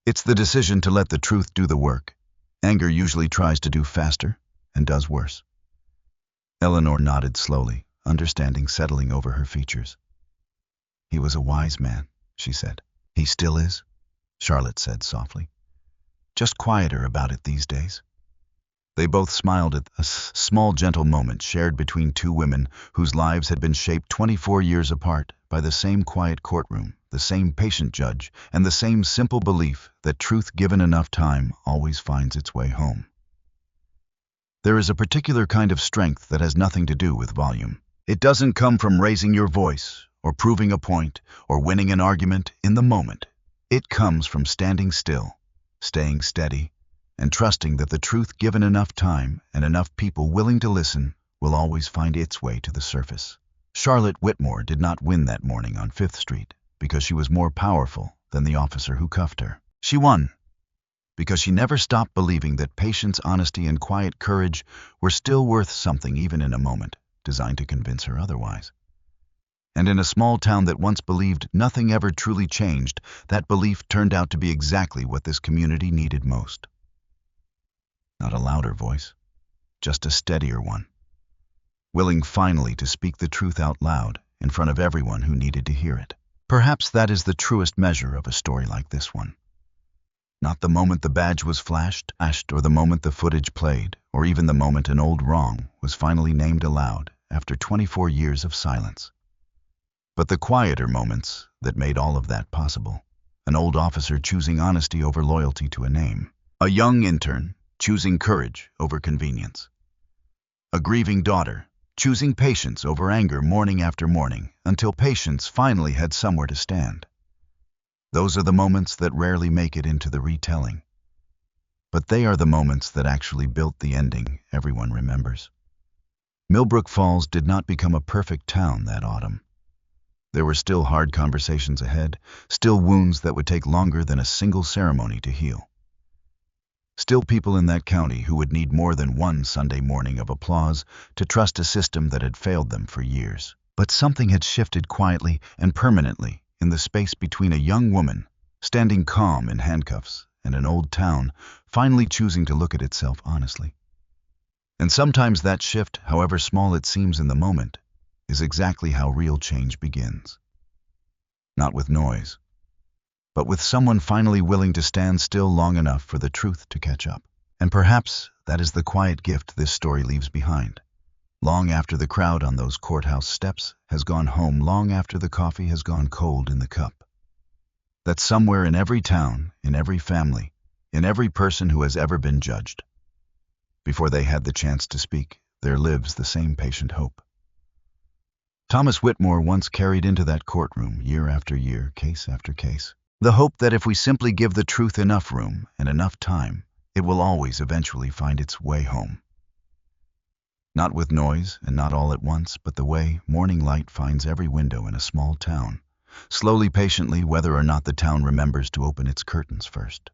It's the decision to let the truth do the work. Anger usually tries to do faster and does worse. Eleanor nodded slowly, understanding settling over her features. He was a wise man, she said. He still is, Charlotte said softly. Just quieter about it these days. They both smiled at a small, gentle moment shared between 2 women whose lives had been shaped 24 years apart by the same quiet courtroom, the same patient judge, and the same simple belief that truth given enough time always finds its way home. There is a particular kind of strength that has nothing to do with volume. It doesn't come from raising your voice, or proving a point, or winning an argument in the moment. It comes from standing still, staying steady, and trusting that the truth given enough time and enough people willing to listen will always find its way to the surface. Charlotte Whitmore did not win that morning on 5th Street because she was more powerful than the officer who cuffed her. She won because she never stopped believing that patience, honesty, and quiet courage were still worth something even in a moment designed to convince her otherwise. And in a small town that once believed nothing ever truly changed, that belief turned out to be exactly what this community needed most. Not a louder voice, just a steadier one, willing finally to speak the truth out loud in front of everyone who needed to hear it. Perhaps that is the truest measure of a story like this one. Not the moment the badge was flashed, or the moment the footage played, or even the moment an old wrong was finally named aloud after 24 years of silence. But the quieter moments that made all of that possible. An old officer choosing honesty over loyalty to a name. A young intern choosing courage over convenience. A grieving daughter choosing patience over anger morning after morning until patience finally had somewhere to stand. Those are the moments that rarely make it into the retelling. But they are the moments that actually built the ending everyone remembers. Millbrook Falls did not become a perfect town that autumn. There were still hard conversations ahead, still wounds that would take longer than a single ceremony to heal. Still people in that county who would need more than one Sunday morning of applause to trust a system that had failed them for years. But something had shifted quietly and permanently in the space between a young woman standing calm in handcuffs and an old town finally choosing to look at itself honestly. And sometimes that shift, however small it seems in the moment, is exactly how real change begins. Not with noise, but with someone finally willing to stand still long enough for the truth to catch up. And perhaps that is the quiet gift this story leaves behind. Long after the crowd on those courthouse steps has gone home, long after the coffee has gone cold in the cup. That somewhere in every town, in every family, in every person who has ever been judged, before they had the chance to speak, there lives the same patient hope. Thomas Whitmore once carried into that courtroom, year after year, case after case, the hope that if we simply give the truth enough room and enough time, it will always eventually find its way home. Not with noise and not all at once, but the way morning light finds every window in a small town, slowly, patiently, whether or not the town remembers to open its curtains first.